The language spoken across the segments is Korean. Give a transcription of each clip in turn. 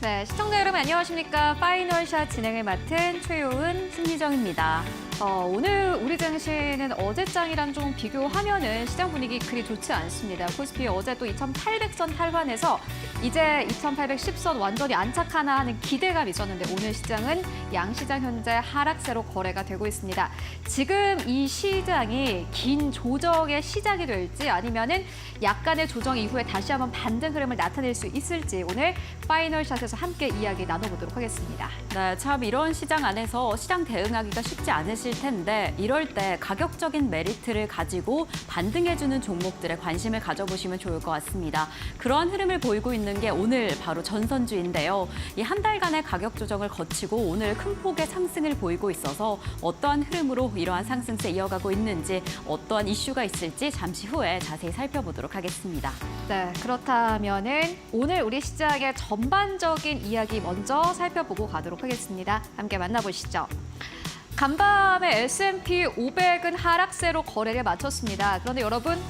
네, 시청자 여러분 안녕하십니까? 파이널샷 진행을 맡은 최요은, 신미정입니다. 오늘 우리 증시는 어제장이랑 좀 비교하면은 시장 분위기 그리 좋지 않습니다. 코스피 어제 또 2,800선 탈환해서 이제 2,810선 완전히 안착하나 하는 기대감이 있었는데 오늘 시장은 양시장 현재 하락세로 거래가 되고 있습니다. 지금 이 시장이 긴 조정의 시작이 될지 아니면은 약간의 조정 이후에 다시 한번 반등 흐름을 나타낼 수 있을지 오늘 파이널샷에서 함께 이야기 나눠보도록 하겠습니다. 네, 참 이런 시장 안에서 시장 대응하기가 쉽지 않으실 텐데 이럴 때 가격적인 메리트를 가지고 반등해주는 종목들에 관심을 가져보시면 좋을 것 같습니다. 그러한 흐름을 보이고 있는 게 오늘 바로 전선주인데요. 이 한 달간의 가격 조정을 거치고 오늘 큰 폭의 상승을 보이고 있어서 어떠한 흐름으로 이러한 상승세 이어가고 있는지 어떠한 이슈가 있을지 잠시 후에 자세히 살펴보도록 하겠습니다. 네, 그렇다면은 오늘 우리 시장의 전반적인 이야기 먼저 살펴보고 가도록 하겠습니다. 함께 만나보시죠. 간밤에 S&P 500은 하락세로 거래를 마쳤습니다. 그런데 여러분,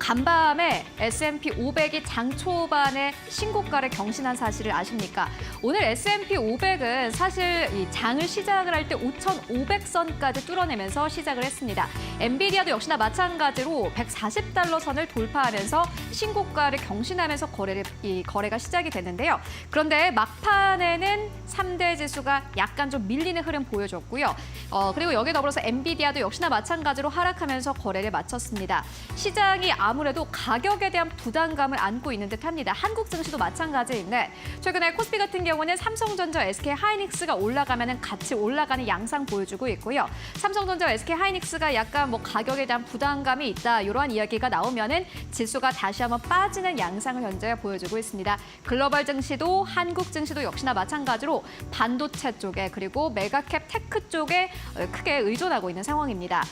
간밤에 S&P 500이 장 초반에 신고가를 경신한 사실을 아십니까? 오늘 S&P 500은 사실 이 장을 시작을 할 때 5,500선까지 뚫어내면서 시작을 했습니다. 엔비디아도 역시나 마찬가지로 140달러 선을 돌파하면서 신고가를 경신하면서 거래가 시작이 됐는데요. 그런데 막판에는 3대 지수가 약간 좀 밀리는 흐름 보여줬고요. 그리고 여기에 더불어서 엔비디아도 역시나 마찬가지로 하락하면서 거래를 마쳤습니다. 시장이 아무래도 가격에 대한 부담감을 안고 있는 듯합니다. 한국 증시도 마찬가지인데 최근에 코스피 같은 경우는 삼성전자, SK하이닉스가 올라가면 같이 올라가는 양상 보여주고 있고요. 삼성전자, SK하이닉스가 약간 가격에 대한 부담감이 있다 이러한 이야기가 나오면은 지수가 다시 한번 빠지는 양상을 현재 보여주고 있습니다. 글로벌 증시도 한국 증시도 역시나 마찬가지로 반도체 쪽에 그리고 메가캡 테크 쪽에 크게 의존하고 있는 상황입니다.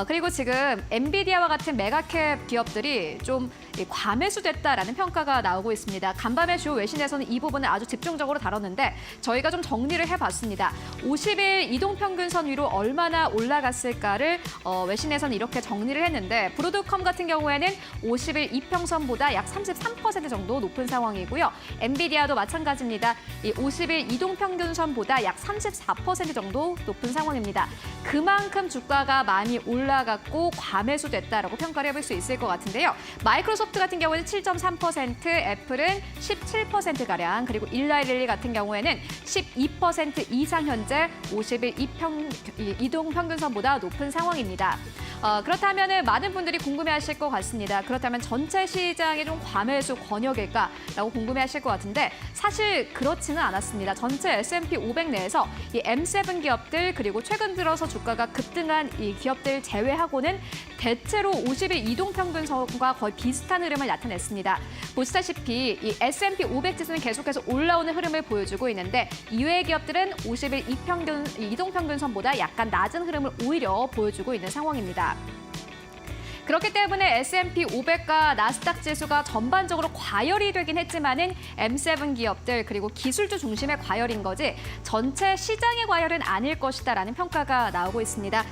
그리고 지금 엔비디아와 같은 메가캡 기업들이 좀 과매수됐다라는 평가가 나오고 있습니다. 간밤의 주요 외신에서는 이 부분을 아주 집중적으로 다뤘는데 저희가 좀 정리를 해봤습니다. 50일 이동평균선 위로 얼마나 올라갔을까를 외신에서는 이렇게 정리를 했는데 브로드컴 같은 경우에는 50일 이평선보다 약 33% 정도 높은 상황이고요. 엔비디아도 마찬가지입니다. 이 50일 이동평균선보다 약 34% 정도 높은 상황입니다. 그만큼 주가가 많이 올라갔고 과매수됐다라고 평가를 해볼 수 있을 것 같은데요. 마이크로소프트 같은 경우는 7.3%, 애플은 17%가량, 그리고 일라이릴리 같은 경우에는 12% 이상 현재 50일 이동평균선보다 높은 상황입니다. 그렇다면 많은 분들이 궁금해하실 것 같습니다. 그렇다면 전체 시장이 좀 과매수 권역일까라고 궁금해하실 것 같은데 사실 그렇지는 않았습니다. 전체 S&P 500 내에서 이 M7 기업들 그리고 최근 들어서 주가가 급등한 이 기업들 제외하고는 대체로 50일 이동평균선과 거의 비슷한 흐름을 나타냈습니다. 보시다시피 이 S&P 500 지수는 계속해서 올라오는 흐름을 보여주고 있는데 이외의 기업들은 50일 이동평균선보다 약간 낮은 흐름을 오히려 보여주고 있는 상황입니다. 그렇기 때문에 S&P 500과 나스닥 지수가 전반적으로 과열이 되긴 했지만은 M7 기업들 그리고 기술주 중심의 과열인 거지 전체 시장의 과열은 아닐 것이다라는 평가가 나오고 있습니다.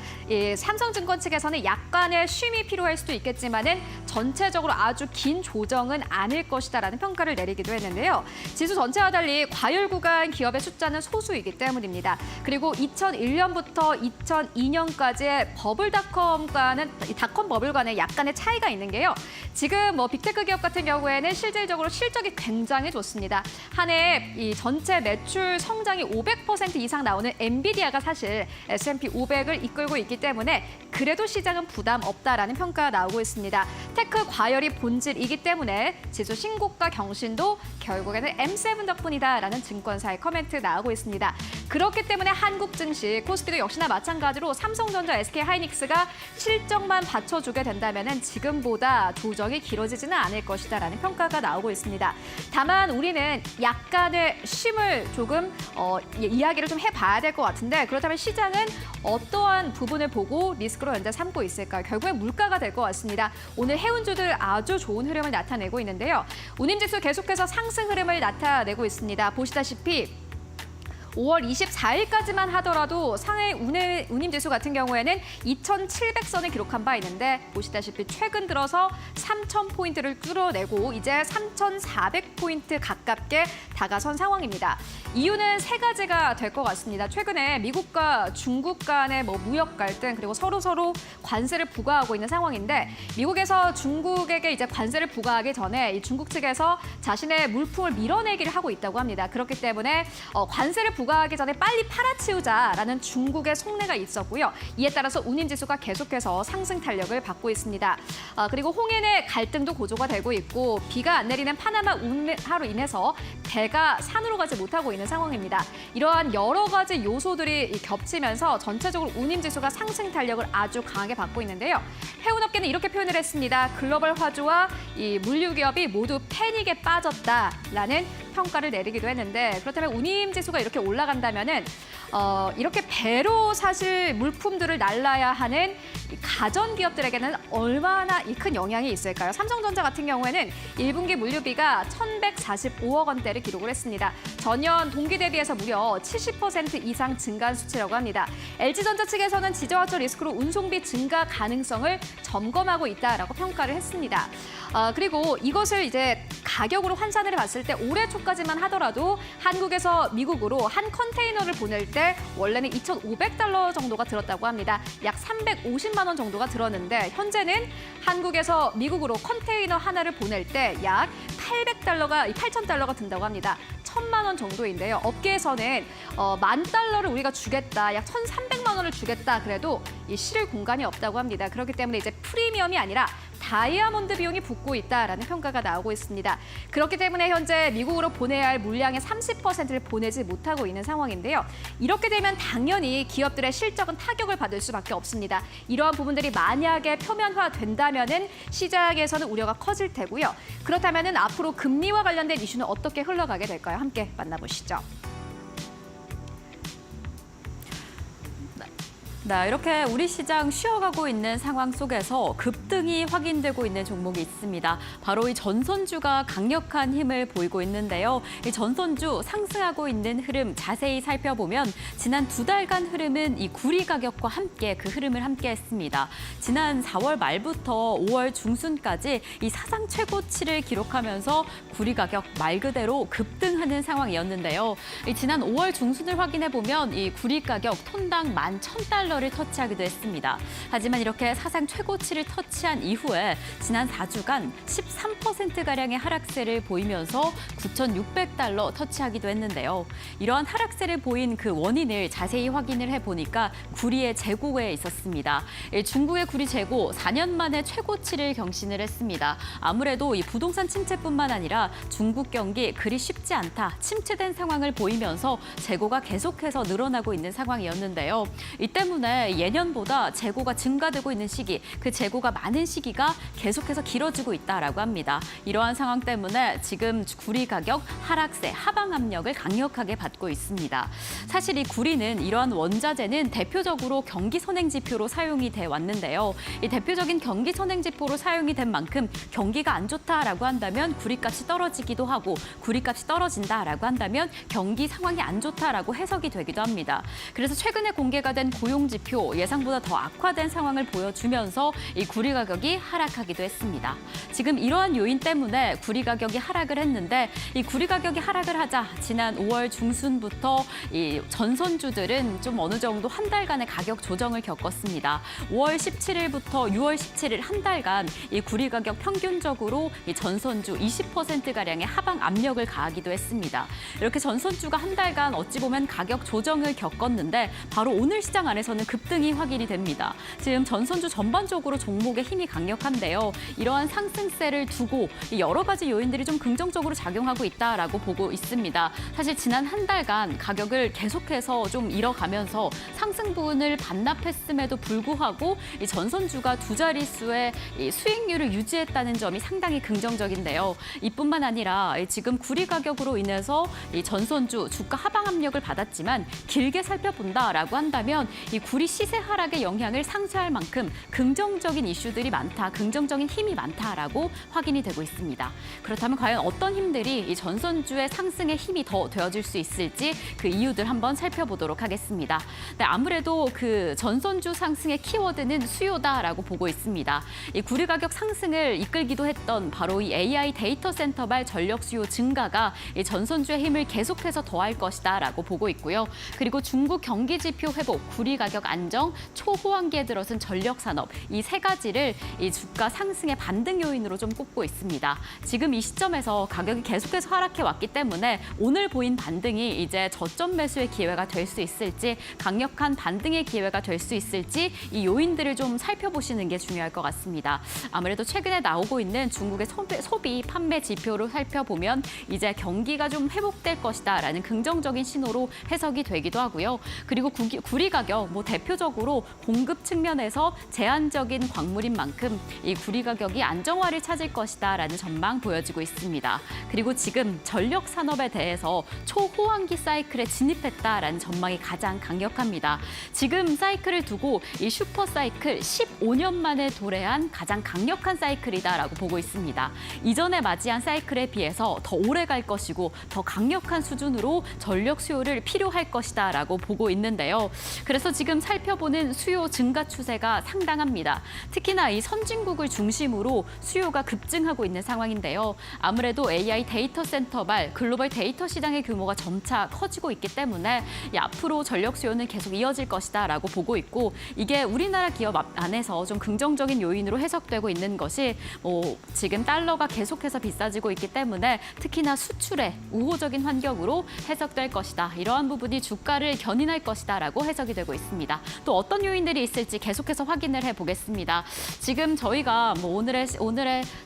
삼성증권 측에서는 약간의 쉼이 필요할 수도 있겠지만은 전체적으로 아주 긴 조정은 아닐 것이다라는 평가를 내리기도 했는데요. 지수 전체와 달리 과열 구간 기업의 숫자는 소수이기 때문입니다. 그리고 2001년부터 2002년까지의 버블닷컴과는 닷컴 버블과는 약간의 차이가 있는 게요. 지금 빅테크 기업 같은 경우에는 실질적으로 실적이 굉장히 좋습니다. 한 해 이 전체 매출 성장이 500% 이상 나오는 엔비디아가 사실 S&P 500을 이끌고 있기 때문에 그래도 시장은 부담 없다라는 평가가 나오고 있습니다. 테크 과열이 본질이기 때문에 지수 신고가 경신도 결국에는 M7 덕분이다라는 증권사의 커멘트 나오고 있습니다. 그렇기 때문에 한국 증시, 코스피도 역시나 마찬가지로 삼성전자, SK하이닉스가 실적만 받쳐주게 된다면 지금보다 조정이 길어지지는 않을 것이다라는 평가가 나오고 있습니다. 다만 우리는 약간의 쉼을 조금 이야기를 좀 해봐야 될 것 같은데 그렇다면 시장은 어떠한 부분을 보고 리스크로 현재 삼고 있을까요? 결국엔 물가가 될 것 같습니다. 오늘 해운주들 아주 좋은 흐름을 나타내고 있는데요. 운임지수 계속해서 상승 흐름을 나타내고 있습니다. 보시다시피 5월 24일까지만 하더라도 상해 운임지수 같은 경우에는 2,700선을 기록한 바 있는데 보시다시피 최근 들어서 3,000포인트를 뚫어내고 이제 3,400포인트 가깝게 다가선 상황입니다. 이유는 세 가지가 될 것 같습니다. 최근에 미국과 중국 간의 무역 갈등 그리고 서로 관세를 부과하고 있는 상황인데 미국에서 중국에게 이제 관세를 부과하기 전에 이 중국 측에서 자신의 물품을 밀어내기를 하고 있다고 합니다. 그렇기 때문에 관세를 부과하기 전에 빨리 팔아치우자라는 중국의 속내가 있었고요. 이에 따라서 운임지수가 계속해서 상승 탄력을 받고 있습니다. 그리고 홍해내 갈등도 고조가 되고 있고 비가 안 내리는 파나마 운하로 인해서 배가 산으로 가지 못하고 있는 상황입니다. 이러한 여러 가지 요소들이 겹치면서 전체적으로 운임지수가 상승 탄력을 아주 강하게 받고 있는데요. 해운업계는 이렇게 표현을 했습니다. 글로벌 화주와 이 물류기업이 모두 패닉에 빠졌다라는 평가를 내리기도 했는데 그렇다면 운임지수가 이렇게 올라간다면은 이렇게 배로 사실 물품들을 날라야 하는 가전기업들에게는 얼마나 큰 영향이 있을까요? 삼성전자 같은 경우에는 1분기 물류비가 1,145억 원대를 기록을 했습니다. 전년 동기 대비해서 무려 70% 이상 증가한 수치라고 합니다. LG전자 측에서는 지정학적 리스크로 운송비 증가 가능성을 점검하고 있다라고 평가를 했습니다. 그리고 이것을 이제 가격으로 환산을 해봤을 때 올해 초까지만 하더라도 한국에서 미국으로 한 컨테이너를 보낼 때 원래는 2,500달러 정도가 들었다고 합니다. 약 350만 원 정도가 들었는데 현재는 한국에서 미국으로 컨테이너 하나를 보낼 때 약 8,000달러가 든다고 합니다. 1,000만 원 정도인데요. 업계에서는 10,000달러를 우리가 주겠다, 약 1,300만 원을 주겠다 그래도 이 실을 공간이 없다고 합니다. 그렇기 때문에 이제 프리미엄이 아니라 다이아몬드 비용이 붙고 있다라는 평가가 나오고 있습니다. 그렇기 때문에 현재 미국으로 보내야 할 물량의 30%를 보내지 못하고 있는 상황인데요. 이렇게 되면 당연히 기업들의 실적은 타격을 받을 수밖에 없습니다. 이러한 부분들이 만약에 표면화된다면은 시장에서는 우려가 커질 테고요. 그렇다면은 앞으로 금리와 관련된 이슈는 어떻게 흘러가게 될까요? 함께 만나보시죠. 네, 이렇게 우리 시장 쉬어가고 있는 상황 속에서 급등이 확인되고 있는 종목이 있습니다. 바로 이 전선주가 강력한 힘을 보이고 있는데요. 이 전선주 상승하고 있는 흐름 자세히 살펴보면 지난 2달간 흐름은 이 구리 가격과 함께 그 흐름을 함께 했습니다. 지난 4월 말부터 5월 중순까지 이 사상 최고치를 기록하면서 구리 가격 말 그대로 급등하는 상황이었는데요. 이 지난 5월 중순을 확인해 보면 이 구리 가격 톤당 11,000달러를 터치하기도 했습니다. 하지만 이렇게 사상 최고치를 터치한 이후에 지난 4주간 13%가량의 하락세를 보이면서 9,600달러 터치하기도 했는데요. 이러한 하락세를 보인 그 원인을 자세히 확인을 해보니까 구리의 재고에 있었습니다. 중국의 구리 재고 4년 만에 최고치를 경신을 했습니다. 아무래도 이 부동산 침체뿐만 아니라 중국 경기 그리 쉽지 않다, 침체된 상황을 보이면서 재고가 계속해서 늘어나고 있는 상황이었는데요. 이 때문에 예년보다 재고가 증가되고 있는 시기, 그 재고가 많은 시기가 계속해서 길어지고 있다라고 합니다. 이러한 상황 때문에 지금 구리 가격 하락세, 하방 압력을 강력하게 받고 있습니다. 사실 이 구리는 이러한 원자재는 대표적으로 경기 선행 지표로 사용이 돼 왔는데요. 이 대표적인 경기 선행 지표로 사용이 된 만큼 경기가 안 좋다라고 한다면 구리값이 떨어지기도 하고 구리값이 떨어진다라고 한다면 경기 상황이 안 좋다라고 해석이 되기도 합니다. 그래서 최근에 공개가 된 고용지표 예상보다 더 악화된 상황을 보여주면서 이 구리 가격이 하락하기도 했습니다. 지금 이러한 요인 때문에 구리 가격이 하락을 했는데 이 구리 가격이 하락을 하자 지난 5월 중순부터 이 전선주들은 좀 어느 정도 한 달간의 가격 조정을 겪었습니다. 5월 17일부터 6월 17일 한 달간 이 구리 가격 평균적으로 이 전선주 20%가량의 하방 압력을 가하기도 했습니다. 이렇게 전선주가 한 달간 어찌 보면 가격 조정을 겪었는데 바로 오늘 시장 안에서는 급등이 확인이 됩니다. 지금 전선주 전반적으로 종목의 힘이 강력한데요. 이러한 상승세를 두고 여러 가지 요인들이 좀 긍정적으로 작용하고 있다라고 보고 있습니다. 사실 지난 한 달간 가격을 계속해서 좀 잃어가면서 상승분을 반납했음에도 불구하고 이 전선주가 두 자릿수의 이 수익률을 유지했다는 점이 상당히 긍정적인데요. 이뿐만 아니라 지금 구리 가격으로 인해서 이 전선주 주가 하방 압력을 받았지만 길게 살펴본다라고 한다면 이 구리 시세 하락의 영향을 상쇄할 만큼 긍정적인 이슈들이 많다, 긍정적인 힘이 많다라고 확인이 되고 있습니다. 그렇다면 과연 어떤 힘들이 이 전선주의 상승의 힘이 더 되어줄 수 있을지 그 이유들 한번 살펴보도록 하겠습니다. 네, 아무래도 그 전선주 상승의 키워드는 수요다라고 보고 있습니다. 이 구리 가격 상승을 이끌기도 했던 바로 이 AI 데이터 센터발 전력 수요 증가가 이 전선주의 힘을 계속해서 더할 것이다라고 보고 있고요. 그리고 중국 경기 지표 회복, 구리 가격 안정, 초호황기에 들어선 전력 산업 이 세 가지를 이 주가 상승의 반등 요인으로 좀 꼽고 있습니다. 지금 이 시점에서 가격이 계속해서 하락해 왔기 때문에 오늘 보인 반등이 이제 저점 매수의 기회가 될 수 있을지, 강력한 반등의 기회가 될 수 있을지 이 요인들을 좀 살펴보시는 게 중요할 것 같습니다. 아무래도 최근에 나오고 있는 중국의 소비 판매 지표로 살펴보면 이제 경기가 좀 회복될 것이다라는 긍정적인 신호로 해석이 되기도 하고요. 그리고 구리 가격 대표적으로 공급 측면에서 제한적인 광물인 만큼 이 구리 가격이 안정화를 찾을 것이다라는 전망 보여지고 있습니다. 그리고 지금 전력 산업에 대해서 초호황기 사이클에 진입했다라는 전망이 가장 강력합니다. 지금 사이클을 두고 이 슈퍼 사이클 15년 만에 도래한 가장 강력한 사이클이다라고 보고 있습니다. 이전에 맞이한 사이클에 비해서 더 오래 갈 것이고 더 강력한 수준으로 전력 수요를 필요할 것이다라고 보고 있는데요. 그래서 지금 살펴보는 수요 증가 추세가 상당합니다. 특히나 이 선진국을 중심으로 수요가 급증하고 있는 상황인데요. 아무래도 AI 데이터 센터발 글로벌 데이터 시장의 규모가 점차 커지고 있기 때문에 앞으로 전력 수요는 계속 이어질 것이다라고 보고 있고, 이게 우리나라 기업 안에서 좀 긍정적인 요인으로 해석되고 있는 것이 지금 달러가 계속해서 비싸지고 있기 때문에 특히나 수출에 우호적인 환경으로 해석될 것이다. 이러한 부분이 주가를 견인할 것이다라고 해석이 되고 있습니다. 또 어떤 요인들이 있을지 계속해서 확인을 해보겠습니다. 지금 저희가 오늘의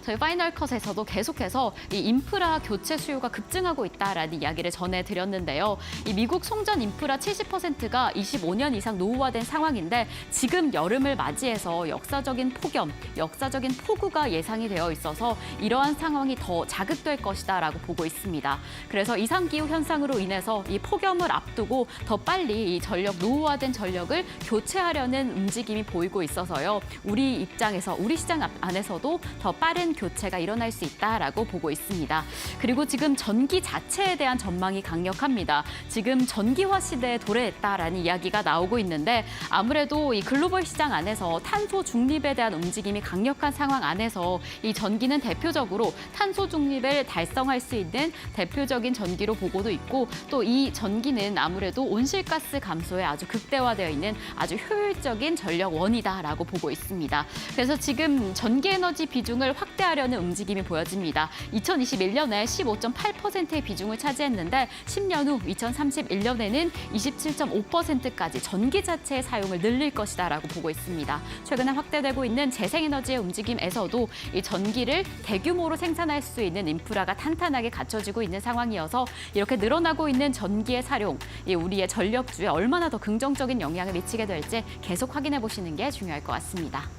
저희 파이널 컷에서도 계속해서 이 인프라 교체 수요가 급증하고 있다라는 이야기를 전해드렸는데요. 이 미국 송전 인프라 70%가 25년 이상 노후화된 상황인데 지금 여름을 맞이해서 역사적인 폭염, 역사적인 폭우가 예상이 되어 있어서 이러한 상황이 더 자극될 것이다라고 보고 있습니다. 그래서 이상기후 현상으로 인해서 이 폭염을 앞두고 더 빨리 이 노후화된 전력을 교체하려는 움직임이 보이고 있어서요. 우리 입장에서, 우리 시장 안에서도 더 빠른 교체가 일어날 수 있다라고 보고 있습니다. 그리고 지금 전기 자체에 대한 전망이 강력합니다. 지금 전기화 시대에 도래했다라는 이야기가 나오고 있는데 아무래도 이 글로벌 시장 안에서 탄소 중립에 대한 움직임이 강력한 상황 안에서 이 전기는 대표적으로 탄소 중립을 달성할 수 있는 대표적인 전기로 보고도 있고, 또 이 전기는 아무래도 온실가스 감소에 아주 극대화되어 있는 아주 효율적인 전력원이다라고 보고 있습니다. 그래서 지금 전기에너지 비중을 확대하려는 움직임이 보여집니다. 2021년에 15.8%의 비중을 차지했는데 10년 후 2031년에는 27.5%까지 전기 자체의 사용을 늘릴 것이다라고 보고 있습니다. 최근에 확대되고 있는 재생에너지의 움직임에서도 이 전기를 대규모로 생산할 수 있는 인프라가 탄탄하게 갖춰지고 있는 상황이어서 이렇게 늘어나고 있는 전기의 사용, 우리의 전력주에 얼마나 더 긍정적인 영향을 미치게 될지 계속 확인해 보시는 게 중요할 것 같습니다.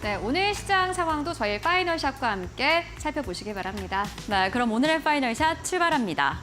네, 오늘 시장 상황도 저희 파이널샷과 함께 살펴보시기 바랍니다. 네, 그럼 오늘의 파이널샷 출발합니다.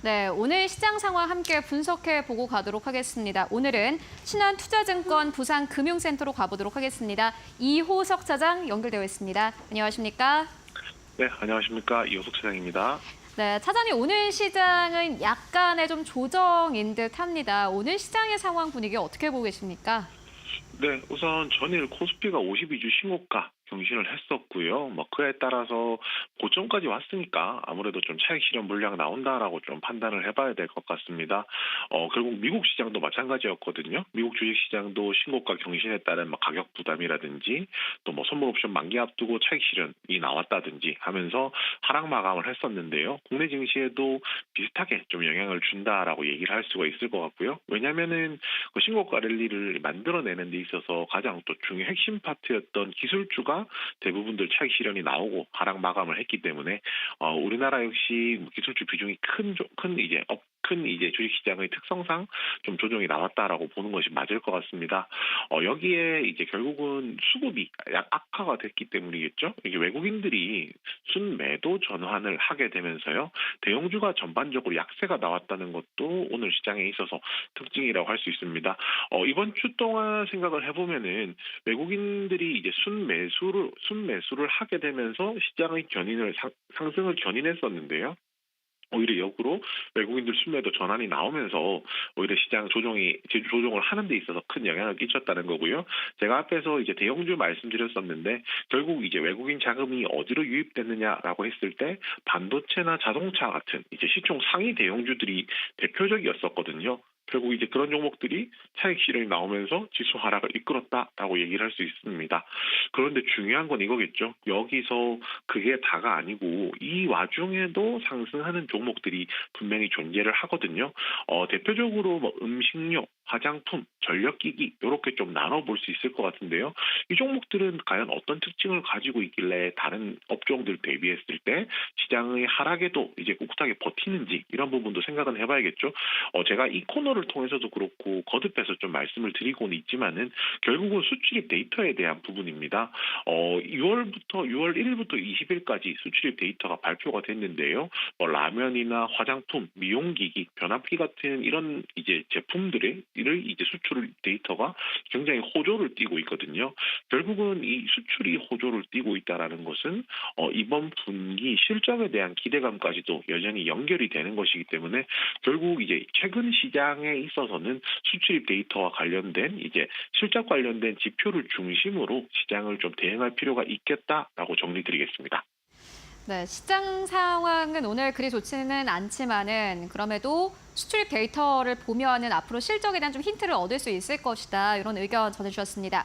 네, 오늘 시장 상황 함께 분석해 보고 가도록 하겠습니다. 오늘은 신한투자증권 부산금융센터로 가보도록 하겠습니다. 이호석 차장 연결되어 있습니다. 안녕하십니까? 네, 안녕하십니까. 이호석 차장입니다. 네, 차장님 오늘 시장은 약간의 좀 조정인 듯합니다. 오늘 시장의 상황 분위기 어떻게 보고 계십니까? 네, 우선 전일 코스피가 52주 신고가, 경신을 했었고요. 뭐 그에 따라서 고점까지 왔으니까 아무래도 좀 차익 실현 물량 나온다라고 좀 판단을 해봐야 될 것 같습니다. 결국 미국 시장도 마찬가지였거든요. 미국 주식 시장도 신고가 경신에 따른 뭐 가격 부담이라든지 또 뭐 선물 옵션 만기 앞두고 차익 실현이 나왔다든지 하면서 하락 마감을 했었는데요. 국내 증시에도 비슷하게 좀 영향을 준다라고 얘기를 할 수가 있을 것 같고요. 왜냐하면은 그 신고가 랠리를 만들어내는 데 있어서 가장 또 중요 핵심 파트였던 기술주가 대부분들 차익 실현이 나오고 하락 마감을 했기 때문에 우리나라 역시 기술주 비중이 큰 이제 주식시장의 특성상 좀 조정이 나왔다라고 보는 것이 맞을 것 같습니다. 여기에 이제 결국은 수급이 악화가 됐기 때문이겠죠. 이게 외국인들이 순매도 전환을 하게 되면서요. 대형주가 전반적으로 약세가 나왔다는 것도 오늘 시장에 있어서 특징이라고 할 수 있습니다. 이번 주 동안 생각을 해보면은 외국인들이 이제 순매수를 하게 되면서 시장의 상승을 견인했었는데요. 오히려 역으로 외국인들 순매도 전환이 나오면서 오히려 시장 조정을 하는 데 있어서 큰 영향을 끼쳤다는 거고요. 제가 앞에서 이제 대형주 말씀드렸었는데 결국 이제 외국인 자금이 어디로 유입됐느냐라고 했을 때 반도체나 자동차 같은 이제 시총 상위 대형주들이 대표적이었었거든요. 결국 이제 그런 종목들이 차익 실현이 나오면서 지수 하락을 이끌었다라고 얘기를 할 수 있습니다. 그런데 중요한 건 이거겠죠. 여기서 그게 다가 아니고 이 와중에도 상승하는 종목들이 분명히 존재를 하거든요. 대표적으로 뭐 음식료, 화장품, 전력기기 이렇게 좀 나눠볼 수 있을 것 같은데요. 이 종목들은 과연 어떤 특징을 가지고 있길래 다른 업종들 대비했을 때 시장의 하락에도 이제 꿋꿋하게 버티는지 이런 부분도 생각은 해봐야겠죠. 제가 이 코너를 통해서도 그렇고 거듭해서 좀 말씀을 드리고는 있지만은 결국은 수출입 데이터에 대한 부분입니다. 6월 1일부터 20일까지 수출입 데이터가 발표가 됐는데요. 라면이나 화장품, 미용기기, 변압기 같은 이런 이제 제품들의 이제 수출 데이터가 굉장히 호조를 띠고 있거든요. 결국은 이 수출이 호조를 띠고 있다라는 것은 이번 분기 실적에 대한 기대감까지도 여전히 연결이 되는 것이기 때문에 결국 이제 최근 시장에 있어서는 수출입 데이터와 관련된 이제 실적 관련된 지표를 중심으로 시장을 좀 대응할 필요가 있겠다라고 정리드리겠습니다. 네, 시장 상황은 오늘 그리 좋지는 않지만은 그럼에도 수출입 데이터를 보면은 앞으로 실적에 대한 좀 힌트를 얻을 수 있을 것이다. 이런 의견 전해주셨습니다.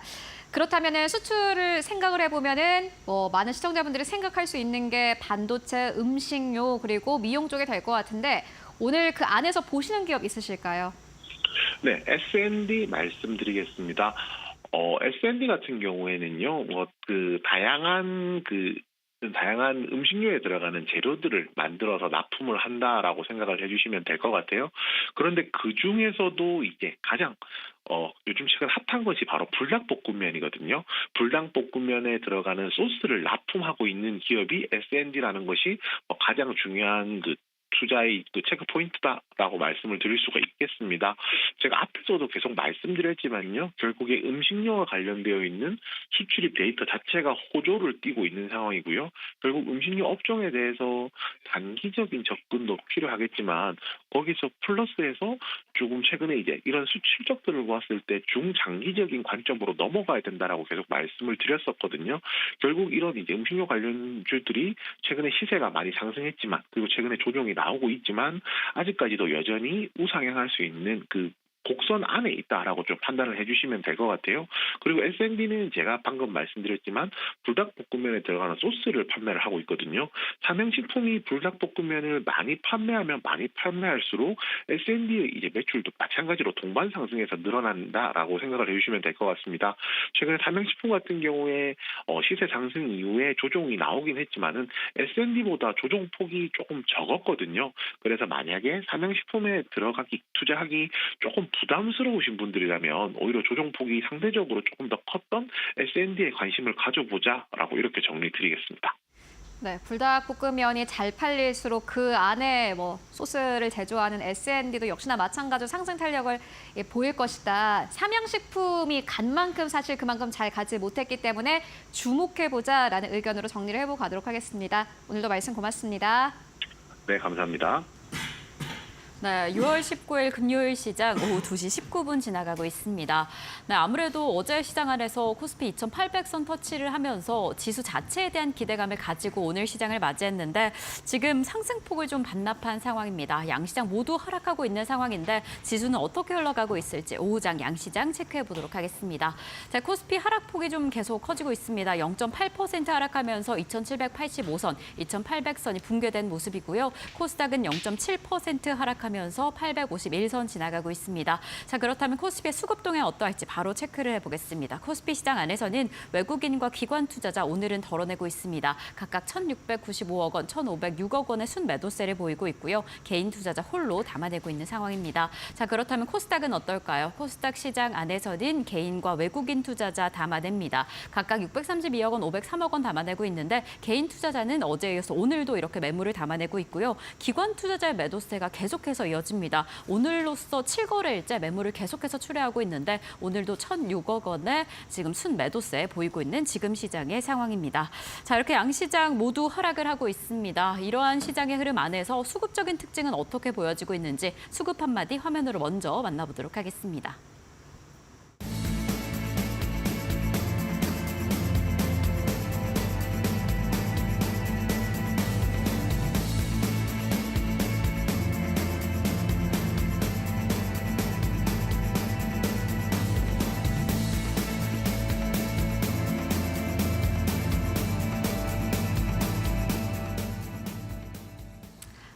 그렇다면은 수출을 생각을 해보면은 많은 시청자분들이 생각할 수 있는 게 반도체, 음식료 그리고 미용 쪽에 될 것 같은데 오늘 그 안에서 보시는 기업 있으실까요? 네, S&D 말씀드리겠습니다. S&D 같은 경우에는요, 다양한 음식료에 들어가는 재료들을 만들어서 납품을 한다라고 생각을 해주시면 될 것 같아요. 그런데 그 중에서도 이제 가장 요즘 최근 핫한 것이 바로 불닭볶음면이거든요. 불닭볶음면에 들어가는 소스를 납품하고 있는 기업이 S&D라는 것이 가장 중요한 투자의 체크 포인트다라고 말씀을 드릴 수가 있겠습니다. 제가 앞에서도 계속 말씀드렸지만요. 결국에 음식료와 관련되어 있는 수출입 데이터 자체가 호조를 띠고 있는 상황이고요. 결국 음식료 업종에 대해서 단기적인 접근도 필요하겠지만 거기서 플러스해서 조금 최근에 이제 이런 실적들을 보았을 때 중장기적인 관점으로 넘어가야 된다라고 계속 말씀을 드렸었거든요. 결국 이런 이제 음식료 관련주들이 최근에 시세가 많이 상승했지만 그리고 최근에 조정이 나오고 있지만 아직까지도 여전히 우상향할 수 있는 곡선 안에 있다라고 좀 판단을 해주시면 될 것 같아요. 그리고 S&D는 제가 방금 말씀드렸지만 불닭볶음면에 들어가는 소스를 판매를 하고 있거든요. 삼양식품이 불닭볶음면을 많이 판매하면 많이 판매할수록 S&D의 이제 매출도 마찬가지로 동반 상승해서 늘어난다라고 생각을 해주시면 될 것 같습니다. 최근에 삼양식품 같은 경우에 시세 상승 이후에 조정이 나오긴 했지만은 S&D보다 조정폭이 조금 적었거든요. 그래서 만약에 삼양식품에 투자하기 조금 부담스러우신 분들이라면 오히려 조정폭이 상대적으로 조금 더 컸던 S&D에 관심을 가져보자라고 이렇게 정리드리겠습니다. 네, 불닭볶음면이 잘 팔릴수록 그 안에 소스를 제조하는 S&D도 역시나 마찬가지로 상승 탄력을 보일 것이다. 삼양식품이 간 만큼 사실 그만큼 잘 가지 못했기 때문에 주목해보자라는 의견으로 정리를 해보고 가도록 하겠습니다. 오늘도 말씀 고맙습니다. 네, 감사합니다. 네, 6월 19일 금요일 시장 오후 2시 19분 지나가고 있습니다. 네, 아무래도 어제 시장 안에서 코스피 2,800선 터치를 하면서 지수 자체에 대한 기대감을 가지고 오늘 시장을 맞이했는데 지금 상승폭을 좀 반납한 상황입니다. 양시장 모두 하락하고 있는 상황인데 지수는 어떻게 흘러가고 있을지 오후장 양시장 체크해 보도록 하겠습니다. 자, 코스피 하락폭이 좀 계속 커지고 있습니다. 0.8% 하락하면서 2,785선, 2,800선이 붕괴된 모습이고요. 코스닥은 0.7% 하락하면서 851선 지나가고 있습니다. 자, 그렇다면 코스피의 수급 동향 어떠할지 바로 체크를 해보겠습니다. 코스피 시장 안에서는 외국인과 기관 투자자 오늘은 덜어내고 있습니다. 각각 1,695억 원, 1,506억 원의 순매도세를 보이고 있고요. 개인 투자자 홀로 담아내고 있는 상황입니다. 자, 그렇다면 코스닥은 어떨까요? 코스닥 시장 안에서는 개인과 외국인 투자자 담아냅니다. 각각 632억 원, 503억 원 담아내고 있는데 개인 투자자는 어제에 이어서 오늘도 이렇게 매물을 담아내고 있고요. 기관 투자자의 매도세가 계속해서 이어집니다. 오늘로써 7거래일째 매물을 계속해서 출회하고 있는데 오늘도 1,006억 원의 지금 순매도세 보이고 있는 지금 시장의 상황입니다. 자, 이렇게 양시장 모두 하락을 하고 있습니다. 이러한 시장의 흐름 안에서 수급적인 특징은 어떻게 보여지고 있는지 수급 한마디 화면으로 먼저 만나보도록 하겠습니다.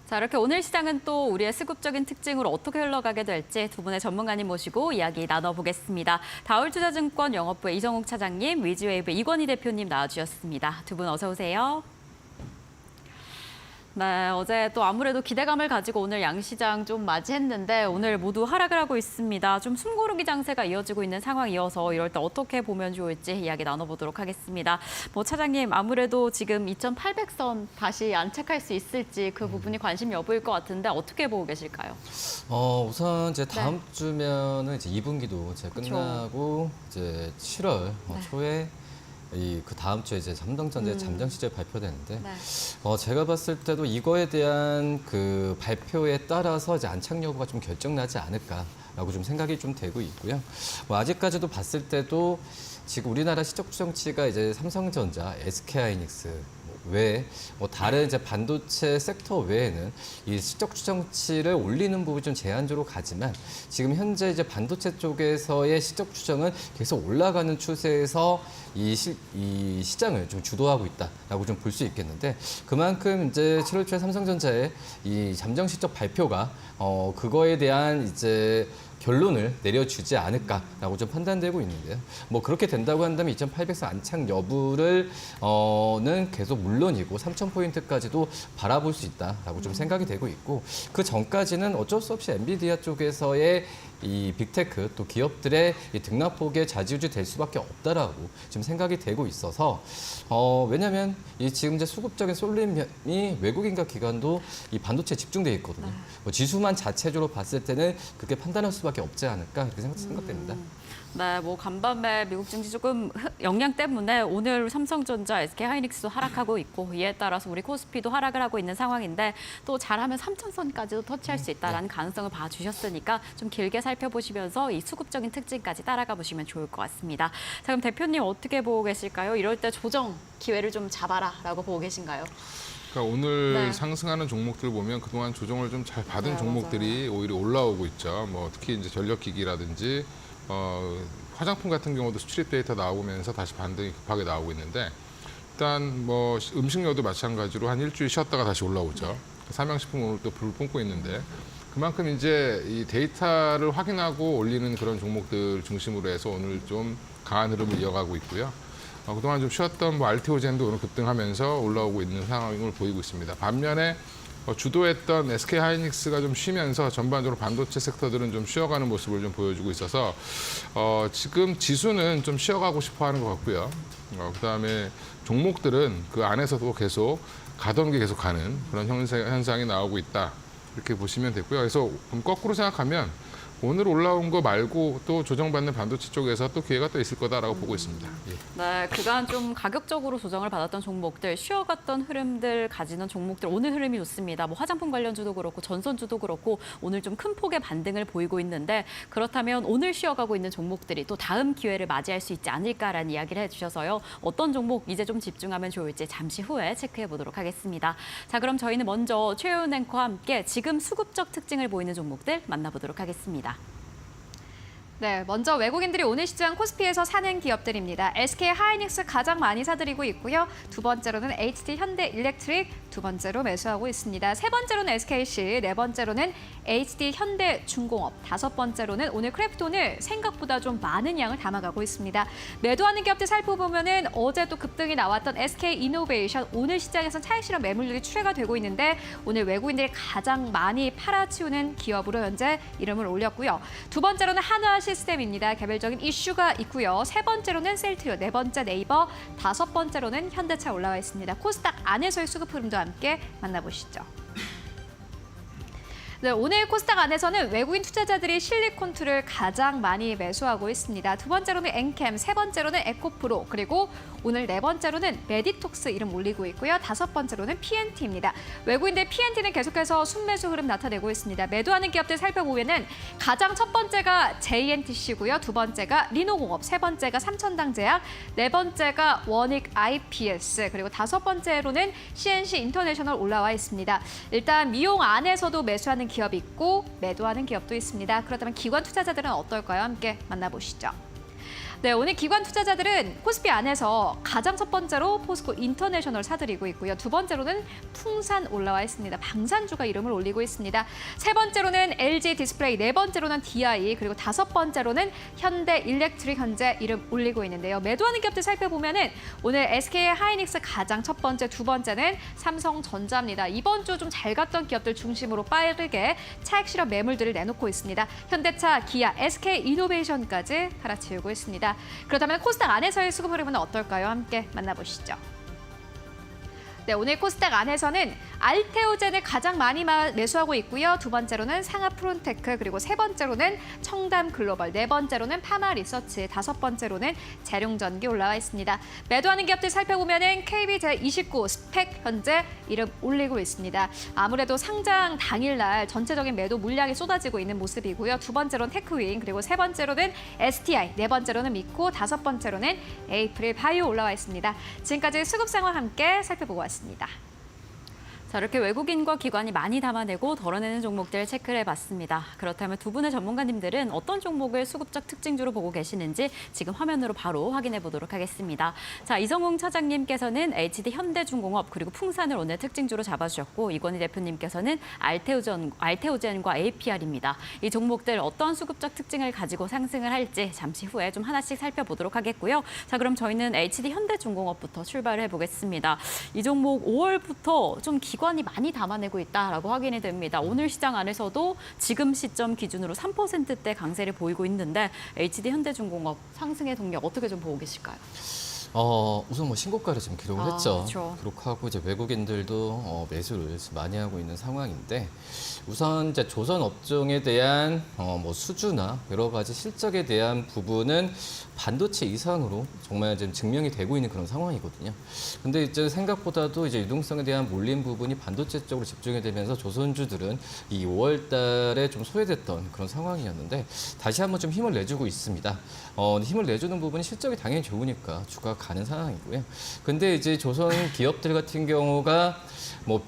자, 이렇게 오늘 시장은 또 우리의 수급적인 특징으로 어떻게 흘러가게 될지 두 분의 전문가님 모시고 이야기 나눠보겠습니다. 다올투자증권 영업부의 이정욱 차장님, 위즈웨이브 이권희 대표님 나와주셨습니다. 두 분 어서 오세요. 네, 어제 또 아무래도 기대감을 가지고 오늘 양시장 좀 맞이했는데 오늘 모두 하락을 하고 있습니다. 좀 숨고르기 장세가 이어지고 있는 상황이어서 이럴 때 어떻게 보면 좋을지 이야기 나눠보도록 하겠습니다. 차장님, 아무래도 지금 2,800선 다시 안착할 수 있을지 그 부분이 관심 여부일 것 같은데 어떻게 보고 계실까요? 우선 이제 다음 주면은 이제 2분기도 이제 끝나고 이제 7월 초에 그 다음 주에 이제 삼성전자 잠정 시절 발표되는데 제가 봤을 때도 이거에 대한 그 발표에 따라서 이제 안착 여부가 좀 결정나지 않을까라고 좀 생각이 좀 되고 있고요. 아직까지도 봤을 때도 지금 우리나라 시적 추정치가 이제 삼성전자, SK하이닉스 외에 다른 이제 반도체 섹터 외에는 이 시적 추정치를 올리는 부분이 좀 제한적으로 가지만 지금 현재 이제 반도체 쪽에서의 시적 추정은 계속 올라가는 추세에서 이 시장을 좀 주도하고 있다라고 좀 볼 수 있겠는데 그만큼 이제 7월 초에 삼성전자의 이 잠정 실적 발표가 그거에 대한 이제 결론을 내려주지 않을까라고 좀 판단되고 있는데요. 그렇게 된다고 한다면 2,800선 안착 여부를 는 계속 물론이고 3,000포인트까지도 바라볼 수 있다라고 좀 생각이 되고 있고 그 전까지는 어쩔 수 없이 엔비디아 쪽에서의 이 빅테크 또 기업들의 이 등락폭에 좌지우지 될 수밖에 없다라고 지금 생각이 되고 있어서 왜냐하면 이 지금 이제 수급적인 쏠림이 외국인과 기관도 이 반도체에 집중돼 있거든요. 지수만 자체적으로 봤을 때는 그렇게 판단할 수밖에 없지 않을까 이렇게 생각됩니다. 네, 간밤에 미국 증시 조금 영향 때문에 오늘 삼성전자, SK하이닉스도 하락하고 있고 이에 따라서 우리 코스피도 하락을 하고 있는 상황인데 또 잘하면 3,000선까지도 터치할 수 있다는 가능성을 봐주셨으니까 좀 길게 살펴보시면서 이 수급적인 특징까지 따라가 보시면 좋을 것 같습니다. 자, 그럼 대표님 어떻게 보고 계실까요? 이럴 때 조정 기회를 좀 잡아라라고 보고 계신가요? 그러니까 오늘 상승하는 종목들 보면 그동안 조정을 좀 잘 받은 종목들이 오히려 올라오고 있죠. 특히 이제 전력기기라든지 화장품 같은 경우도 수출입 데이터 나오면서 다시 반등이 급하게 나오고 있는데 일단 음식료도 마찬가지로 한 일주일 쉬었다가 다시 올라오죠. 삼양식품 오늘 또 불을 뿜고 있는데 그만큼 이제 이 데이터를 확인하고 올리는 그런 종목들 중심으로 해서 오늘 좀 강한 흐름을 이어가고 있고요. 그동안 좀 쉬었던 알테오젠도 오늘 급등하면서 올라오고 있는 상황을 보이고 있습니다. 반면에 주도했던 SK하이닉스가 좀 쉬면서 전반적으로 반도체 섹터들은 좀 쉬어가는 모습을 좀 보여주고 있어서 지금 지수는 좀 쉬어가고 싶어하는 것 같고요. 그다음에 종목들은 그 안에서도 계속 가던 게 계속 가는 그런 현상이 나오고 있다 이렇게 보시면 되고요. 그래서 거꾸로 생각하면 오늘 올라온 거 말고 또 조정받는 반도체 쪽에서 또 기회가 또 있을 거다라고 보고 있습니다. 예. 네, 그간 좀 가격적으로 조정을 받았던 종목들, 쉬어갔던 흐름들 가지는 종목들 오늘 흐름이 좋습니다. 뭐 화장품 관련주도 그렇고 전선주도 그렇고 오늘 좀 큰 폭의 반등을 보이고 있는데 그렇다면 오늘 쉬어가고 있는 종목들이 또 다음 기회를 맞이할 수 있지 않을까라는 이야기를 해주셔서요. 어떤 종목 이제 좀 집중하면 좋을지 잠시 후에 체크해 보도록 하겠습니다. 자, 그럼 저희는 먼저 최효은 앵커와 함께 지금 수급적 특징을 보이는 종목들 만나보도록 하겠습니다. 네, 먼저 외국인들이 오늘 시장 코스피에서 사는 기업들입니다. SK 하이닉스 가장 많이 사들이고 있고요. 두 번째로는 HD 현대일렉트릭, 두 번째로 매수하고 있습니다. 세 번째로는 SKC, 네 번째로는 HD 현대중공업, 다섯 번째로는 오늘 크래프톤을 생각보다 좀 많은 양을 담아가고 있습니다. 매도하는 기업들 살펴보면은 어제도 급등이 나왔던 SK 이노베이션, 오늘 시장에선 차익 실현 매물들이 출회가 되고 있는데 오늘 외국인들이 가장 많이 팔아치우는 기업으로 현재 이름을 올렸고요. 두 번째로는 한화 시스템입니다. 개별적인 이슈가 있고요. 세 번째로는 셀트리오, 네 번째 네이버, 다섯 번째로는 현대차 올라와 있습니다. 코스닥 안에서의 수급 흐름도 함께 만나보시죠. 네, 오늘 코스닥 안에서는 외국인 투자자들이 실리콘투를 가장 많이 매수하고 있습니다. 두 번째로는 엔캠, 세 번째로는 에코프로, 그리고 오늘 네 번째로는 메디톡스 이름 올리고 있고요. 다섯 번째로는 PNT입니다. 외국인들 PNT는 계속해서 순매수 흐름 나타내고 있습니다. 매도하는 기업들 살펴보면은 가장 첫 번째가 JNTC고요. 두 번째가 리노공업, 세 번째가 삼천당제약, 네 번째가 원익 IPS, 그리고 다섯 번째로는 CNC 인터내셔널 올라와 있습니다. 일단 미용 안에서도 매수하는 기업이 있고 매도하는 기업도 있습니다. 그렇다면 기관 투자자들은 어떨까요? 함께 만나보시죠. 네, 오늘 기관 투자자들은 코스피 안에서 가장 첫 번째로 포스코 인터내셔널 사들이고 있고요. 두 번째로는 풍산 올라와 있습니다. 방산주가 이름을 올리고 있습니다. 세 번째로는 LG 디스플레이, 네 번째로는 DI, 그리고 다섯 번째로는 현대일렉트릭 현재 이름 올리고 있는데요. 매도하는 기업들 살펴보면은 오늘 SK 하이닉스 가장 첫 번째, 두 번째는 삼성전자입니다. 이번 주 좀 잘 갔던 기업들 중심으로 빠르게 차익 실현 매물들을 내놓고 있습니다. 현대차, 기아, SK 이노베이션까지 팔아치우고 있습니다. 그렇다면 코스닥 안에서의 수급 흐름은 어떨까요? 함께 만나보시죠. 네, 오늘 코스닥 안에서는 알테오젠을 가장 많이 매수하고 있고요. 두 번째로는 상하프론테크, 그리고 세 번째로는 청담글로벌, 네 번째로는 파마리서치, 다섯 번째로는 재룡전기 올라와 있습니다. 매도하는 기업들 살펴보면은 KB제29, 스펙 현재 이름 올리고 있습니다. 아무래도 상장 당일날 전체적인 매도 물량이 쏟아지고 있는 모습이고요. 두 번째로는 테크윈, 그리고 세 번째로는 STI, 네 번째로는 미코, 다섯 번째로는 에이프릴 바이오 올라와 있습니다. 지금까지 수급 상황 함께 살펴보고 왔습니다. 자, 이렇게 외국인과 기관이 많이 담아내고 덜어내는 종목들 체크를 해봤습니다. 그렇다면 두 분의 전문가님들은 어떤 종목을 수급적 특징주로 보고 계시는지 지금 화면으로 바로 확인해 보도록 하겠습니다. 자, 이성웅 차장님께서는 HD 현대중공업 그리고 풍산을 오늘 특징주로 잡아주셨고 이권희 대표님께서는 알테오젠과 APR입니다. 이 종목들 어떤 수급적 특징을 가지고 상승을 할지 잠시 후에 좀 하나씩 살펴보도록 하겠고요. 자, 그럼 저희는 HD 현대중공업부터 출발을 해보겠습니다. 이 종목 5월부터 좀 기관이 많이 담아내고 있다라고 확인이 됩니다. 오늘 시장 안에서도 지금 시점 기준으로 3%대 강세를 보이고 있는데 HD 현대중공업 상승의 동력 어떻게 좀 보고 계실까요? 우선 뭐 신고가를 지금 기록을 했죠. 그렇죠. 기록하고 이제 외국인들도 매수를 많이 하고 있는 상황인데 우선 이제 조선 업종에 대한 뭐 수주나 여러 가지 실적에 대한 부분은 반도체 이상으로 정말 지금 증명이 되고 있는 그런 상황이거든요. 근데 이제 생각보다도 이제 유동성에 대한 몰린 부분이 반도체 쪽으로 집중이 되면서 조선주들은 이 5월달에 좀 소외됐던 그런 상황이었는데 다시 한번 좀 힘을 내주고 있습니다. 힘을 내주는 부분이 실적이 당연히 좋으니까 주가가 가는 상황이고요. 근데 이제 조선 기업들 같은 경우가 뭐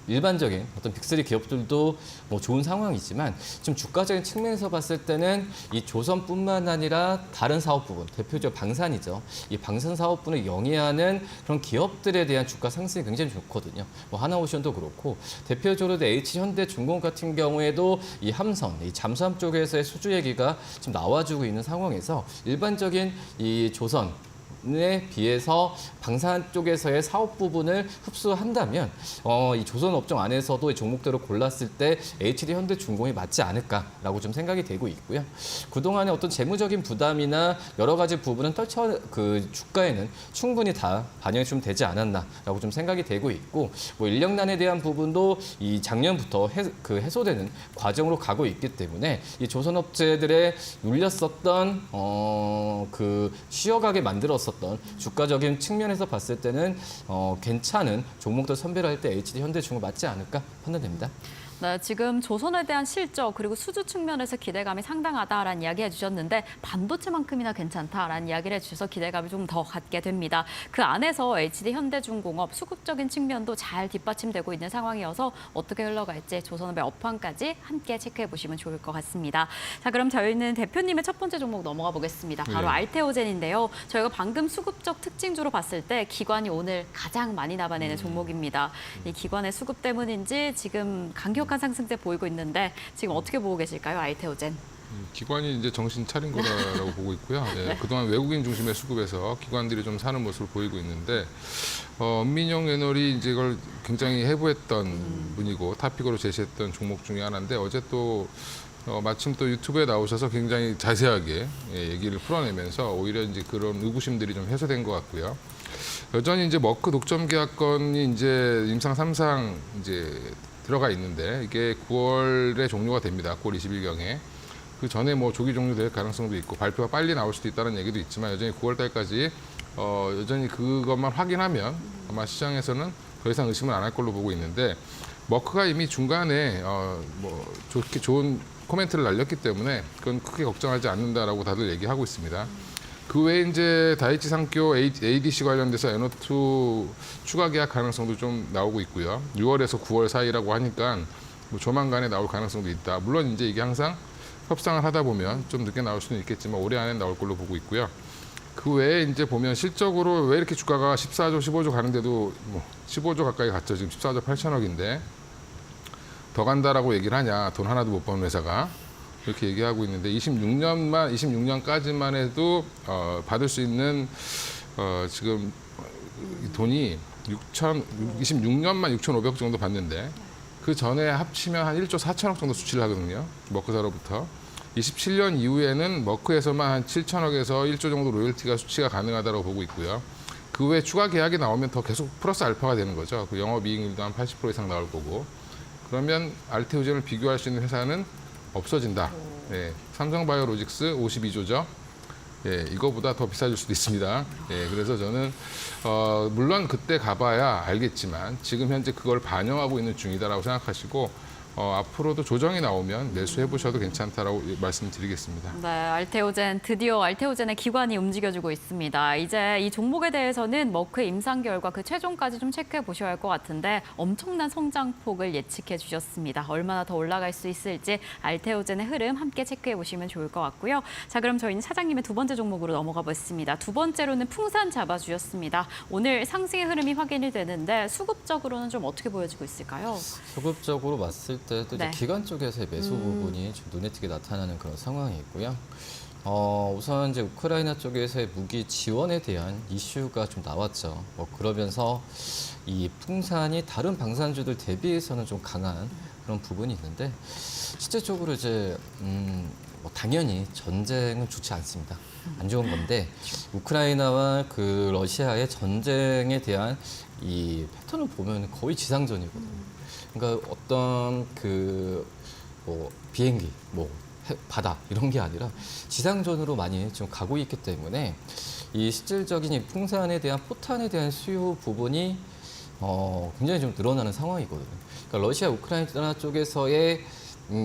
일반적인 어떤 빅3 기업들도 뭐 좋은 상황이지만 좀 주가적인 측면에서 봤을 때는 이 조선뿐만 아니라 다른 사업 부분, 대표적으로 방산이죠. 이 방산 사업분을 영위하는 그런 기업들에 대한 주가 상승이 굉장히 좋거든요. 뭐 하나오션도 그렇고 대표적으로 H현대중공업 같은 경우에도 이 함선, 이 잠수함 쪽에서의 수주 얘기가 좀 나와주고 있는 상황에서 일반적인 이 조선 부분에 비해서 방산 쪽에서의 사업 부분을 흡수한다면 이 조선업종 안에서도 이 종목들을 골랐을 때 HD 현대중공이 맞지 않을까라고 좀 생각이 되고 있고요. 그동안의 어떤 재무적인 부담이나 여러 가지 부분은 그 주가에는 충분히 다 반영이 좀 되지 않았나라고 좀 생각이 되고 있고, 뭐 인력난에 대한 부분도 이 작년부터 해소되는 과정으로 가고 있기 때문에 이 조선업체들의 눌렸었던 그 쉬어가게 만들었었던 주가적인 측면에서 봤을 때는 괜찮은 종목들 선별할 때 HD 현대중공 맞지 않을까 판단됩니다. 네, 지금 조선에 대한 실적 그리고 수주 측면에서 기대감이 상당하다라는 이야기 해주셨는데 반도체만큼이나 괜찮다라는 이야기를 해주셔서 기대감을 좀 더 갖게 됩니다. 그 안에서 HD 현대중공업 수급적인 측면도 잘 뒷받침되고 있는 상황이어서 어떻게 흘러갈지 조선업의 업황까지 함께 체크해 보시면 좋을 것 같습니다. 자, 그럼 저희는 대표님의 첫 번째 종목 넘어가 보겠습니다. 바로 알테오젠인데요. 저희가 방금 수급적 특징주로 봤을 때 기관이 오늘 가장 많이 나타내는 종목입니다. 이 기관의 수급 때문인지 지금 강력한 상승세 보이고 있는데 지금 어떻게 보고 계실까요, 알테오젠? 기관이 이제 정신 차린 거라고 보고 있고요. 예, 그동안 외국인 중심의 수급에서 기관들이 좀 사는 모습을 보이고 있는데 엄민영 애널이 이제 이걸 굉장히 해부했던 분이고 탑픽으로 제시했던 종목 중에 하나인데 어제 또 마침 또 유튜브에 나오셔서 굉장히 자세하게 얘기를 풀어내면서 오히려 이제 그런 의구심들이 좀 해소된 것 같고요. 여전히 이제 머크 독점 계약건이 이제 임상 3상 이제 들어가 있는데 이게 9월에 종료가 됩니다. 9월 20일경에. 그 전에 뭐 조기 종료될 가능성도 있고 발표가 빨리 나올 수도 있다는 얘기도 있지만 여전히 9월 달까지 여전히 그것만 확인하면 아마 시장에서는 더 이상 의심을 안 할 걸로 보고 있는데 머크가 이미 중간에 뭐 좋은 코멘트를 날렸기 때문에 그건 크게 걱정하지 않는다라고 다들 얘기하고 있습니다. 그 외에 이제 다이치 상교 ADC 관련돼서 NO2 추가 계약 가능성도 좀 나오고 있고요. 6월에서 9월 사이라고 하니까 뭐 조만간에 나올 가능성도 있다. 물론 이제 이게 항상 협상을 하다 보면 좀 늦게 나올 수는 있겠지만 올해 안에 나올 걸로 보고 있고요. 그 외에 이제 보면 실적으로 왜 이렇게 주가가 14조, 15조 가는데도 뭐 15조 가까이 갔죠. 지금 14조 8천억인데 더 간다라고 얘기를 하냐. 돈 하나도 못 버는 회사가. 이렇게 얘기하고 있는데 26년까지만 해도 받을 수 있는 지금 돈이 26년만 6,500억 정도 받는데 그 전에 합치면 한 1조 4천억 정도 수치를 하거든요. 머크사로부터. 27년 이후에는 머크에서만 한 7천억에서 1조 정도 로열티가 수치가 가능하다고 보고 있고요. 그 외에 추가 계약이 나오면 더 계속 플러스 알파가 되는 거죠. 그 영업이익률도 한 80% 이상 나올 거고. 그러면 알테오젠을 비교할 수 있는 회사는 없어진다. 예, 삼성바이오로직스 52조죠. 예, 이거보다 더 비싸질 수도 있습니다. 예, 그래서 저는 물론 그때 가봐야 알겠지만 지금 현재 그걸 반영하고 있는 중이다라고 생각하시고 앞으로도 조정이 나오면 매수해 보셔도 괜찮다라고 말씀드리겠습니다. 네, 알테오젠 드디어 알테오젠의 기관이 움직여주고 있습니다. 이제 이 종목에 대해서는 머크의 임상 결과 그 최종까지 좀 체크해 보셔야 할 것 같은데 엄청난 성장폭을 예측해 주셨습니다. 얼마나 더 올라갈 수 있을지 알테오젠의 흐름 함께 체크해 보시면 좋을 것 같고요. 자, 그럼 저희는 사장님의 두 번째 종목으로 넘어가 보겠습니다. 두 번째로는 풍산 잡아주셨습니다. 오늘 상승의 흐름이 확인이 되는데 수급적으로는 좀 어떻게 보여지고 있을까요? 수급적으로 봤을 때도 네. 이제 기관 쪽에서의 매수 부분이 좀 눈에 띄게 나타나는 그런 상황이 있고요. 우선 이제 우크라이나 쪽에서의 무기 지원에 대한 이슈가 좀 나왔죠. 뭐 그러면서 이 풍산이 다른 방산주들 대비해서는 좀 강한 그런 부분이 있는데 실제적으로 이제 뭐 당연히 전쟁은 좋지 않습니다. 안 좋은 건데 우크라이나와 그 러시아의 전쟁에 대한 이 패턴을 보면 거의 지상전이거든요. 그러니까 어떤 뭐 비행기, 뭐 바다 이런 게 아니라 지상전으로 많이 좀 가고 있기 때문에 이 실질적인 이 풍산에 대한 포탄에 대한 수요 부분이 굉장히 좀 늘어나는 상황이거든요. 그러니까 러시아 우크라이나 쪽에서의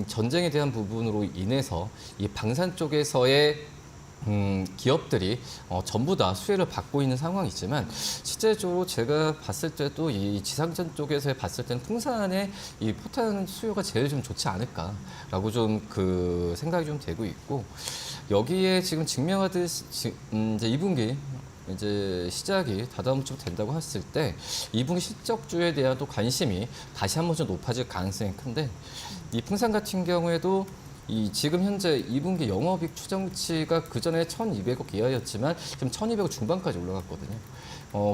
전쟁에 대한 부분으로 인해서 이 방산 쪽에서의 기업들이 전부 다 수혜를 받고 있는 상황이지만 실제적으로 제가 봤을 때도 이 지상전 쪽에서 봤을 때는 풍산의 이 포탄 수요가 제일 좀 좋지 않을까라고 좀 그 생각이 좀 되고 있고 여기에 지금 증명하듯이 이제 2분기 이제 시작이 다다음 주부터 된다고 했을 때 2분기 실적주에 대한 또 관심이 다시 한번 좀 높아질 가능성이 큰데 이 풍산 같은 경우에도 지금 현재 2분기 영업이익 추정치가 그 전에 1,200억 이하였지만 지금 1,200억 중반까지 올라갔거든요.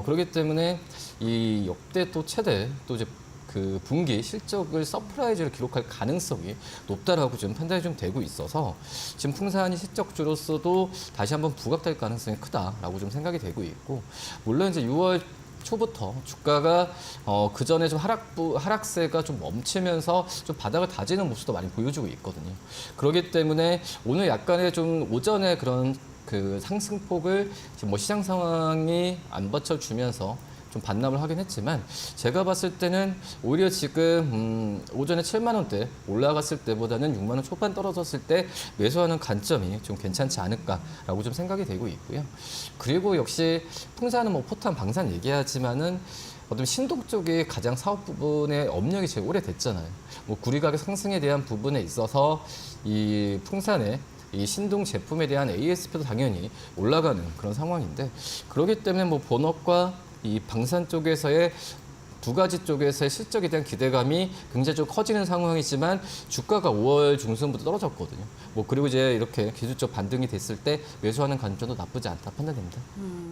그렇기 때문에 이 역대 또 최대 또 이제 그 분기 실적을 서프라이즈를 기록할 가능성이 높다라고 지금 판단이 좀 되고 있어서 지금 풍산이 실적주로서도 다시 한번 부각될 가능성이 크다라고 좀 생각이 되고 있고, 물론 이제 6월 초부터 주가가 그 전에 좀 하락세가 좀 멈추면서 좀 바닥을 다지는 모습도 많이 보여주고 있거든요. 그렇기 때문에 오늘 약간의 좀 오전에 그런 그 상승폭을 지금 뭐 시장 상황이 안 받쳐주면서 좀 반납을 하긴 했지만, 제가 봤을 때는 오히려 지금 오전에 7만 원대 올라갔을 때보다는 6만 원 초반 떨어졌을 때 매수하는 관점이 좀 괜찮지 않을까라고 좀 생각이 되고 있고요. 그리고 역시 풍산은 뭐 포탄 방산 얘기하지만은 어떤 신동 쪽이 가장 사업 부분에 업력이 제일 오래됐잖아요. 뭐 구리 가격 상승에 대한 부분에 있어서 이 풍산의 이 신동 제품에 대한 ASP도 당연히 올라가는 그런 상황인데, 그렇기 때문에 뭐 본업과 이 방산 쪽에서의 두 가지 쪽에서의 실적에 대한 기대감이 굉장히 좀 커지는 상황이지만 주가가 5월 중순부터 떨어졌거든요. 뭐 그리고 이제 이렇게 기술적 반등이 됐을 때 매수하는 관점도 나쁘지 않다 판단됩니다.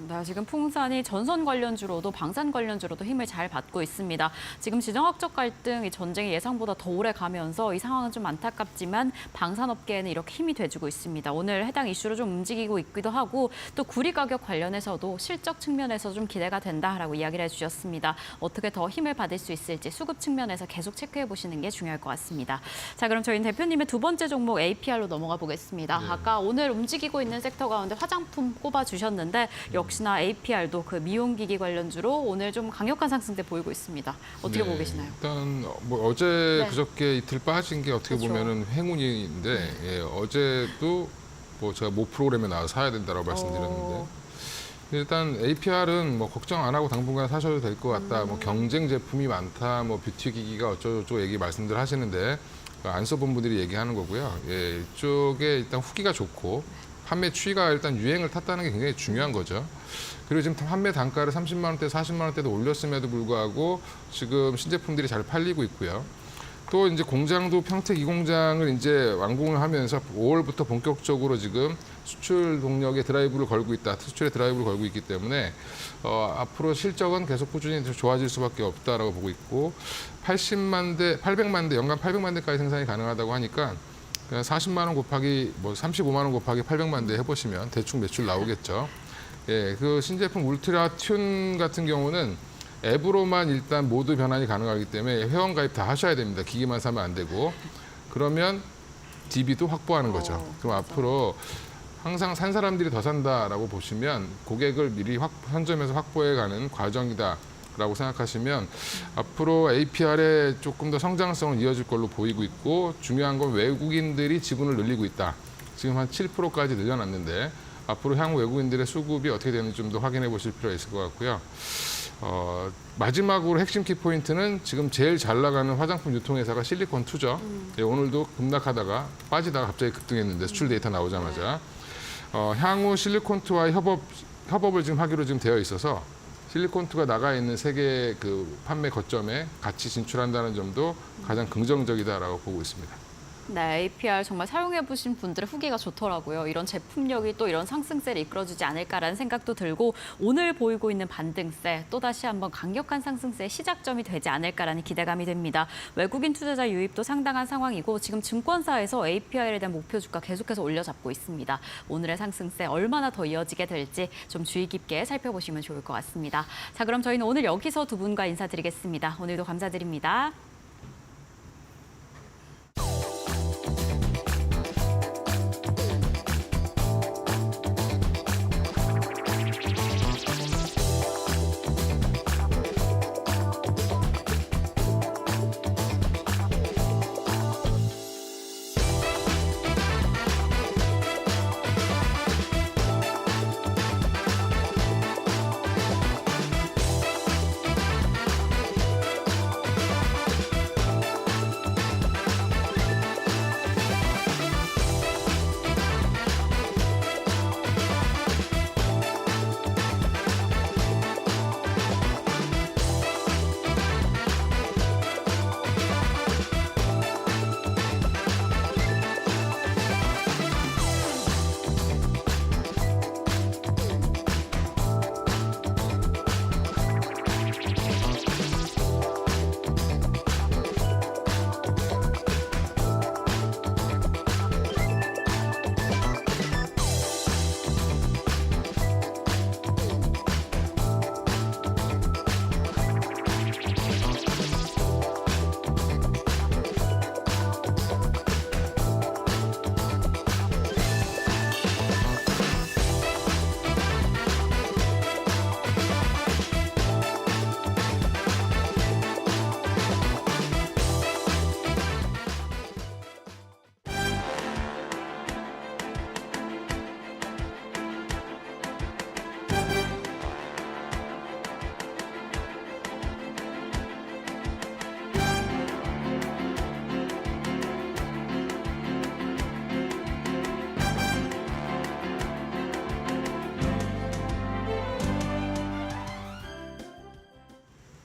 네, 지금 풍산이 전선 관련주로도 방산 관련주로도 힘을 잘 받고 있습니다. 지금 지정학적 갈등, 이 전쟁이 예상보다 더 오래 가면서 이 상황은 좀 안타깝지만 방산업계에는 이렇게 힘이 돼주고 있습니다. 오늘 해당 이슈로 좀 움직이고 있기도 하고, 또 구리 가격 관련해서도 실적 측면에서 좀 기대가 된다라고 이야기를 해주셨습니다. 어떻게 더 힘을 받을 수 있을지 수급 측면에서 계속 체크해 보시는 게 중요할 것 같습니다. 자, 그럼 저희는 대표님의 두 번째 종목 APR로 넘어가 보겠습니다. 네. 아까 오늘 움직이고 있는 섹터 가운데 화장품 꼽아 주셨는데 역시나 APR도 그 미용기기 관련주로 오늘 좀 강력한 상승세 보이고 있습니다. 어떻게 보고 계시나요? 일단 뭐 어제 네. 그저께 이틀 빠진 게 어떻게 그렇죠. 보면은 행운인데, 예, 어제도 뭐 제가 모 프로그램에 나와 사야 된다라고 말씀드렸는데. 일단 APR은 뭐 걱정 안 하고 당분간 사셔도 될 것 같다. 뭐 경쟁 제품이 많다. 뭐 뷰티 기기가 어쩌고저쩌고 얘기 말씀들 하시는데 안 써본 분들이 얘기하는 거고요. 예, 이쪽에 일단 후기가 좋고 판매 추이가 일단 유행을 탔다는 게 굉장히 중요한 거죠. 그리고 지금 판매 단가를 30만 원대, 40만 원대도 올렸음에도 불구하고 지금 신제품들이 잘 팔리고 있고요. 또 이제 공장도 평택 2공장을 이제 완공을 하면서 5월부터 본격적으로 지금 수출 동력에 드라이브를 걸고 있다. 수출에 드라이브를 걸고 있기 때문에 앞으로 실적은 계속 꾸준히 좋아질 수밖에 없다라고 보고 있고, 800만 대, 연간 800만 대까지 생산이 가능하다고 하니까 그냥 40만 원 곱하기 뭐 35만 원 곱하기 800만 대 해보시면 대충 매출 나오겠죠. 예, 그 신제품 울트라 튠 같은 경우는 앱으로만 일단 모두 변환이 가능하기 때문에 회원 가입 다 하셔야 됩니다. 기기만 사면 안 되고. 그러면 DB도 확보하는 거죠. 그럼 앞으로 항상 산 사람들이 더 산다라고 보시면 고객을 미리 선점해서 확보해가는 과정이다라고 생각하시면 앞으로 APR에 조금 더 성장성을 이어질 걸로 보이고 있고, 중요한 건 외국인들이 지분을 늘리고 있다. 지금 한 7%까지 늘려놨는데 앞으로 향후 외국인들의 수급이 어떻게 되는지 좀 더 확인해 보실 필요가 있을 것 같고요. 마지막으로 핵심 키포인트는 지금 제일 잘 나가는 화장품 유통회사가 실리콘2죠. 예, 오늘도 급락하다가 빠지다가 갑자기 급등했는데 수출 데이터 나오자마자. 향후 실리콘2와의 협업을 지금 하기로 지금 되어 있어서 실리콘2가 나가 있는 세계 그 판매 거점에 같이 진출한다는 점도 가장 긍정적이다라고 보고 있습니다. 네, APR 정말 사용해보신 분들의 후기가 좋더라고요. 이런 제품력이 또 이런 상승세를 이끌어주지 않을까라는 생각도 들고, 오늘 보이고 있는 반등세, 또다시 한번 강력한 상승세의 시작점이 되지 않을까라는 기대감이 됩니다. 외국인 투자자 유입도 상당한 상황이고, 지금 증권사에서 APR에 대한 목표 주가 계속해서 올려잡고 있습니다. 오늘의 상승세 얼마나 더 이어지게 될지 좀 주의 깊게 살펴보시면 좋을 것 같습니다. 자, 그럼 저희는 오늘 여기서 두 분과 인사드리겠습니다. 오늘도 감사드립니다.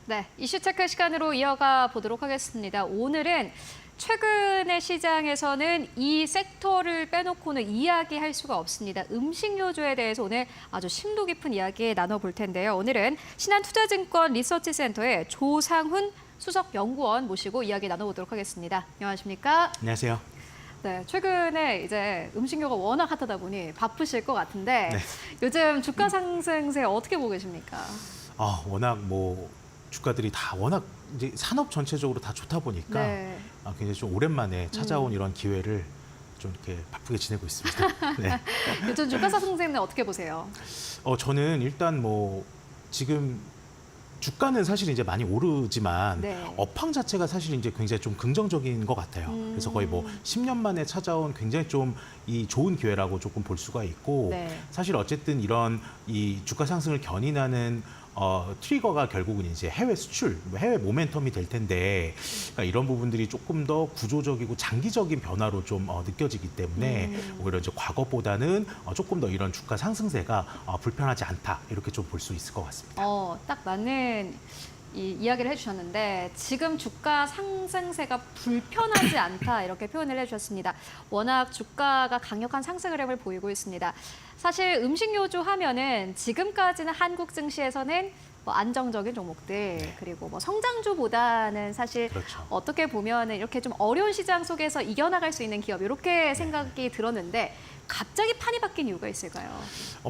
네, 이슈 체크 시간으로 이어가 보도록 하겠습니다. 오늘은 최근의 시장에서는 이 섹터를 빼놓고는 이야기할 수가 없습니다. 음식료주에 대해서 오늘 아주 심도 깊은 이야기 나눠볼 텐데요. 오늘은 신한투자증권 리서치센터의 조상훈 수석 연구원 모시고 이야기 나눠보도록 하겠습니다. 안녕하십니까? 안녕하세요. 네, 최근에 이제 음식료가 워낙 핫하다 보니 바쁘실 것 같은데 네. 요즘 주가 상승세 어떻게 보고 계십니까? 워낙 뭐 주가들이 다 워낙 이제 산업 전체적으로 다 좋다 보니까 네. 굉장히 좀 오랜만에 찾아온 이런 기회를 좀 이렇게 바쁘게 지내고 있습니다. 네. 요즘 주가 상승세는 어떻게 보세요? 저는 일단 뭐 지금 주가는 사실 이제 많이 오르지만 네. 업황 자체가 사실 이제 굉장히 좀 긍정적인 것 같아요. 그래서 거의 뭐 10년 만에 찾아온 굉장히 좀 이 좋은 기회라고 조금 볼 수가 있고 네. 사실 어쨌든 이런 이 주가 상승을 견인하는 트리거가 결국은 이제 해외 수출, 해외 모멘텀이 될 텐데 그러니까 이런 부분들이 조금 더 구조적이고 장기적인 변화로 좀 느껴지기 때문에 오히려 이제 과거보다는 조금 더 이런 주가 상승세가 불편하지 않다 이렇게 좀 볼 수 있을 것 같습니다. 딱 맞는 이야기를 해주셨는데 지금 주가 상승세가 불편하지 않다 이렇게 표현을 해주셨습니다. 워낙 주가가 강력한 상승 흐름을 보이고 있습니다. 사실 음식료주 하면은 지금까지는 한국 증시에서는 뭐 안정적인 종목들 그리고 뭐 성장주보다는 사실 그렇죠. 어떻게 보면은 이렇게 좀 어려운 시장 속에서 이겨나갈 수 있는 기업 이렇게 생각이 들었는데 갑자기 판이 바뀐 이유가 있을까요?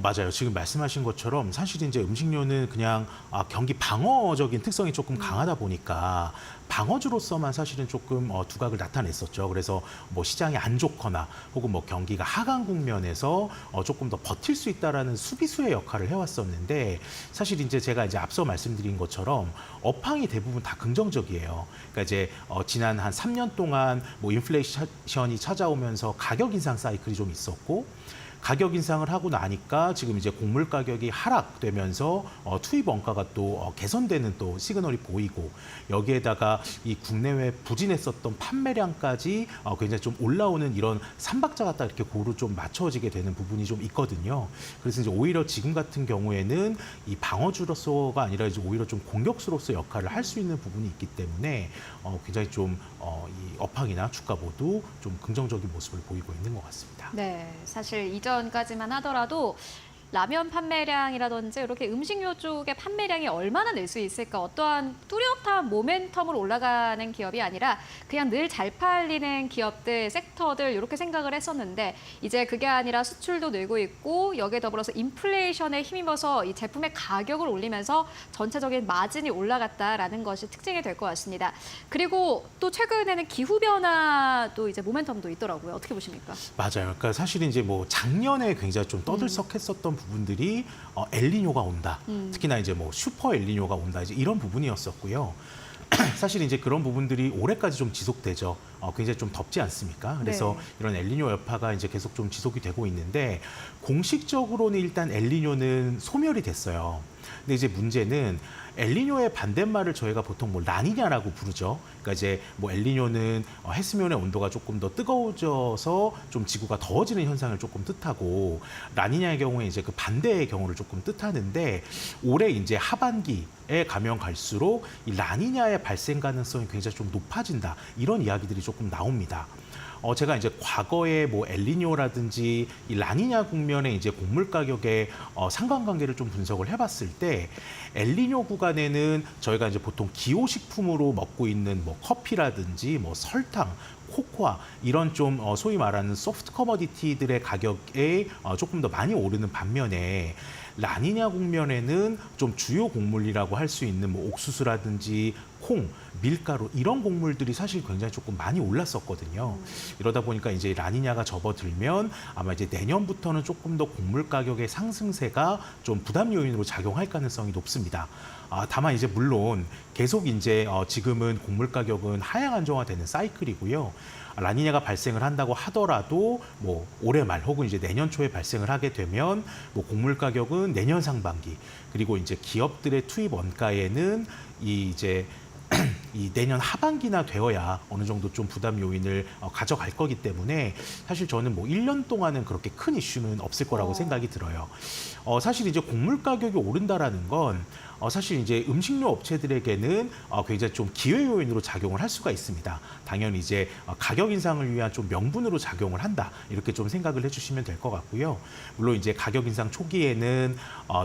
맞아요. 지금 말씀하신 것처럼 사실 이제 음식료는 그냥 경기 방어적인 특성이 조금 강하다 보니까 방어주로서만 사실은 조금 두각을 나타냈었죠. 그래서 뭐 시장이 안 좋거나 혹은 뭐 경기가 하강 국면에서 조금 더 버틸 수 있다라는 수비수의 역할을 해왔었는데 사실 이제 제가 이제 앞서 말씀드린 것처럼 업황이 대부분 다 긍정적이에요. 그러니까 이제 지난 한 3년 동안 뭐 인플레이션이 찾아오면서 가격 인상 사이클이 좀 있었고 가격 인상을 하고 나니까 지금 이제 곡물 가격이 하락되면서 투입 원가가 또 개선되는 또 시그널이 보이고 여기에다가 이 국내외 부진했었던 판매량까지 굉장히 좀 올라오는 이런 삼박자가 딱 이렇게 고루 좀 맞춰지게 되는 부분이 좀 있거든요. 그래서 이제 오히려 지금 같은 경우에는 이 방어주로서가 아니라 이제 오히려 좀 공격수로서 역할을 할 수 있는 부분이 있기 때문에 굉장히 좀 이 업황이나 주가 모두 좀 긍정적인 모습을 보이고 있는 것 같습니다. 네, 사실 이전까지만 하더라도 라면 판매량이라든지 이렇게 음식료 쪽의 판매량이 얼마나 낼 수 있을까 어떠한 뚜렷한 모멘텀으로 올라가는 기업이 아니라 그냥 늘 잘 팔리는 기업들, 섹터들 이렇게 생각을 했었는데 이제 그게 아니라 수출도 늘고 있고 여기에 더불어서 인플레이션에 힘입어서 이 제품의 가격을 올리면서 전체적인 마진이 올라갔다라는 것이 특징이 될 것 같습니다. 그리고 또 최근에는 기후변화도 이제 모멘텀도 있더라고요. 어떻게 보십니까? 맞아요. 그러니까 사실 이제 뭐 작년에 굉장히 좀 떠들썩했었던 부분들이 엘니뇨가 온다. 특히나 이제 뭐 슈퍼 엘니뇨가 온다. 이제 이런 부분이었었고요. 사실 이제 그런 부분들이 올해까지 좀 지속되죠. 굉장히 좀 덥지 않습니까? 그래서 네. 이런 엘니뇨 여파가 이제 계속 좀 지속이 되고 있는데 공식적으로는 일단 엘니뇨는 소멸이 됐어요. 근데 이제 문제는 엘니뇨의 반대말을 저희가 보통 뭐 라니냐라고 부르죠. 그러니까 이제 뭐 엘니뇨는 해수면의 온도가 조금 더 뜨거워져서 좀 지구가 더워지는 현상을 조금 뜻하고 라니냐의 경우에 이제 그 반대의 경우를 조금 뜻하는데 올해 이제 하반기에 가면 갈수록 이 라니냐의 발생 가능성이 굉장히 좀 높아진다. 이런 이야기들이 조금 나옵니다. 제가 이제 과거에 뭐 엘니뇨라든지 이 라니냐 국면의 이제 곡물 가격의 상관관계를 좀 분석을 해봤을 때 엘니뇨 구간에는 저희가 이제 보통 기호식품으로 먹고 있는 뭐 커피라든지 뭐 설탕, 코코아 이런 좀 소위 말하는 소프트 커머디티들의 가격에 조금 더 많이 오르는 반면에 라니냐 국면에는 좀 주요 곡물이라고 할 수 있는 뭐 옥수수라든지 콩, 밀가루 이런 곡물들이 사실 굉장히 조금 많이 올랐었거든요. 이러다 보니까 이제 라니냐가 접어들면 아마 이제 내년부터는 조금 더 곡물 가격의 상승세가 좀 부담 요인으로 작용할 가능성이 높습니다. 다만 이제 물론 계속 이제 지금은 곡물 가격은 하향 안정화되는 사이클이고요. 라니냐가 발생을 한다고 하더라도 뭐 올해 말 혹은 이제 내년 초에 발생을 하게 되면 뭐 곡물 가격은 내년 상반기 그리고 이제 기업들의 투입 원가에는 이 이제 이 내년 하반기나 되어야 어느 정도 좀 부담 요인을 가져갈 거기 때문에 사실 저는 뭐 1년 동안은 그렇게 큰 이슈는 없을 거라고 생각이 들어요. 사실 이제 곡물 가격이 오른다라는 건 사실 이제 음식료 업체들에게는 굉장히 좀 기회 요인으로 작용을 할 수가 있습니다. 당연히 이제 가격 인상을 위한 좀 명분으로 작용을 한다. 이렇게 좀 생각을 해주시면 될 것 같고요. 물론 이제 가격 인상 초기에는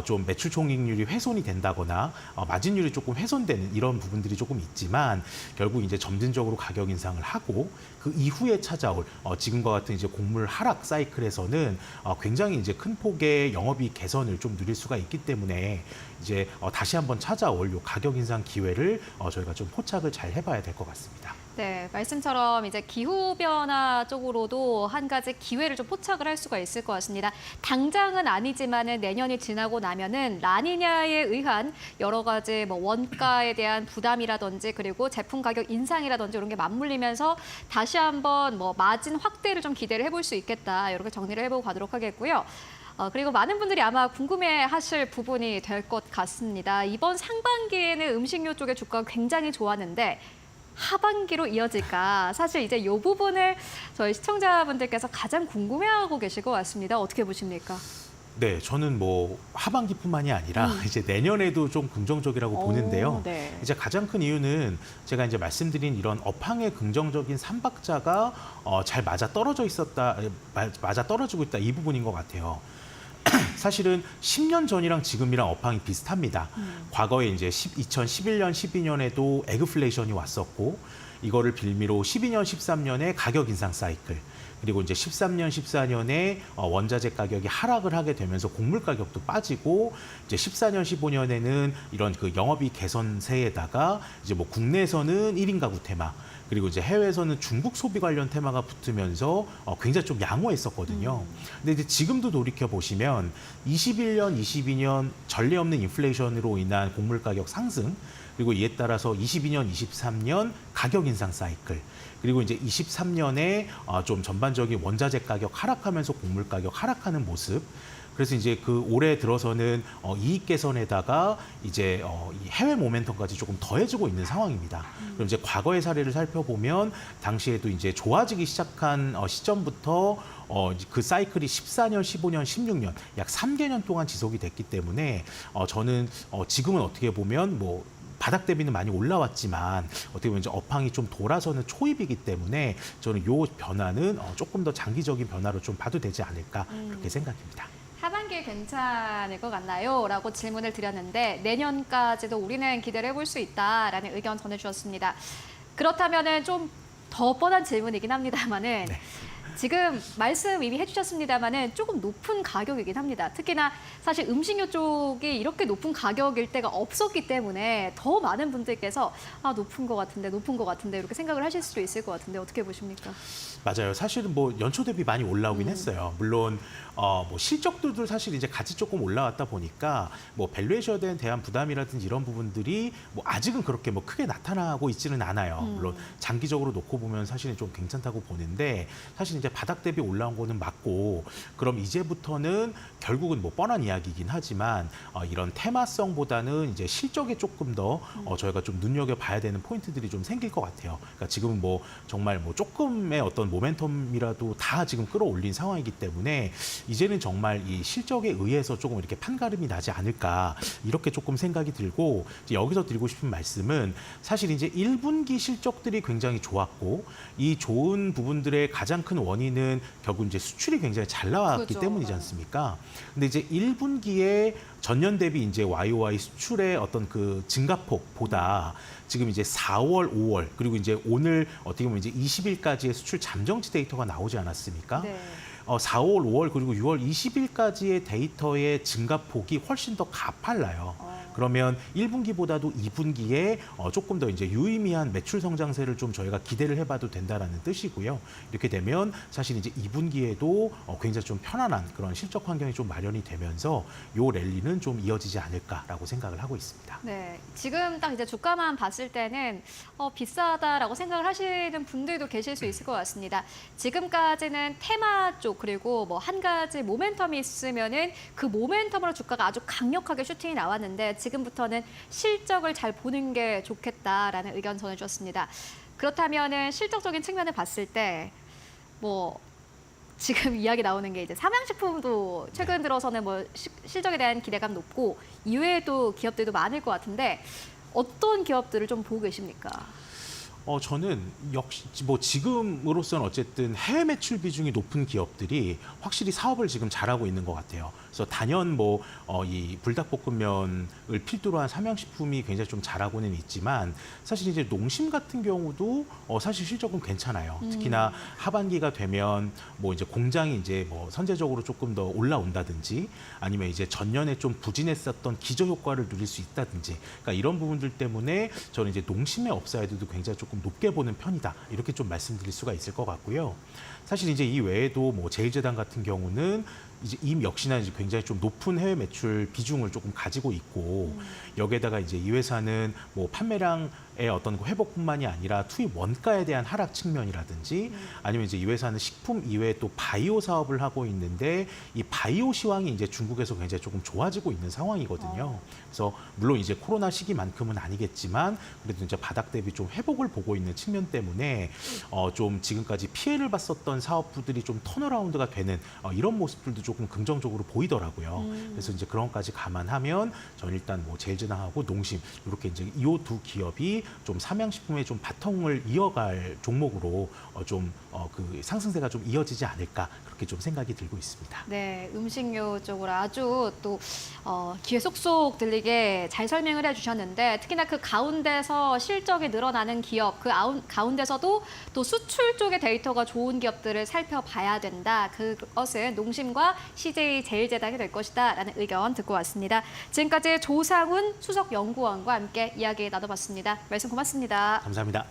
좀 매출 총익률이 훼손이 된다거나 마진율이 조금 훼손되는 이런 부분들이 조금 있지만 결국 이제 점진적으로 가격 인상을 하고 그 이후에 찾아올 지금과 같은 이제 곡물 하락 사이클에서는 굉장히 이제 큰 폭의 영업이익 개선을 좀 누릴 수가 있기 때문에 이제 다시 한번 찾아올 요 가격 인상 기회를 저희가 좀 포착을 잘 해봐야 될 것 같습니다. 네, 말씀처럼 이제 기후 변화 쪽으로도 한 가지 기회를 좀 포착을 할 수가 있을 것 같습니다. 당장은 아니지만은 내년이 지나고 나면은 라니냐에 의한 여러 가지 뭐 원가에 대한 부담이라든지 그리고 제품 가격 인상이라든지 이런 게 맞물리면서 다시 한번 뭐 마진 확대를 좀 기대를 해볼 수 있겠다. 이렇게 정리를 해보고 가도록 하겠고요. 그리고 많은 분들이 아마 궁금해하실 부분이 될 것 같습니다. 이번 상반기에는 음식료 쪽의 주가가 굉장히 좋았는데 하반기로 이어질까? 사실 이제 이 부분을 저희 시청자분들께서 가장 궁금해하고 계실 것 같습니다. 어떻게 보십니까? 네, 저는 뭐 하반기뿐만이 아니라 이제 내년에도 좀 긍정적이라고 보는데요. 네. 이제 가장 큰 이유는 제가 이제 말씀드린 이런 업황의 긍정적인 삼박자가 잘 맞아 떨어지고 있다 이 부분인 것 같아요. 사실은 10년 전이랑 지금이랑 업황이 비슷합니다. 과거에 이제 2011년, 12년에도 에그플레이션이 왔었고 이거를 빌미로 12년, 13년에 가격 인상 사이클 그리고 이제 13년, 14년에 원자재 가격이 하락을 하게 되면서 곡물 가격도 빠지고 이제 14년, 15년에는 이런 그 영업이익 개선세에다가 이제 뭐 국내에서는 1인 가구 테마 그리고 이제 해외에서는 중국 소비 관련 테마가 붙으면서 굉장히 좀 양호했었거든요. 근데 이제 지금도 돌이켜 보시면 21년, 22년 전례 없는 인플레이션으로 인한 곡물 가격 상승 그리고 이에 따라서 22년, 23년 가격 인상 사이클 그리고 이제 23년에 좀 전반적인 원자재 가격 하락하면서 곡물 가격 하락하는 모습 그래서 이제 그 올해 들어서는 이익 개선에다가 이제 이 해외 모멘텀까지 조금 더해지고 있는 상황입니다. 그럼 이제 과거의 사례를 살펴보면 당시에도 이제 좋아지기 시작한 시점부터 그 사이클이 14년, 15년, 16년 약 3개년 동안 지속이 됐기 때문에 저는 지금은 어떻게 보면 뭐 바닥 대비는 많이 올라왔지만 어떻게 보면 이제 업황이 좀 돌아서는 초입이기 때문에 저는 요 변화는 조금 더 장기적인 변화로 좀 봐도 되지 않을까 그렇게 생각합니다. 하반기에 괜찮을 것 같나요? 라고 질문을 드렸는데 내년까지도 우리는 기대를 해볼 수 있다라는 의견 전해주셨습니다. 그렇다면은 좀 더 뻔한 질문이긴 합니다만은 네. 지금 말씀 이미 해주셨습니다만은 조금 높은 가격이긴 합니다. 특히나 사실 음식료 쪽이 이렇게 높은 가격일 때가 없었기 때문에 더 많은 분들께서 높은 것 같은데 이렇게 생각을 하실 수도 있을 것 같은데 어떻게 보십니까? 맞아요. 사실은 뭐 연초 대비 많이 올라오긴 했어요. 물론 뭐 실적들도 사실 이제 같이 조금 올라왔다 보니까 뭐 밸류에이션에 대한 부담이라든지 이런 부분들이 뭐 아직은 그렇게 뭐 크게 나타나고 있지는 않아요. 물론 장기적으로 놓고 보면 사실은 좀 괜찮다고 보는데 사실 이제 바닥 대비 올라온 거는 맞고 그럼 이제부터는 결국은 뭐 뻔한 이야기이긴 하지만 이런 테마성보다는 이제 실적에 조금 더 저희가 좀 눈여겨봐야 되는 포인트들이 좀 생길 것 같아요. 그러니까 지금은 뭐 정말 뭐 조금의 어떤 모멘텀이라도 다 지금 끌어올린 상황이기 때문에 이제는 정말 이 실적에 의해서 조금 이렇게 판가름이 나지 않을까 이렇게 조금 생각이 들고 이제 여기서 드리고 싶은 말씀은 사실 이제 1분기 실적들이 굉장히 좋았고 이 좋은 부분들의 가장 큰 원인은 결국 이제 수출이 굉장히 잘 나왔기 그렇죠. 때문이지 않습니까? 근데 이제 1분기에 전년 대비 이제 YOY 수출의 어떤 그 증가폭보다 지금 이제 4월, 5월 그리고 이제 오늘 어떻게 보면 이제 20일까지의 수출 잠정치 데이터가 나오지 않았습니까? 네. 4월, 5월 그리고 6월 20일까지의 데이터의 증가폭이 훨씬 더 가팔라요. 그러면 1분기보다도 2분기에 조금 더 이제 유의미한 매출 성장세를 좀 저희가 기대를 해봐도 된다라는 뜻이고요. 이렇게 되면 사실 이제 2분기에도 굉장히 좀 편안한 그런 실적 환경이 좀 마련이 되면서 요 랠리는 좀 이어지지 않을까라고 생각을 하고 있습니다. 네, 지금 딱 이제 주가만 봤을 때는 비싸다라고 생각을 하시는 분들도 계실 수 있을 것 같습니다. 지금까지는 테마 쪽 그리고 뭐 한 가지 모멘텀이 있으면은 그 모멘텀으로 주가가 아주 강력하게 슈팅이 나왔는데 지금부터는 실적을 잘 보는 게 좋겠다라는 의견 전해주셨습니다. 그렇다면은 실적적인 측면을 봤을 때 뭐 지금 이야기 나오는 게 이제 삼양식품도 최근 들어서는 뭐 실적에 대한 기대감 높고 이외에도 기업들도 많을 것 같은데 어떤 기업들을 좀 보고 계십니까? 저는 역시 뭐 지금으로서는 어쨌든 해외 매출 비중이 높은 기업들이 확실히 사업을 지금 잘하고 있는 것 같아요. 그래서 단연 뭐 이 불닭볶음면을 필두로 한 삼양식품이 굉장히 좀 잘하고는 있지만 사실 이제 농심 같은 경우도 사실 실적은 괜찮아요. 특히나 하반기가 되면 뭐 이제 공장이 이제 뭐 선제적으로 조금 더 올라온다든지 아니면 이제 전년에 좀 부진했었던 기저 효과를 누릴 수 있다든지 그러니까 이런 부분들 때문에 저는 이제 농심의 업사이드도 굉장히 조금 높게 보는 편이다. 이렇게 좀 말씀드릴 수가 있을 것 같고요. 사실 이제 이 외에도 뭐 제일제당 같은 경우는 이제 임 역시나 이제 굉장히 좀 높은 해외 매출 비중을 조금 가지고 있고 여기에다가 이제 이 회사는 뭐 판매량의 어떤 그 회복뿐만이 아니라 투입 원가에 대한 하락 측면이라든지 아니면 이제 이 회사는 식품 이외에 또 바이오 사업을 하고 있는데 이 바이오 시황이 이제 중국에서 굉장히 조금 좋아지고 있는 상황이거든요. 그래서 물론 이제 코로나 시기만큼은 아니겠지만 그래도 이제 바닥 대비 좀 회복을 보고 있는 측면 때문에 좀 지금까지 피해를 봤었던 사업부들이 좀 턴어라운드가 되는 이런 모습들도 조금 긍정적으로 보이더라고요. 그래서 이제 그런 것까지 감안하면 저는 일단 뭐 제일제당하고 농심 이렇게 이제 이 두 기업이 좀 삼양식품의 좀 바통을 이어갈 종목으로 그 상승세가 좀 이어지지 않을까 그렇게 좀 생각이 들고 있습니다. 네, 음식료 쪽으로 아주 또 귀에 쏙쏙 들리게 잘 설명을 해주셨는데 특히나 그 가운데서 실적이 늘어나는 기업, 그 가운데서도 또 수출 쪽의 데이터가 좋은 기업들을 살펴봐야 된다. 그것은 농심과 CJ 제일제당이 될 것이다 라는 의견 듣고 왔습니다. 지금까지 조상훈 수석연구원과 함께 이야기 나눠봤습니다. 말씀 고맙습니다. 감사합니다.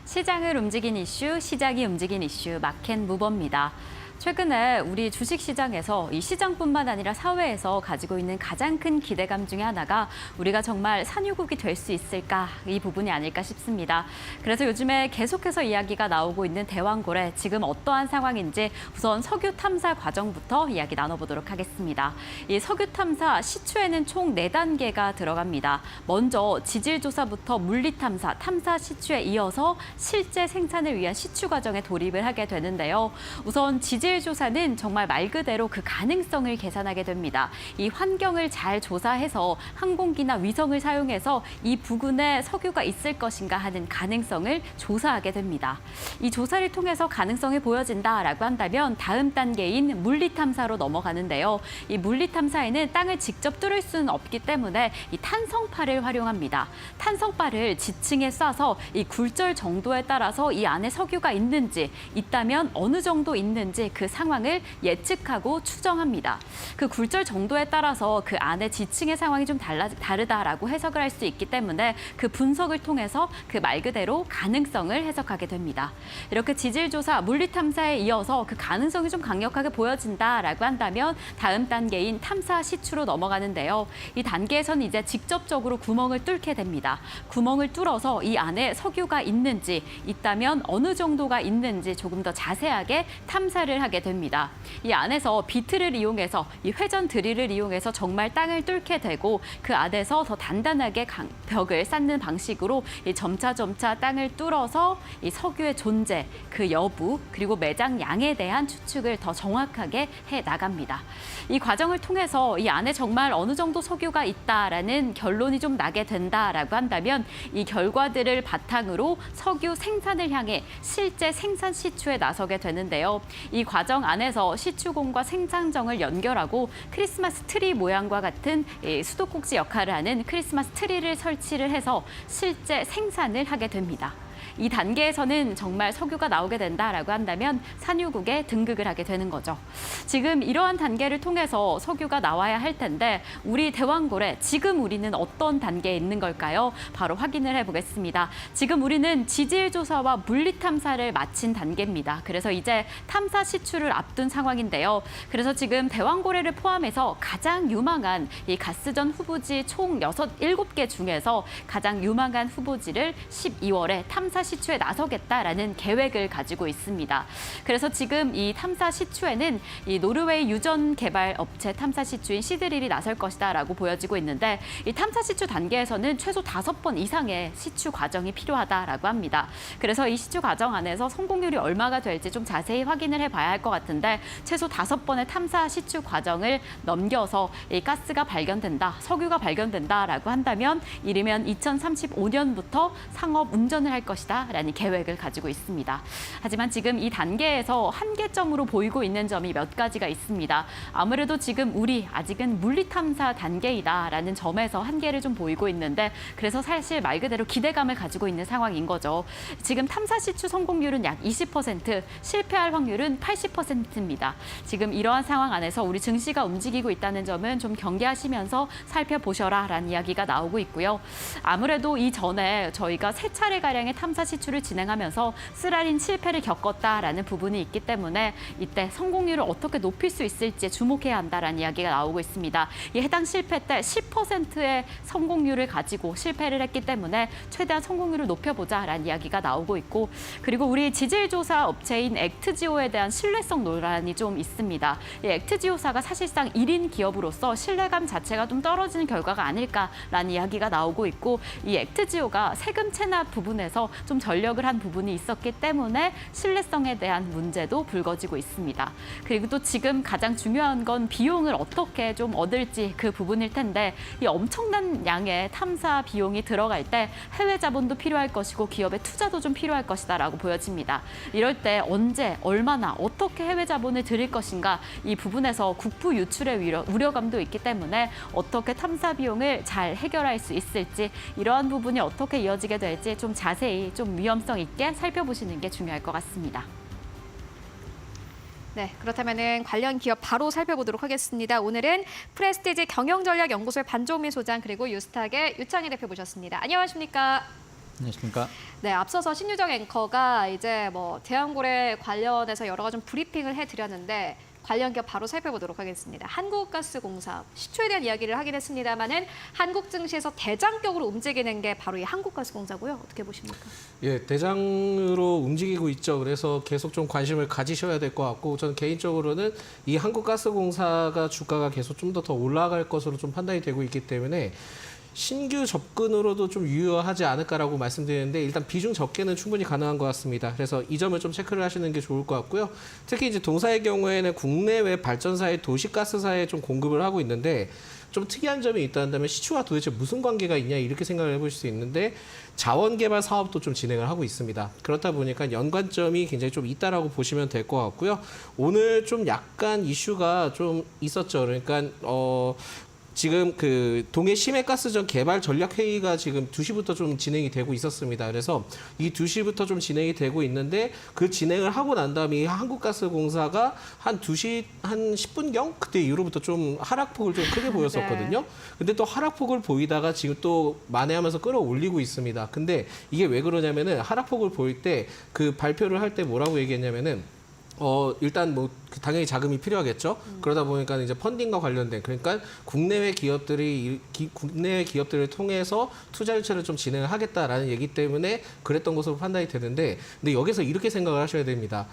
시장을 움직인 이슈, 시장이 움직인 이슈, 마켓 무버입니다. 최근에 우리 주식시장에서 이 시장뿐만 아니라 사회에서 가지고 있는 가장 큰 기대감 중에 하나가 우리가 정말 산유국이 될 수 있을까 이 부분이 아닐까 싶습니다. 그래서 요즘에 계속해서 이야기가 나오고 있는 대왕고래 지금 어떠한 상황인지 우선 석유 탐사 과정부터 이야기 나눠보도록 하겠습니다. 이 석유 탐사 시추에는 총 4단계가 들어갑니다. 먼저 지질조사부터 물리탐사, 탐사 시추에 이어서 실제 생산을 위한 시추 과정에 돌입을 하게 되는데요. 우선 지질 지질 조사는 정말 말 그대로 그 가능성을 계산하게 됩니다. 이 환경을 잘 조사해서 항공기나 위성을 사용해서 이 부근에 석유가 있을 것인가 하는 가능성을 조사하게 됩니다. 이 조사를 통해서 가능성이 보여진다라고 한다면 다음 단계인 물리 탐사로 넘어가는데요. 이 물리 탐사에는 땅을 직접 뚫을 수는 없기 때문에 이 탄성파를 활용합니다. 탄성파를 지층에 쏴서 이 굴절 정도에 따라서 이 안에 석유가 있는지, 있다면 어느 정도 있는지 그 상황을 예측하고 추정합니다. 그 굴절 정도에 따라서 그 안에 지층의 상황이 좀 다르다라고 해석을 할 수 있기 때문에 그 분석을 통해서 그 말 그대로 가능성을 해석하게 됩니다. 이렇게 지질조사, 물리탐사에 이어서 그 가능성이 좀 강력하게 보여진다라고 한다면 다음 단계인 탐사 시추로 넘어가는데요. 이 단계에서는 이제 직접적으로 구멍을 뚫게 됩니다. 구멍을 뚫어서 이 안에 석유가 있는지, 있다면 어느 정도가 있는지 조금 더 자세하게 탐사를 하게 됩니다. 이 안에서 비트를 이용해서, 이 회전 드릴을 이용해서 정말 땅을 뚫게 되고 그 안에서 더 단단하게 벽을 쌓는 방식으로 이 점차 땅을 뚫어서 이 석유의 존재, 그 여부, 그리고 매장 양에 대한 추측을 더 정확하게 해 나갑니다. 이 과정을 통해서 이 안에 정말 어느 정도 석유가 있다라는 결론이 좀 나게 된다라고 한다면 이 결과들을 바탕으로 석유 생산을 향해 실제 생산 시추에 나서게 되는데요. 이 과정 안에서 시추공과 생산정을 연결하고 크리스마스 트리 모양과 같은 수도꼭지 역할을 하는 크리스마스 트리를 설치를 해서 실제 생산을 하게 됩니다. 이 단계에서는 정말 석유가 나오게 된다라고 한다면 산유국에 등극을 하게 되는 거죠. 지금 이러한 단계를 통해서 석유가 나와야 할 텐데 우리 대왕고래, 지금 우리는 어떤 단계에 있는 걸까요? 바로 확인을 해보겠습니다. 지금 우리는 지질조사와 물리탐사를 마친 단계입니다. 그래서 이제 탐사 시추를 앞둔 상황인데요. 그래서 지금 대왕고래를 포함해서 가장 유망한 이 가스전 후보지 총 7개 중에서 가장 유망한 후보지를 12월에 탐사 시추에 나서겠다라는 계획을 가지고 있습니다. 그래서 지금 이 탐사 시추에는 이 노르웨이 유전 개발 업체 탐사 시추인 시드릴이 나설 것이다라고 보여지고 있는데 이 탐사 시추 단계에서는 최소 5번 이상의 시추 과정이 필요하다라고 합니다. 그래서 이 시추 과정 안에서 성공률이 얼마가 될지 좀 자세히 확인을 해봐야 할 것 같은데 최소 5번의 탐사 시추 과정을 넘겨서 이 가스가 발견된다, 석유가 발견된다라고 한다면 이르면 2035년부터 상업 운전을 할 것이다. 라는 계획을 가지고 있습니다. 하지만 지금 이 단계에서 한계점으로 보이고 있는 점이 몇 가지가 있습니다. 아무래도 지금 우리 아직은 물리탐사 단계이다라는 점에서 한계를 좀 보이고 있는데 그래서 사실 말 그대로 기대감을 가지고 있는 상황인 거죠. 지금 탐사 시추 성공률은 약 20%, 실패할 확률은 80%입니다. 지금 이러한 상황 안에서 우리 증시가 움직이고 있다는 점은 좀 경계하시면서 살펴보셔라라는 이야기가 나오고 있고요. 아무래도 이전에 저희가 3차례가량의 탐사 시추를 진행하면서 쓰라린 실패를 겪었다라는 부분이 있기 때문에 이때 성공률을 어떻게 높일 수 있을지 주목해야 한다라는 이야기가 나오고 있습니다. 이 해당 실패 때 10%의 성공률을 가지고 실패를 했기 때문에 최대한 성공률을 높여보자라는 이야기가 나오고 있고 그리고 우리 지질조사 업체인 액트지오에 대한 신뢰성 논란이 좀 있습니다. 이 액트지오사가 사실상 1인 기업으로서 신뢰감 자체가 좀 떨어지는 결과가 아닐까라는 이야기가 나오고 있고 이 액트지오가 세금 체납 부분에서 좀 전력을 한 부분이 있었기 때문에 신뢰성에 대한 문제도 불거지고 있습니다. 그리고 또 지금 가장 중요한 건 비용을 어떻게 좀 얻을지 그 부분일 텐데 이 엄청난 양의 탐사 비용이 들어갈 때 해외 자본도 필요할 것이고 기업의 투자도 좀 필요할 것이다라고 보여집니다. 이럴 때 언제, 얼마나, 어떻게 해외 자본을 들일 것인가 이 부분에서 국부 유출의 우려감도 있기 때문에 어떻게 탐사 비용을 잘 해결할 수 있을지 이러한 부분이 어떻게 이어지게 될지 좀 자세히 좀 위험성 있게 살펴보시는 게 중요할 것 같습니다. 네, 그렇다면은 관련 기업 바로 살펴보도록 하겠습니다. 오늘은 프레스티지 경영전략연구소의 반종민 소장 그리고 유스탁의 유창희 대표 모셨습니다. 안녕하십니까? 안녕하십니까? 네, 앞서서 신유정 앵커가 이제 뭐 대왕고래 관련해서 여러 가지 좀 브리핑을 해드렸는데 관련 기업 바로 살펴보도록 하겠습니다. 한국가스공사 시초에 대한 이야기를 하긴 했습니다만은 한국 증시에서 대장격으로 움직이는 게 바로 이 한국가스공사고요. 어떻게 보십니까? 예, 대장으로 움직이고 있죠. 그래서 계속 좀 관심을 가지셔야 될 것 같고 저는 개인적으로는 이 한국가스공사가 주가가 계속 좀 더 올라갈 것으로 좀 판단이 되고 있기 때문에 신규 접근으로도 좀 유효하지 않을까라고 말씀드리는데 일단 비중 적게는 충분히 가능한 것 같습니다. 그래서 이 점을 좀 체크를 하시는 게 좋을 것 같고요. 특히 이제 동사의 경우에는 국내외 발전사의 도시가스사에 좀 공급을 하고 있는데 좀 특이한 점이 있다 한다면 시추와 도대체 무슨 관계가 있냐 이렇게 생각을 해보실 수 있는데 자원개발 사업도 좀 진행을 하고 있습니다. 그렇다 보니까 연관점이 굉장히 좀 있다라고 보시면 될 것 같고요. 오늘 좀 약간 이슈가 좀 있었죠. 그러니까 지금 그 동해 심해가스전 개발 전략 회의가 지금 2시부터 좀 진행이 되고 있었습니다. 그래서 이 2시부터 좀 진행이 되고 있는데 그 진행을 하고 난 다음에 이 한국가스공사가 한 2시 한 10분경 그때 이후로부터 좀 하락폭을 좀 크게 보였었거든요. 근데 또 하락폭을 보이다가 지금 또 만회하면서 끌어올리고 있습니다. 근데 이게 왜 그러냐면은 하락폭을 보일 때 그 발표를 할 때 뭐라고 얘기했냐면은 일단 뭐 당연히 자금이 필요하겠죠. 그러다 보니까 이제 펀딩과 관련된 그러니까 국내외 기업들을 통해서 투자 유치를 좀 진행을 하겠다라는 얘기 때문에 그랬던 것으로 판단이 되는데 근데 여기서 이렇게 생각을 하셔야 됩니다.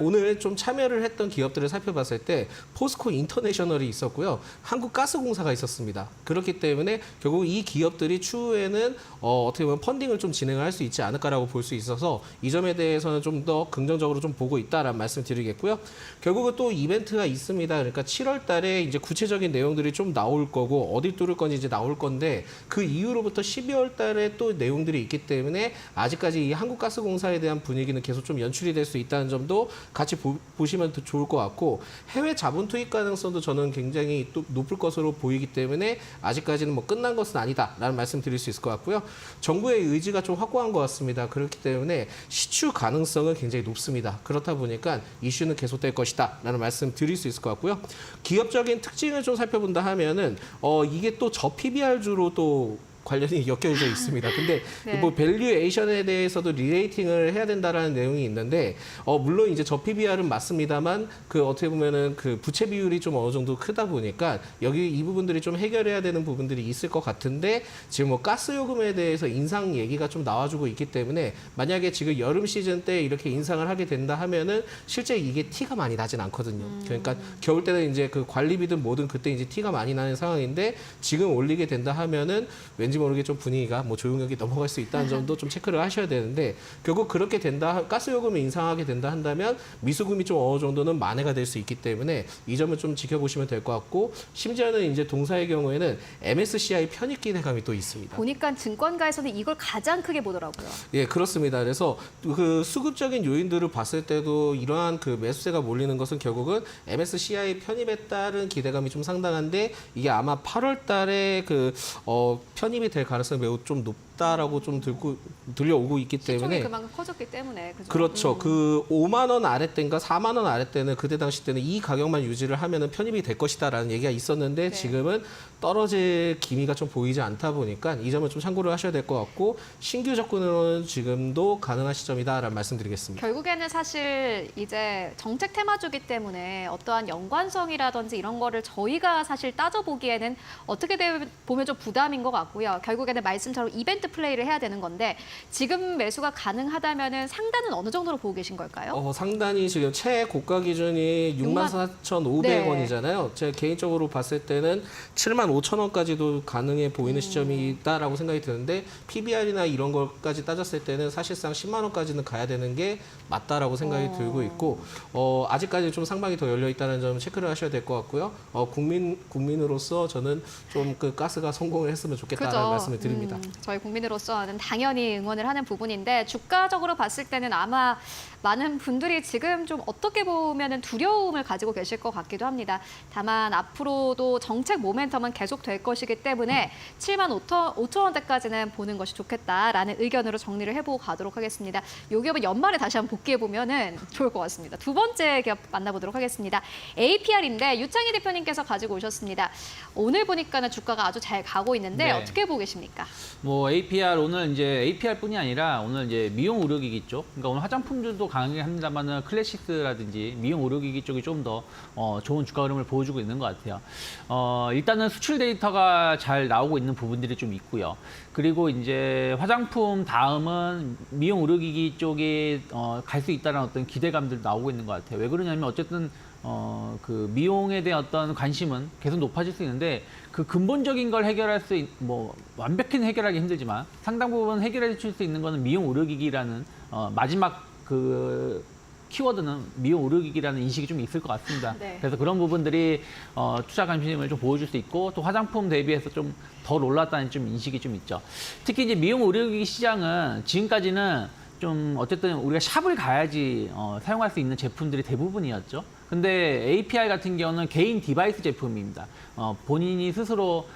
오늘 좀 참여를 했던 기업들을 살펴봤을 때 포스코 인터내셔널이 있었고요. 한국가스공사가 있었습니다. 그렇기 때문에 결국 이 기업들이 추후에는 어떻게 보면 펀딩을 좀 진행을 할 수 있지 않을까라고 볼 수 있어서 이 점에 대해서는 좀 더 긍정적으로 좀 보고 있다라는 말씀드리겠고요. 결국은 또 이벤트가 있습니다. 그러니까 7월 달에 이제 구체적인 내용들이 좀 나올 거고 어디 뚫을 건지 이제 나올 건데 그 이후로부터 12월 달에 또 내용들이 있기 때문에 아직까지 이 한국가스공사에 대한 분위기는 계속 좀 연출이 될 수 있다는 점도 같이 보시면 더 좋을 것 같고 해외 자본 투입 가능성도 저는 굉장히 또 높을 것으로 보이기 때문에 아직까지는 뭐 끝난 것은 아니다라는 말씀 드릴 수 있을 것 같고요. 정부의 의지가 좀 확고한 것 같습니다. 그렇기 때문에 시추 가능성은 굉장히 높습니다. 그렇다 보니까 이슈는 계속될 것이다 라는 말씀 드릴 수 있을 것 같고요. 기업적인 특징을 좀 살펴본다 하면은 이게 또 저PBR주로 또 관련이 엮여져 있습니다. 근데 네. 뭐 밸류에이션에 대해서도 리레이팅을 해야 된다라는 내용이 있는데 물론 이제 저PBR은 맞습니다만 그 어떻게 보면은 그 부채 비율이 좀 어느 정도 크다 보니까 여기 이 부분들이 좀 해결해야 되는 부분들이 있을 것 같은데 지금 뭐 가스 요금에 대해서 인상 얘기가 좀 나와주고 있기 때문에 만약에 지금 여름 시즌 때 이렇게 인상을 하게 된다 하면은 실제 이게 티가 많이 나진 않거든요. 그러니까 겨울 때는 이제 그 관리비든 뭐든 그때 이제 티가 많이 나는 상황인데 지금 올리게 된다 하면은 왠지 모르게 좀 분위기가 뭐 조용하게 넘어갈 수 있다는 점도 좀 체크를 하셔야 되는데 결국 그렇게 된다 가스 요금을 인상하게 된다 한다면 미수금이 좀 어느 정도는 만회가 될 수 있기 때문에 이 점을 좀 지켜보시면 될 것 같고 심지어는 이제 동사의 경우에는 MSCI 편입 기대감이 또 있습니다. 보니까 증권가에서는 이걸 가장 크게 보더라고요. 예, 그렇습니다. 그래서 그 수급적인 요인들을 봤을 때도 이러한 그 매수세가 몰리는 것은 결국은 MSCI 편입에 따른 기대감이 좀 상당한데 이게 아마 8월 달에 그 편입이 될 가능성이 매우 좀 높다라고 좀 들려오고 있기 시총이 때문에 그만큼 커졌기 때문에 그죠? 그렇죠. 그 5만 원 아래 때인가 4만 원 아래 때는 그때 당시 때는 이 가격만 유지를 하면은 편입이 될 것이다라는 얘기가 있었는데 네. 지금은 떨어질 기미가 좀 보이지 않다 보니까 이 점을 좀 참고를 하셔야 될 것 같고 신규 접근으로는 지금도 가능한 시점이다라는 말씀드리겠습니다. 결국에는 사실 이제 정책 테마주기 때문에 어떠한 연관성이라든지 이런 거를 저희가 사실 따져보기에는 어떻게 보면 좀 부담인 것 같고요. 결국에는 말씀처럼 이벤트 플레이를 해야 되는 건데 지금 매수가 가능하다면은 상단은 어느 정도로 보고 계신 걸까요? 상단이 지금 최고가 기준이 64,500원이잖아요. 제가 개인적으로 봤을 때는 75,000원까지도 가능해 보이는 시점이다라고 생각이 드는데 PBR이나 이런 것까지 따졌을 때는 사실상 10만 원까지는 가야 되는 게 맞다라고 생각이 들고 있고 아직까지 좀 상방이 더 열려 있다는 점 체크를 하셔야 될 것 같고요. 국민으로서 저는 좀 그 가스가 성공을 했으면 좋겠다는 그죠. 말씀을 드립니다. 저희 국민으로서는 당연히 응원을 하는 부분인데 주가적으로 봤을 때는 아마 많은 분들이 지금 좀 어떻게 보면은 두려움을 가지고 계실 것 같기도 합니다. 다만 앞으로도 정책 모멘텀은 계속될 것이기 때문에 75,000원대까지는 보는 것이 좋겠다라는 의견으로 정리를 해보고 가도록 하겠습니다. 이 기업은 연말에 다시 한번 복귀해보면은 좋을 것 같습니다. 두 번째 기업 만나보도록 하겠습니다. APR인데 유창희 대표님께서 가지고 오셨습니다. 오늘 보니까는 주가가 아주 잘 가고 있는데 네. 어떻게 보고 계십니까? 뭐 APR 오늘 이제 APR뿐이 아니라 오늘 이제 미용 의료기기 쪽, 그러니까 오늘 화장품들도 강하게 합니다만은 클래식스라든지 미용 의료기기 쪽이 좀 더 좋은 주가 흐름을 보여주고 있는 것 같아요. 일단은 수출 데이터가 잘 나오고 있는 부분들이 좀 있고요. 그리고 이제 화장품 다음은 미용 의료기기 쪽에 갈 수 있다는 어떤 기대감들 나오고 있는 것 같아요. 왜 그러냐면 어쨌든 그 미용에 대한 어떤 관심은 계속 높아질 수 있는데 그 근본적인 걸 해결할 수 뭐 완벽히는 해결하기 힘들지만 상당 부분 해결해 줄 수 있는 거는 미용 의료기기라는 마지막 그 키워드는 미용 의료기기라는 인식이 좀 있을 것 같습니다. 네. 그래서 그런 부분들이 투자 관심을 좀 보여줄 수 있고 또 화장품 대비해서 좀 덜 올랐다는 좀 인식이 좀 있죠. 특히 이제 미용 의료기기 시장은 지금까지는 좀 어쨌든 우리가 샵을 가야지 사용할 수 있는 제품들이 대부분이었죠. 근데 APR 같은 경우는 개인 디바이스 제품입니다. 본인이 스스로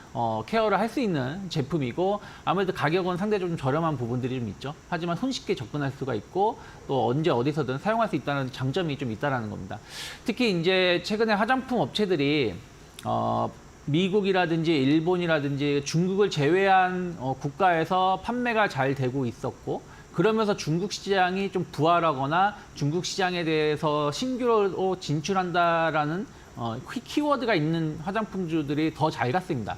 케어를 할 수 있는 제품이고 아무래도 가격은 상대적으로 좀 저렴한 부분들이 좀 있죠. 하지만 손쉽게 접근할 수가 있고 또 언제 어디서든 사용할 수 있다는 장점이 좀 있다라는 겁니다. 특히 이제 최근에 화장품 업체들이 미국이라든지 일본이라든지 중국을 제외한 국가에서 판매가 잘 되고 있었고 그러면서 중국 시장이 좀 부활하거나 중국 시장에 대해서 신규로 진출한다라는 키워드가 있는 화장품주들이 더 잘 갔습니다.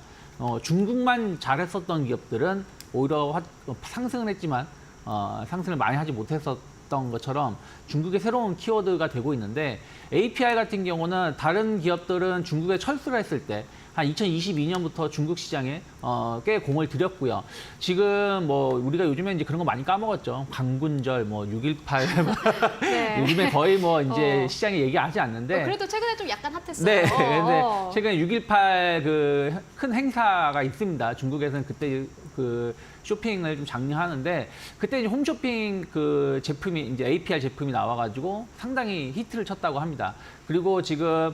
중국만 잘했었던 기업들은 오히려 상승을 했지만 상승을 많이 하지 못했었던 것처럼 중국의 새로운 키워드가 되고 있는데 APR 같은 경우는 다른 기업들은 중국에 철수를 했을 때 한 2022년부터 중국 시장에 꽤 공을 들였고요. 지금 뭐 우리가 요즘에 이제 그런 거 많이 까먹었죠. 광군절, 뭐 6.18, 네. 요즘에 거의 뭐 이제 시장에 얘기하지 않는데. 그래도 최근에 좀 약간 핫했어요. 네, 근데 최근에 6.18 그 큰 행사가 있습니다. 중국에서는 그때 그 쇼핑을 좀 장려하는데 그때 이제 홈쇼핑 그 제품이 이제 APR 제품이 나와가지고 상당히 히트를 쳤다고 합니다. 그리고 지금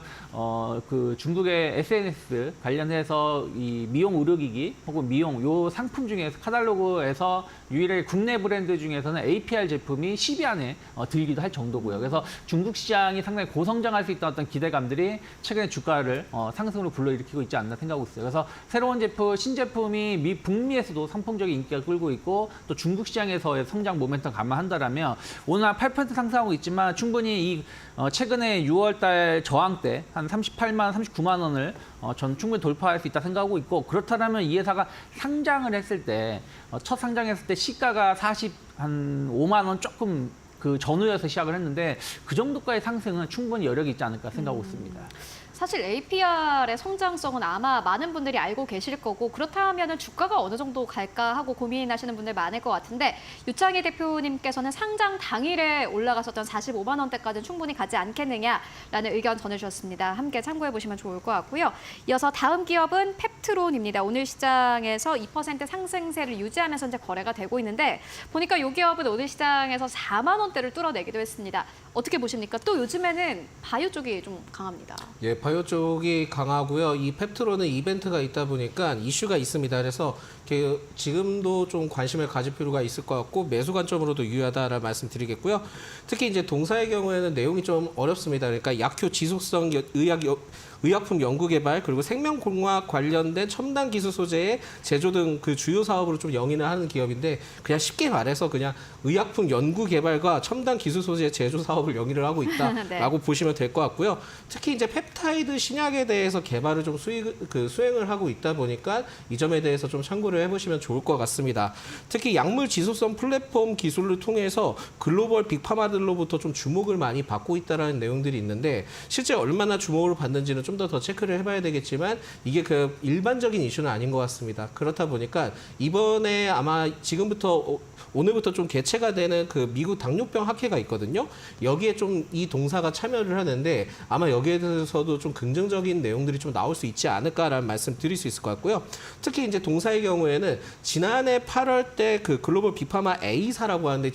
그 중국의 SNS 관련해서 이 미용 의료기기 혹은 미용 요 상품 중에서 카탈로그에서 유일하게 국내 브랜드 중에서는 APR 제품이 10위 안에 들기도 할 정도고요. 그래서 중국 시장이 상당히 고성장할 수 있다는 어떤 기대감들이 최근에 주가를 상승으로 불러일으키고 있지 않나 생각하고 있어요. 그래서 새로운 제품, 신제품이 북미에서도 선풍적인 인기가 끌고 있고 또 중국 시장에서의 성장 모멘텀 감안한다라면 오늘 한 8% 상승하고 있지만 충분히 이 최근에 6월달 저항 때 한 38만, 39만 원을 전 충분히 돌파할 수 있다 생각하고 있고 그렇다면 이 회사가 상장을 했을 때 첫 상장했을 때 시가가 한 5만 원 조금 그 전후여서 시작을 했는데 그 정도까지 상승은 충분히 여력이 있지 않을까 생각하고 있습니다. 사실 APR의 성장성은 아마 많은 분들이 알고 계실 거고 그렇다면 주가가 어느 정도 갈까 하고 고민하시는 분들 많을 것 같은데 유창희 대표님께서는 상장 당일에 올라갔었던 45만 원대까지는 충분히 가지 않겠느냐라는 의견 전해주셨습니다. 함께 참고해 보시면 좋을 것 같고요. 이어서 다음 기업은 펩트론입니다. 오늘 시장에서 2% 상승세를 유지하면서 현재 거래가 되고 있는데 보니까 이 기업은 오늘 시장에서 4만 원대를 뚫어내기도 했습니다. 어떻게 보십니까? 또 요즘에는 바이오 쪽이 좀 강합니다. 예, 바이오 쪽이 강하고요. 이 펩트론은 이벤트가 있다 보니까 이슈가 있습니다. 그래서 지금도 좀 관심을 가질 필요가 있을 것 같고 매수 관점으로도 유효하다라는 말씀드리겠고요. 특히 이제 동사의 경우에는 내용이 좀 어렵습니다. 그러니까 약효 지속성 의약품 연구개발 그리고 생명공학 관련된 첨단 기술 소재의 제조 등 그 주요 사업으로 좀 영위를 하는 기업인데 그냥 쉽게 말해서 그냥 의약품 연구개발과 첨단 기술 소재 제조 사업을 영위를 하고 있다라고 네. 보시면 될 것 같고요. 특히 이제 펩타이드 신약에 대해서 개발을 좀 수행을 하고 있다 보니까 이 점에 대해서 좀 참고를 해보시면 좋을 것 같습니다. 특히 약물 지속성 플랫폼 기술을 통해서 글로벌 빅파마들로부터 좀 주목을 많이 받고 있다는 내용들이 있는데 실제 얼마나 주목을 받는지는 좀 더 체크를 해봐야 되겠지만 이게 그 일반적인 이슈는 아닌 것 같습니다. 그렇다 보니까 이번에 아마 지금부터 오늘부터 좀 개최가 되는 그 미국 당뇨병 학회가 있거든요. 여기에 좀 이 동사가 참여를 하는데 아마 여기에 대해서도 좀 긍정적인 내용들이 좀 나올 수 있지 않을까라는 말씀 드릴 수 있을 것 같고요. 특히 이제 동사의 경우에는 지난해 8월 때 그 글로벌 빅파마 A사라고 하는데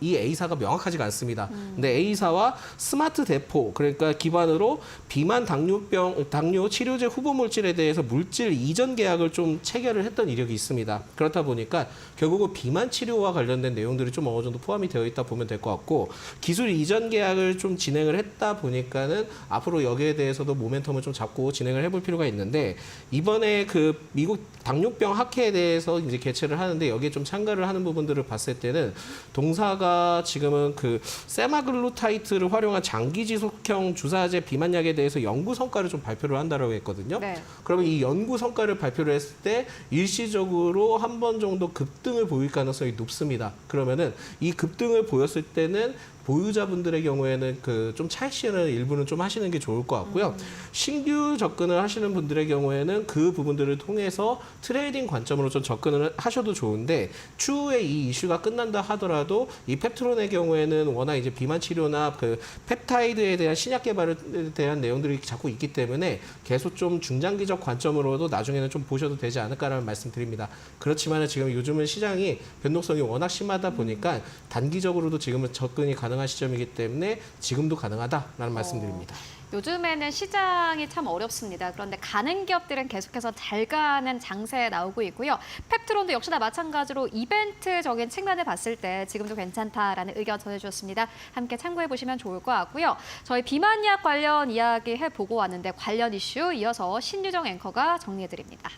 이 A사가 명확하지가 않습니다. 근데 A사와 스마트 대포 그러니까 기반으로 비만 당뇨 치료제 후보 물질에 대해서 물질 이전 계약을 좀 체결을 했던 이력이 있습니다. 그렇다 보니까 결국은 비만 치료와 관련된 내용들이 좀 어느 정도 포함이 되어 있다 보면 될 것 같고 기술 이전 계약을 좀 진행을 했다 보니까는 앞으로 여기에 대해서도 정도 모멘텀을 좀 잡고 진행을 해볼 필요가 있는데 이번에 그 미국 당뇨병 학회에 대해서 이제 개최를 하는데 여기에 좀 참가를 하는 부분들을 봤을 때는 동사가 지금은 그 세마글루타이트를 활용한 장기 지속형 주사제 비만약에 대해서 연구 성과를 좀 발표를 한다라고 했거든요. 네. 그러면 이 연구 성과를 발표를 했을 때 일시적으로 한 번 정도 급등을 보일 가능성이 높습니다. 그러면은 이 급등을 보였을 때는 보유자분들의 경우에는 그 좀 차익 실현을 일부는 좀 하시는 게 좋을 것 같고요. 신규 접근을 하시는 분들의 경우에는 그 부분들을 통해서 트레이딩 관점으로 좀 접근을 하셔도 좋은데 추후에 이 이슈가 끝난다 하더라도 이 펩트론의 경우에는 워낙 이제 비만 치료나 그 펩타이드에 대한 신약 개발에 대한 내용들이 자꾸 있기 때문에 계속 좀 중장기적 관점으로도 나중에는 좀 보셔도 되지 않을까라는 말씀드립니다. 그렇지만 지금 요즘은 시장이 변동성이 워낙 심하다 보니까 단기적으로도 지금은 접근이 가능한 시점이기 때문에 지금도 가능하다라는 말씀드립니다. 요즘에는 시장이 참 어렵습니다. 그런데 가는 기업들은 계속해서 잘 가는 장세에 나오고 있고요. 펩트론도 역시나 마찬가지로 이벤트적인 측면을 봤을 때 지금도 괜찮다라는 의견 전해주셨습니다. 함께 참고해 보시면 좋을 것 같고요. 저희 비만약 관련 이야기 해보고 왔는데 관련 이슈 이어서 신유정 앵커가 정리해드립니다.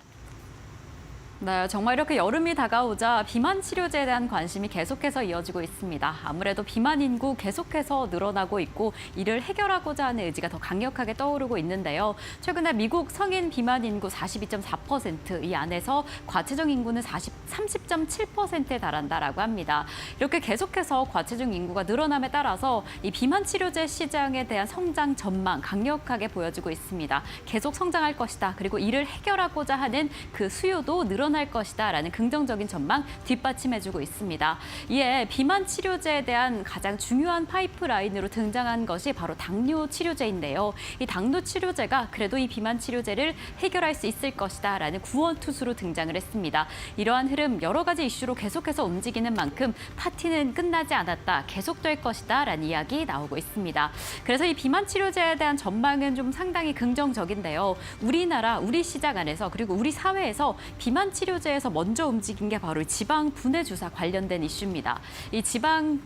네, 정말 이렇게 여름이 다가오자 비만 치료제에 대한 관심이 계속해서 이어지고 있습니다. 아무래도 비만 인구 계속해서 늘어나고 있고 이를 해결하고자 하는 의지가 더 강력하게 떠오르고 있는데요. 최근에 미국 성인 비만 인구 42.4%, 이 안에서 과체중 인구는 30.7%에 달한다라고 합니다. 이렇게 계속해서 과체중 인구가 늘어남에 따라서 이 비만 치료제 시장에 대한 성장 전망 강력하게 보여지고 있습니다. 계속 성장할 것이다. 그리고 이를 해결하고자 하는 그 수요도 늘어날 것이다라는 긍정적인 전망 뒷받침해주고 있습니다. 이에 비만 치료제에 대한 가장 중요한 파이프라인으로 등장한 것이 바로 당뇨 치료제인데요. 이 당뇨 치료제가 그래도 이 비만 치료제를 해결할 수 있을 것이다라는 구원투수로 등장을 했습니다. 이러한 흐름 여러 가지 이슈로 계속해서 움직이는 만큼 파티는 끝나지 않았다, 계속될 것이다라는 이야기 나오고 있습니다. 그래서 이 비만 치료제에 대한 전망은 좀 상당히 긍정적인데요. 우리나라, 우리 시장 안에서 그리고 우리 사회에서 비만 치료제에서 먼저 움직인 게 바로 지방 분해 주사 관련된 이슈입니다. 이 지방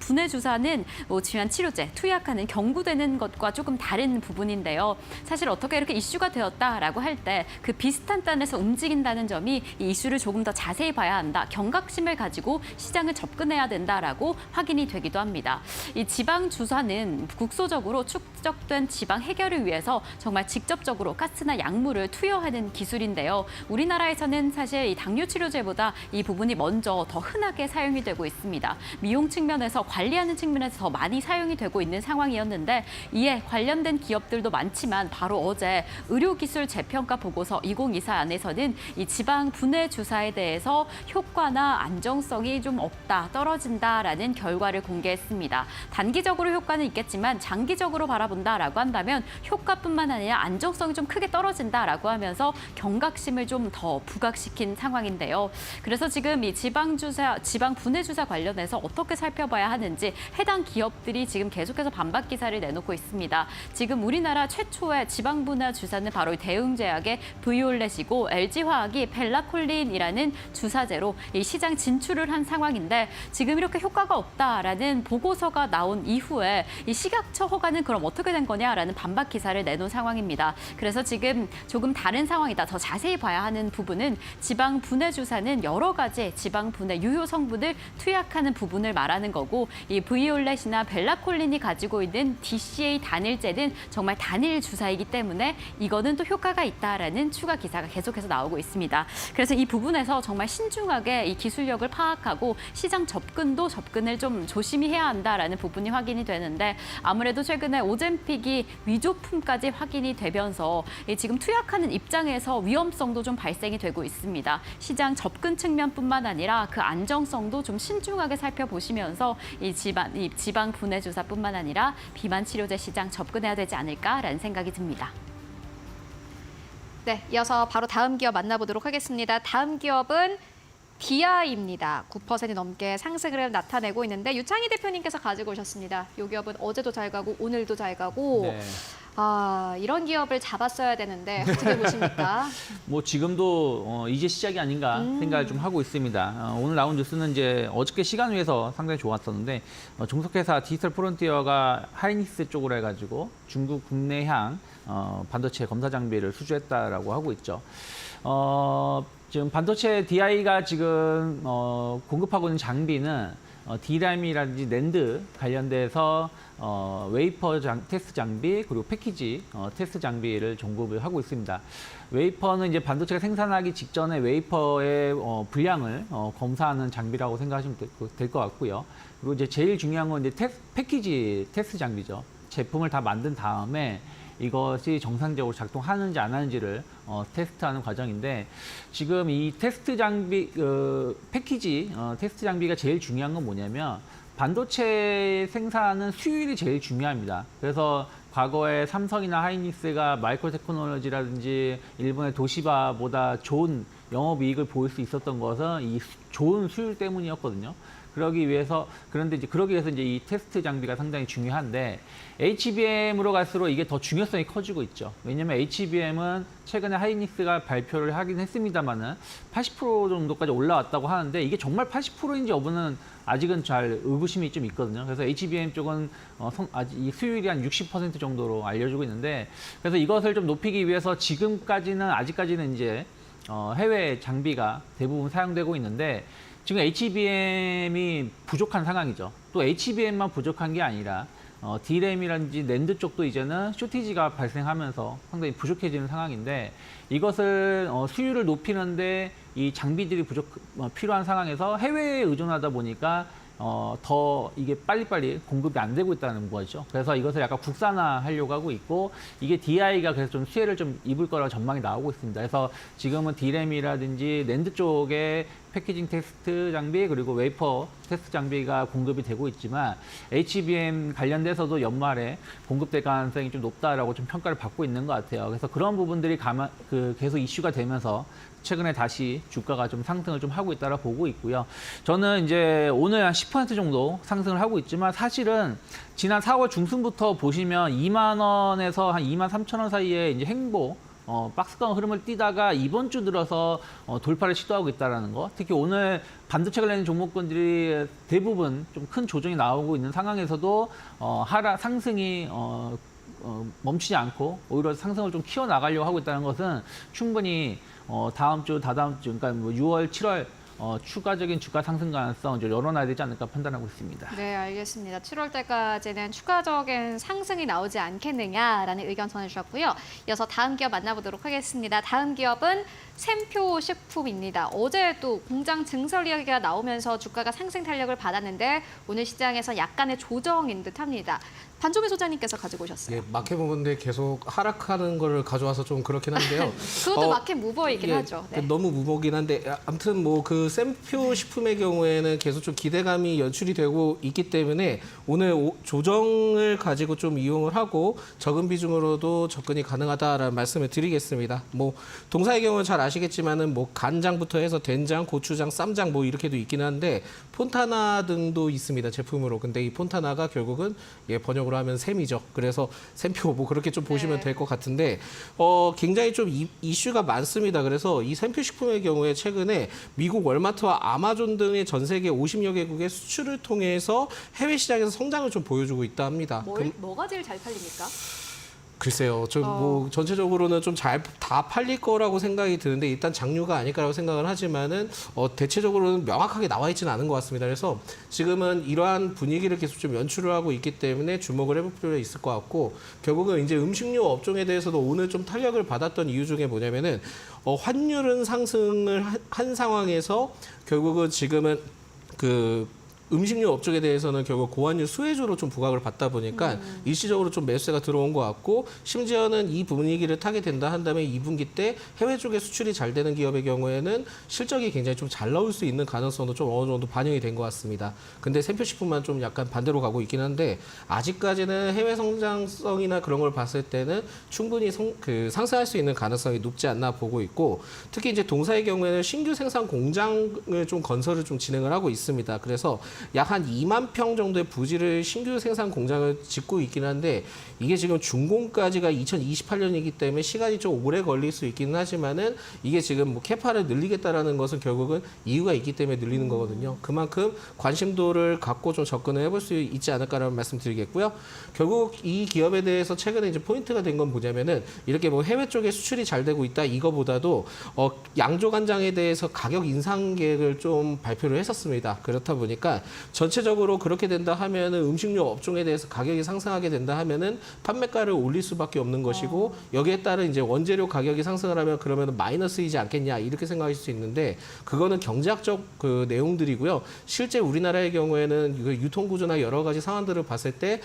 분해 주사는 비만 치료제, 투약하는 경구되는 것과 조금 다른 부분인데요. 사실 어떻게 이렇게 이슈가 되었다라고 할 때 그 비슷한 단에서 움직인다는 점이 이 이슈를 조금 더 자세히 봐야 한다, 경각심을 가지고 시장을 접근해야 된다라고 확인이 되기도 합니다. 이 지방 주사는 국소적으로 축적된 지방 해결을 위해서 정말 직접적으로 가스나 약물을 투여하는 기술인데요. 우리나라에서는 사실 이 당뇨 치료제보다 이 부분이 먼저 더 흔하게 사용이 되고 있습니다. 미용 측면에서 관리하는 측면에서 더 많이 사용이 되고 있는 상황이었는데 이에 관련된 기업들도 많지만 바로 어제 의료기술 재평가 보고서 2024 안에서는 이 지방 분해 주사에 대해서 효과나 안정성이 좀 없다, 떨어진다라는 결과를 공개했습니다. 단기적으로 효과는 있겠지만 장기적으로 바라본다라고 한다면 효과뿐만 아니라 안정성이 좀 크게 떨어진다라고 하면서 경각심을 좀 더 부각시킨 상황인데요. 그래서 지금 이 지방 분해 주사 관련해서 어떻게 살펴봐야 하는지 해당 기업들이 지금 계속해서 반박 기사를 내놓고 있습니다. 지금 우리나라 최초의 지방 분해 주사는 바로 대웅제약의 비올렛이고 LG화학이 벨라콜린이라는 주사제로 이 시장 진출을 한 상황인데 지금 이렇게 효과가 없다라는 보고서가 나온 이후에 이 식약처 허가는 그럼 어떻게 된 거냐라는 반박 기사를 내놓은 상황입니다. 그래서 지금 조금 다른 상황이다, 더 자세히 봐야 하는 부분은 지방 분해 주사는 여러 가지 지방 분해 유효 성분을 투약하는 부분을 말하는 거고 이 비올렛이나 벨라콜린이 가지고 있는 DCA 단일제는 정말 단일 주사이기 때문에 이거는 또 효과가 있다라는 추가 기사가 계속해서 나오고 있습니다. 그래서 이 부분에서 정말 신중하게 이 기술력을 파악하고 시장 접근을 좀 조심히 해야 한다라는 부분이 확인이 되는데 아무래도 최근에 오젬픽이 위조품까지 확인이 되면서 지금 투약하는 입장에서 위험성도 좀 발생이 되고 있습니다. 시장 접근 측면뿐만 아니라 그 안정성도 좀 신중하게 살펴보시면서 이 지방 분해 주사뿐만 아니라 비만 치료제 시장 접근해야 되지 않을까라는 생각이 듭니다. 네, 이어서 바로 다음 기업 만나보도록 하겠습니다. 다음 기업은 디아입니다. 9% 넘게 상승을 나타내고 있는데 유창희 대표님께서 가지고 오셨습니다. 이 기업은 어제도 잘 가고 오늘도 잘 가고 네. 아, 이런 기업을 잡았어야 되는데 어떻게 보십니까? 뭐 지금도 이제 시작이 아닌가 생각을 좀 하고 있습니다. 오늘 나온 뉴스는 이제 어저께 시간 외에서 상당히 좋았었는데 종속회사 디지털 프론티어가 하이닉스 쪽으로 해가지고 중국 국내향 반도체 검사 장비를 수주했다라고 하고 있죠. 지금 반도체 DI가 지금 공급하고 있는 장비는 D램이라든지 낸드 관련돼서 웨이퍼 테스트 장비 그리고 패키지 테스트 장비를 공급을 하고 있습니다. 웨이퍼는 이제 반도체가 생산하기 직전에 웨이퍼의 분량을 검사하는 장비라고 생각하시면 될 것 같고요. 그리고 이제 제일 중요한 건 이제 패키지 테스트 장비죠. 제품을 다 만든 다음에 이것이 정상적으로 작동하는지 안 하는지를 테스트하는 과정인데 지금 이 테스트 장비 패키지 테스트 장비가 제일 중요한 건 뭐냐면 반도체 생산은 수율이 제일 중요합니다. 그래서 과거에 삼성이나 하이닉스가 마이크로 테크놀로지라든지 일본의 도시바보다 좋은 영업이익을 보일 수 있었던 것은 이 좋은 수율 때문이었거든요. 그러기 위해서 이제 이 테스트 장비가 상당히 중요한데 HBM으로 갈수록 이게 더 중요성이 커지고 있죠. 왜냐하면 HBM은 최근에 하이닉스가 발표를 하긴 했습니다만은 80% 정도까지 올라왔다고 하는데 이게 정말 80%인지 여부는 아직은 잘 의구심이 좀 있거든요. 그래서 HBM 쪽은 아직 이 수율이 한 60% 정도로 알려지고 있는데 그래서 이것을 좀 높이기 위해서 아직까지는 이제 해외 장비가 대부분 사용되고 있는데 지금 HBM이 부족한 상황이죠. 또 HBM만 부족한 게 아니라 D램이라든지 낸드 쪽도 이제는 쇼티지가 발생하면서 상당히 부족해지는 상황인데 이것을 수율을 높이는데 이 장비들이 필요한 상황에서 해외에 의존하다 보니까 더 이게 빨리빨리 공급이 안 되고 있다는 거죠. 그래서 이것을 약간 국산화하려고 하고 있고 이게 DI가 그래서 좀 수혜를 좀 입을 거라고 전망이 나오고 있습니다. 그래서 지금은 D램이라든지 낸드 쪽에 패키징 테스트 장비 그리고 웨이퍼 테스트 장비가 공급이 되고 있지만 HBM 관련돼서도 연말에 공급될 가능성이 좀 높다라고 좀 평가를 받고 있는 것 같아요. 그래서 그런 부분들이 계속 이슈가 되면서 최근에 다시 주가가 좀 상승을 좀 하고 있다라 보고 있고요. 저는 이제 오늘 한 10% 정도 상승을 하고 있지만 사실은 지난 4월 중순부터 보시면 2만 원에서 한 2만 3천 원 사이에 이제 박스권 흐름을 띄다가 이번 주 들어서 돌파를 시도하고 있다는 거. 특히 오늘 반도체 관련 종목군들이 대부분 좀 큰 조정이 나오고 있는 상황에서도 상승이 멈추지 않고 오히려 상승을 좀 키워나가려고 하고 있다는 것은 충분히 다음 주, 다다음 주, 그러니까 뭐 6월, 7월 추가적인 주가 상승 가능성 이제 열어놔야 되지 않을까 판단하고 있습니다. 네, 알겠습니다. 7월 때까지는 추가적인 상승이 나오지 않겠느냐라는 의견 전해주셨고요. 이어서 다음 기업 만나보도록 하겠습니다. 다음 기업은 샘표식품입니다. 어제 또 공장 증설 이야기가 나오면서 주가가 상승 탄력을 받았는데 오늘 시장에서 약간의 조정인 듯합니다. 반조미 소장님께서 가지고 오셨어요. 예, 마켓 부분들 계속 하락하는 거를 가져와서 좀 그렇긴 한데요. 그것도 마켓 무버이긴 하죠. 네. 너무 무버긴 한데 아무튼 뭐 그 샘표 식품의 경우에는 계속 좀 기대감이 연출이 되고 있기 때문에 오늘 조정을 가지고 좀 이용을 하고 적은 비중으로도 접근이 가능하다라는 말씀을 드리겠습니다. 뭐 동사의 경우는 잘 아시겠지만은 뭐 간장부터 해서 된장, 고추장, 쌈장 뭐 이렇게도 있긴 한데 폰타나 등도 있습니다. 제품으로. 근데 이 폰타나가 결국은 번역으로 하면 샘이죠. 그래서 샘표 뭐 그렇게 좀 보시면 될 것 같은데 굉장히 좀 이슈가 많습니다. 그래서 이 샘표 식품의 경우에 최근에 미국 월마트와 아마존 등의 전 세계 50여 개국의 수출을 통해서 해외 시장에서 성장을 좀 보여주고 있다 합니다. 뭐가 제일 잘 팔립니까? 글쎄요. 좀 뭐 전체적으로는 좀 잘 다 팔릴 거라고 생각이 드는데 일단 장류가 아닐까라고 생각을 하지만은 대체적으로는 명확하게 나와 있지는 않은 것 같습니다. 그래서 지금은 이러한 분위기를 계속 좀 연출을 하고 있기 때문에 주목을 해볼 필요가 있을 것 같고 결국은 이제 음식료 업종에 대해서도 오늘 좀 탄력을 받았던 이유 중에 뭐냐면은 환율은 상승을 한 상황에서 결국은 지금은 음식료 업종에 대해서는 결국 고환율 수혜주로 좀 부각을 받다 보니까 일시적으로 좀 매수세가 들어온 것 같고 심지어는 이 분위기를 타게 된다 한다면 2분기 때 해외 쪽에 수출이 잘 되는 기업의 경우에는 실적이 굉장히 좀 잘 나올 수 있는 가능성도 좀 어느 정도 반영이 된 것 같습니다. 근데 샘표식품만 좀 약간 반대로 가고 있긴 한데 아직까지는 해외 성장성이나 그런 걸 봤을 때는 충분히 상승할 수 있는 가능성이 높지 않나 보고 있고 특히 이제 동사의 경우에는 신규 생산 공장을 좀 건설을 좀 진행을 하고 있습니다. 그래서 약 한 2만 평 정도의 부지를 신규 생산 공장을 짓고 있긴 한데 이게 지금 준공까지가 2028년이기 때문에 시간이 좀 오래 걸릴 수 있기는 하지만은 이게 지금 뭐 캐파를 늘리겠다라는 것은 결국은 이유가 있기 때문에 늘리는 거거든요. 그만큼 관심도를 갖고 좀 접근을 해볼 수 있지 않을까라는 말씀드리겠고요. 결국 이 기업에 대해서 최근에 이제 포인트가 된 건 뭐냐면은 이렇게 뭐 해외 쪽에 수출이 잘 되고 있다 이거보다도 양조 간장에 대해서 가격 인상 계획을 좀 발표를 했었습니다. 그렇다 보니까 전체적으로 그렇게 된다 하면은 음식료 업종에 대해서 가격이 상승하게 된다 하면은 판매가를 올릴 수밖에 없는 것이고 여기에 따른 이제 원재료 가격이 상승을 하면 그러면 마이너스이지 않겠냐 이렇게 생각할 수 있는데 그거는 경제학적 그 내용들이고요. 실제 우리나라의 경우에는 유통 구조나 여러 가지 상황들을 봤을 때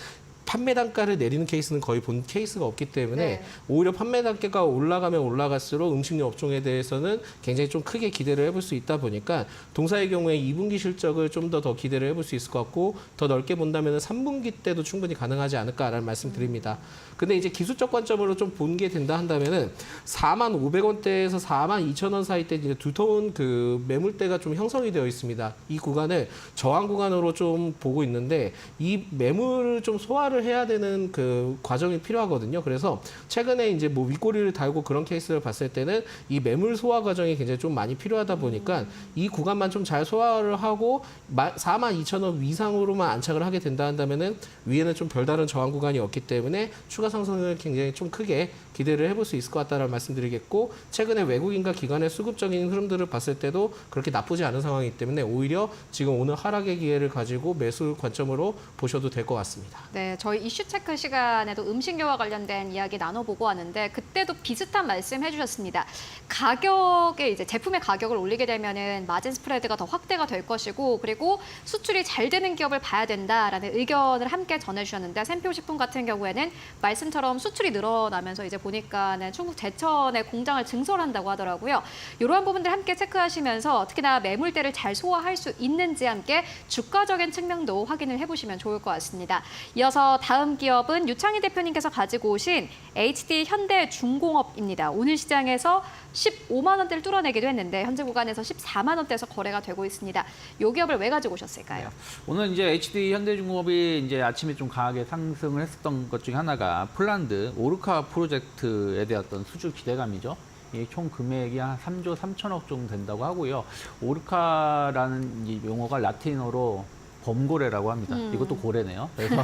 판매 단가를 내리는 케이스는 거의 본 케이스가 없기 때문에 네. 오히려 판매 단가가 올라가면 올라갈수록 음식료 업종에 대해서는 굉장히 좀 크게 기대를 해볼 수 있다 보니까 동사의 경우에 2분기 실적을 좀 더 기대를 해볼 수 있을 것 같고 더 넓게 본다면 3분기 때도 충분히 가능하지 않을까라는 말씀 드립니다. 근데 이제 기술적 관점으로 좀 본 게 된다 한다면은 45,500원대에서 42,000원 사이 때 이제 두터운 그 매물대가 좀 형성이 되어 있습니다. 이 구간을 저항 구간으로 좀 보고 있는데 이 매물을 좀 소화를 해야 되는 그 과정이 필요하거든요. 그래서 최근에 이제 뭐 윗꼬리를 달고 그런 케이스를 봤을 때는 이 매물 소화 과정이 굉장히 좀 많이 필요하다 보니까 이 구간만 좀 잘 소화를 하고 42,000원 이상으로만 안착을 하게 된다 한다면은 위에는 좀 별다른 저항 구간이 없기 때문에 추가 상승을 굉장히 좀 크게 기대를 해볼 수 있을 것 같다는 말씀드리겠고 최근에 외국인과 기관의 수급적인 흐름들을 봤을 때도 그렇게 나쁘지 않은 상황이기 때문에 오히려 지금 오늘 하락의 기회를 가지고 매수 관점으로 보셔도 될 것 같습니다. 네, 저희 이슈 체크 시간에도 음식료와 관련된 이야기 나눠보고 왔는데 그때도 비슷한 말씀 해주셨습니다. 가격에 이제 제품의 가격을 올리게 되면은 마진 스프레드가 더 확대가 될 것이고 그리고 수출이 잘 되는 기업을 봐야 된다라는 의견을 함께 전해주셨는데 샘표식품 같은 경우에는 말씀처럼 수출이 늘어나면서 이제 보니까는 중국 제천에 공장을 증설한다고 하더라고요. 이러한 부분들 함께 체크하시면서 특히나 매물대를 잘 소화할 수 있는지 함께 주가적인 측면도 확인을 해보시면 좋을 것 같습니다. 이어서 다음 기업은 유창희 대표님께서 가지고 오신 HD 현대중공업입니다. 오늘 시장에서 15만 원대를 뚫어내기도 했는데 현재 구간에서 14만 원대에서 거래가 되고 있습니다. 이 기업을 왜 가지고 오셨을까요? 오늘 이제 HD 현대중공업이 이제 아침에 좀 강하게 상승을 했었던 것 중에 하나가 폴란드 오르카 프로젝트에 대한 어떤 수주 기대감이죠. 이 총 금액이 한 3조 3천억 정도 된다고 하고요. 오르카라는 이 용어가 라틴어로 범고래라고 합니다. 이것도 고래네요. 그래서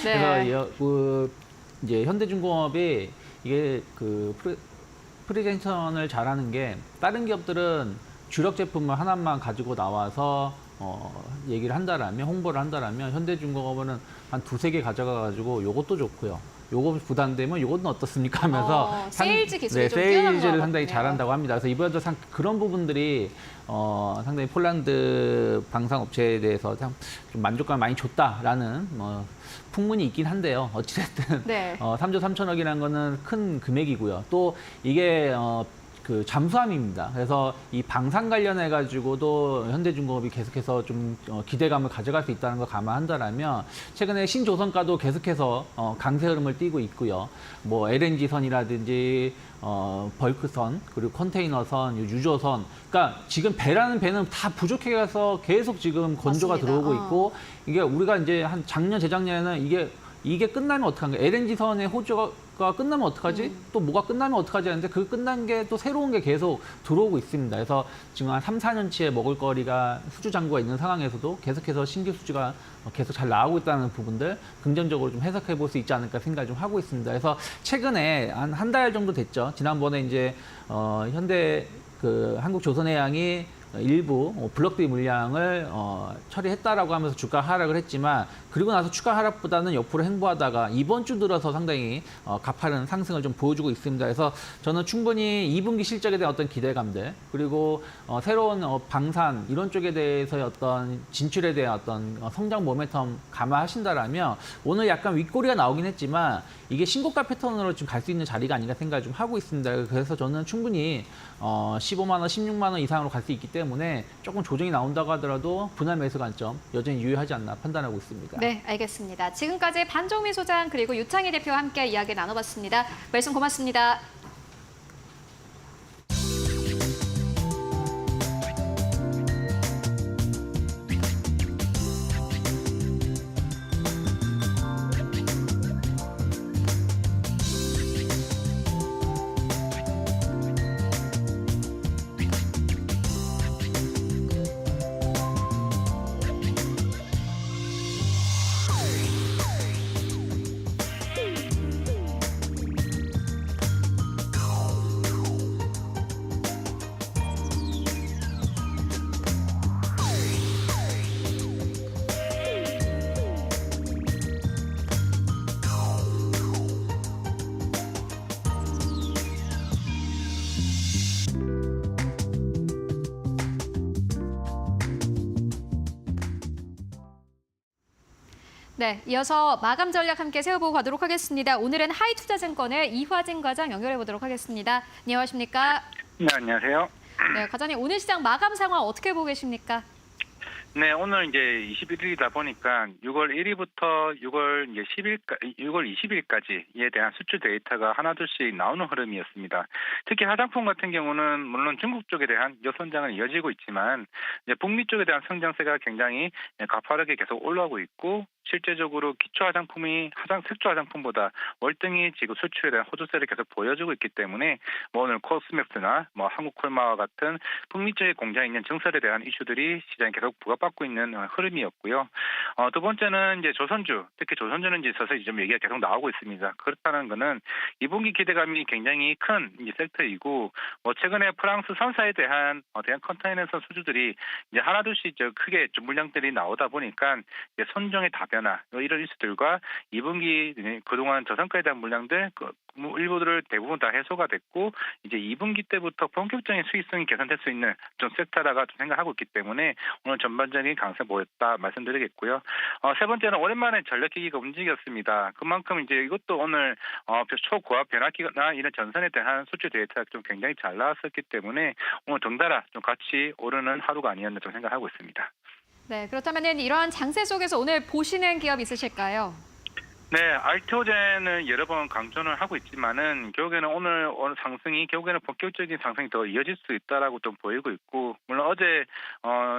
네. 그래서 이제 현대중공업이 이게 프레젠테이션을 잘하는 게 다른 기업들은 주력 제품을 하나만 가지고 나와서 얘기를 한다라면 홍보를 한다라면 현대중공업은 한 2-3개 가져가가지고 요것도 좋고요. 요거 부담되면 요것은 어떻습니까 하면서 세일즈 기술이 좀 뛰어난 것 세일즈를 상당히 같네요. 잘한다고 합니다. 그래서 이번에도 그런 부분들이 상당히 폴란드 방산업체에 대해서 좀 만족감을 많이 줬다라는 풍문이 있긴 한데요. 어찌됐든 네. 3조 3천억이라는 거는 큰 금액이고요. 또 이게 잠수함입니다. 그래서 이 방산 관련해 가지고도 현대중공업이 계속해서 좀 기대감을 가져갈 수 있다는 걸 감안한다라면 최근에 신조선가도 계속해서 강세 흐름을 띠고 있고요. 뭐 LNG선이라든지 벌크선 그리고 컨테이너선, 유조선. 그러니까 지금 배라는 배는 다 부족해 가서 계속 지금 건조가 맞습니다. 들어오고 있고 이게 우리가 이제 한 작년 재작년에는 이게 끝나면 어떡한가? LNG선의 호주가 끝나면 어떡하지? 또 뭐가 끝나면 어떡하지? 하는데 그 끝난 게 또 새로운 게 계속 들어오고 있습니다. 그래서 지금 한 3-4년치의 먹을거리가 수주 잔고가 있는 상황에서도 계속해서 신규 수주가 계속 잘 나오고 있다는 부분들 긍정적으로 좀 해석해 볼 수 있지 않을까 생각을 좀 하고 있습니다. 그래서 최근에 한 달 정도 됐죠. 지난번에 이제 현대 한국조선해양이 일부 블록비 물량을 처리했다라고 하면서 주가 하락을 했지만 그리고 나서 추가 하락보다는 옆으로 행보하다가 이번 주 들어서 상당히 가파른 상승을 좀 보여주고 있습니다. 그래서 저는 충분히 2분기 실적에 대한 어떤 기대감들 그리고 새로운 방산 이런 쪽에 대해서의 어떤 진출에 대한 어떤 성장 모멘텀 감안하신다라면 오늘 약간 윗꼬리가 나오긴 했지만 이게 신고가 패턴으로 좀 갈 수 있는 자리가 아닌가 생각을 좀 하고 있습니다. 그래서 저는 충분히 15만 원, 16만 원 이상으로 갈 수 있기 때문에 조금 조정이 나온다고 하더라도 분할 매수 관점 여전히 유효하지 않나 판단하고 있습니다. 네, 알겠습니다. 지금까지 반종미 소장 그리고 유창희 대표와 함께 이야기 나눠봤습니다. 말씀 고맙습니다. 네, 이어서 마감 전략 함께 세워보고 가도록 하겠습니다. 오늘은 하이투자증권의 이화진 과장 연결해 보도록 하겠습니다. 안녕하십니까? 네, 안녕하세요. 네, 과장님 오늘 시장 마감 상황 어떻게 보고 계십니까? 네, 오늘 이제 21일이다 보니까 6월 1일부터 6월 20일까지에 대한 수출 데이터가 하나둘씩 나오는 흐름이었습니다. 특히 화장품 같은 경우는 물론 중국 쪽에 대한 여선장은 이어지고 있지만 이제 북미 쪽에 대한 성장세가 굉장히 가파르게 계속 올라오고 있고 실제적으로 기초 화장품이 색조 화장품보다 월등히 지금 수출에 대한 호조세를 계속 보여주고 있기 때문에 오늘 코스맥스나 한국콜마와 같은 북미 쪽의 공장에 있는 증설에 대한 이슈들이 시장에 계속 부각받고 있는 흐름이었고요. 두 번째는 이제 조선주, 특히 조선주는 이제 서서히 좀 얘기가 계속 나오고 있습니다. 그렇다는 것은 2분기 기대감이 굉장히 큰 이제 섹터이고 최근에 프랑스 3사에 대한 컨테이너선 수주들이 이제 하나둘씩 크게 좀 물량들이 나오다 보니까 이제 선종의 답변 이런 이슈들과 2분기 그동안 저성가에 대한 물량들 일부들을 대부분 다 해소가 됐고 이제 2분기 때부터 본격적인 수익성이 개선될 수 있는 좀 섹터라가 좀 생각하고 있기 때문에 오늘 전반적인 강세 보였다 말씀드리겠고요. 세 번째는 오랜만에 전력기기가 움직였습니다. 그만큼 이제 이것도 오늘 초고압 변압기나 이런 전선에 대한 수출 데이터가 좀 굉장히 잘 나왔었기 때문에 오늘 덩달아 좀 같이 오르는 하루가 아니었나 좀 생각하고 있습니다. 네, 그렇다면 이러한 장세 속에서 오늘 보시는 기업 있으실까요? 네, 알테오젠은 여러 번 강조를 하고 있지만은 결국에는 오늘 상승이 결국에는 본격적인 상승이 더 이어질 수 있다라고 좀 보이고 있고 물론 어제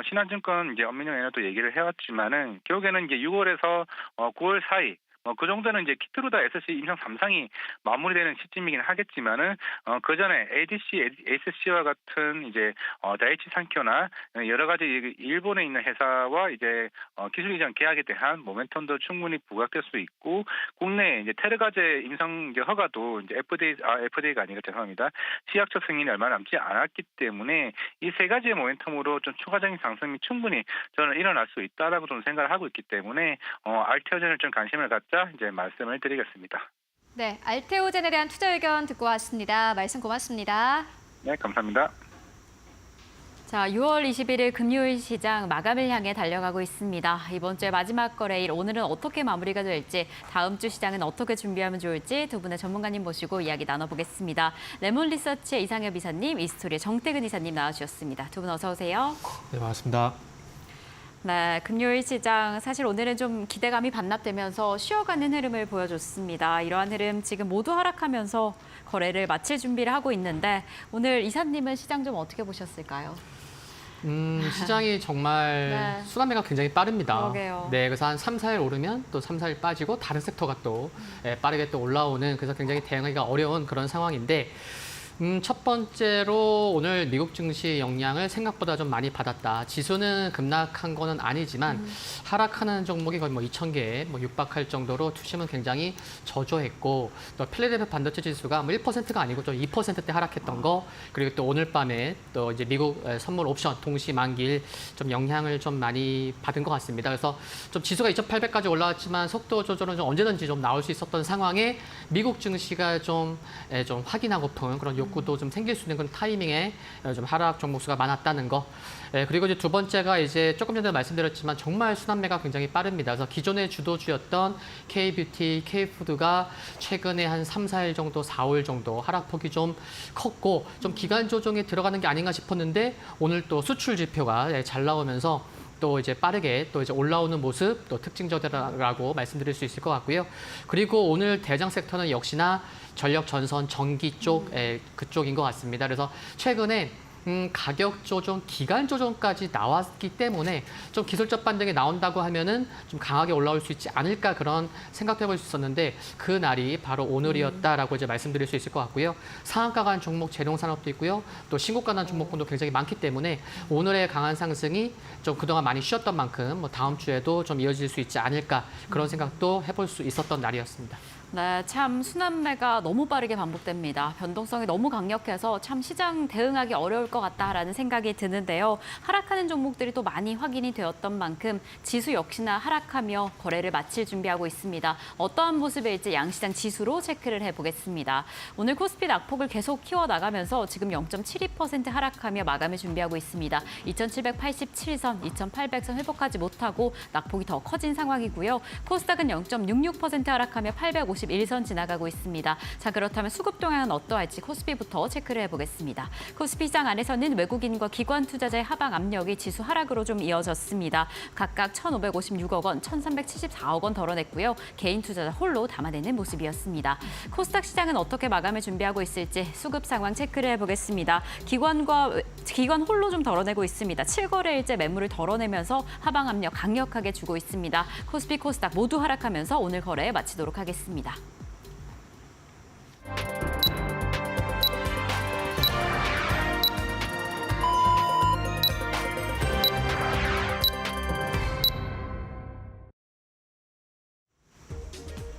신한증권 이제 엄민영 의원도 얘기를 해왔지만은 결국에는 이제 6월에서 9월 사이 그 정도는 이제 키트루다 SC 임상 3상이 마무리되는 시점이긴 하겠지만은 그 전에 ADC, ASC와 같은 이제 다이치 산키오나 여러 가지 일본에 있는 회사와 이제 기술 이전 계약에 대한 모멘텀도 충분히 부각될 수 있고 국내 이제 테르가제 임상 허가도 이제 FDA가 아니라 죄송합니다. 시약처 승인이 얼마 남지 않았기 때문에 이 세 가지의 모멘텀으로 좀 추가적인 상승이 충분히 저는 일어날 수 있다라고 좀 생각을 하고 있기 때문에 알테오젠을 좀 관심을 갖자. 이제 말씀을 드리겠습니다. 네, 알테오젠에 대한 투자 의견 듣고 왔습니다. 말씀 고맙습니다. 네, 감사합니다. 자, 6월 21일 금요일 시장 마감을 향해 달려가고 있습니다. 이번 주의 마지막 거래일 오늘은 어떻게 마무리가 될지 다음 주 시장은 어떻게 준비하면 좋을지 두 분의 전문가님 모시고 이야기 나눠보겠습니다. 레몬리서치의 이상엽 이사님, 이스토리의 정태근 이사님 나와주셨습니다. 두 분 어서 오세요. 네, 반갑습니다. 네, 금요일 시장 사실 오늘은 좀 기대감이 반납되면서 쉬어가는 흐름을 보여줬습니다. 이러한 흐름 지금 모두 하락하면서 거래를 마칠 준비를 하고 있는데 오늘 이사님은 시장 좀 어떻게 보셨을까요? 시장이 정말 네. 순환매가 굉장히 빠릅니다. 그러게요. 네, 그래서 한 3, 4일 오르면 또 3, 4일 빠지고 다른 섹터가 또 빠르게 또 올라오는 그래서 굉장히 대응하기가 어려운 그런 상황인데 첫 번째로 오늘 미국 증시 영향을 생각보다 좀 많이 받았다. 지수는 급락한 거는 아니지만 하락하는 종목이 거의 2,000개에 육박할 정도로 투심은 굉장히 저조했고 또 필라델피아 반도체 지수가 1%가 아니고 좀 2%대 하락했던 거 그리고 또 오늘 밤에 또 이제 미국 선물 옵션 동시 만기일 좀 영향을 좀 많이 받은 것 같습니다. 그래서 좀 지수가 2,800까지 올라왔지만 속도 조절은 좀 언제든지 좀 나올 수 있었던 상황에 미국 증시가 좀 확인하고픈 그런 욕구도 좀 생길 수 있는 그런 타이밍에 좀 하락 종목수가 많았다는 거. 그리고 이제 두 번째가 이제 조금 전에 말씀드렸지만 정말 순환매가 굉장히 빠릅니다. 그래서 기존의 주도주였던 K뷰티, K푸드가 최근에 한 3, 4일 정도, 4월 정도 하락폭이 좀 컸고 좀 기간 조정에 들어가는 게 아닌가 싶었는데 오늘 또 수출 지표가 잘 나오면서 또 이제 빠르게 또 이제 올라오는 모습 또 특징적이라고 말씀드릴 수 있을 것 같고요. 그리고 오늘 대장 섹터는 역시나 전력 전선 전기 쪽 그쪽인 것 같습니다. 그래서 최근에 가격 조정, 기간 조정까지 나왔기 때문에 좀 기술적 반등이 나온다고 하면은 좀 강하게 올라올 수 있지 않을까 그런 생각도 해볼 수 있었는데 그 날이 바로 오늘이었다라고 이제 말씀드릴 수 있을 것 같고요. 상한가 간 종목 재룡산업도 있고요. 또 신고가 난 종목군도 굉장히 많기 때문에 오늘의 강한 상승이 좀 그동안 많이 쉬었던 만큼 다음 주에도 좀 이어질 수 있지 않을까 그런 생각도 해볼 수 있었던 날이었습니다. 네, 참 순환매가 너무 빠르게 반복됩니다. 변동성이 너무 강력해서 참 시장 대응하기 어려울 것 같다라는 생각이 드는데요. 하락하는 종목들이 또 많이 확인이 되었던 만큼 지수 역시나 하락하며 거래를 마칠 준비하고 있습니다. 어떠한 모습일지 양시장 지수로 체크를 해보겠습니다. 오늘 코스피 낙폭을 계속 키워나가면서 지금 0.72% 하락하며 마감을 준비하고 있습니다. 2787선, 2800선 회복하지 못하고 낙폭이 더 커진 상황이고요. 코스닥은 0.66% 하락하며 851선 지나가고 있습니다. 자, 그렇다면 수급 동향은 어떠할지 코스피부터 체크를 해보겠습니다. 코스피 시장 안에서는 외국인과 기관 투자자의 하방 압력이 지수 하락으로 좀 이어졌습니다. 각각 1,556억 원, 1,374억 원 덜어냈고요. 개인 투자자 홀로 담아내는 모습이었습니다. 코스닥 시장은 어떻게 마감을 준비하고 있을지 수급 상황 체크를 해보겠습니다. 기관 홀로 좀 덜어내고 있습니다. 7거래일째 매물을 덜어내면서 하방 압력 강력하게 주고 있습니다. 코스피, 코스닥 모두 하락하면서 오늘 거래 마치도록 하겠습니다.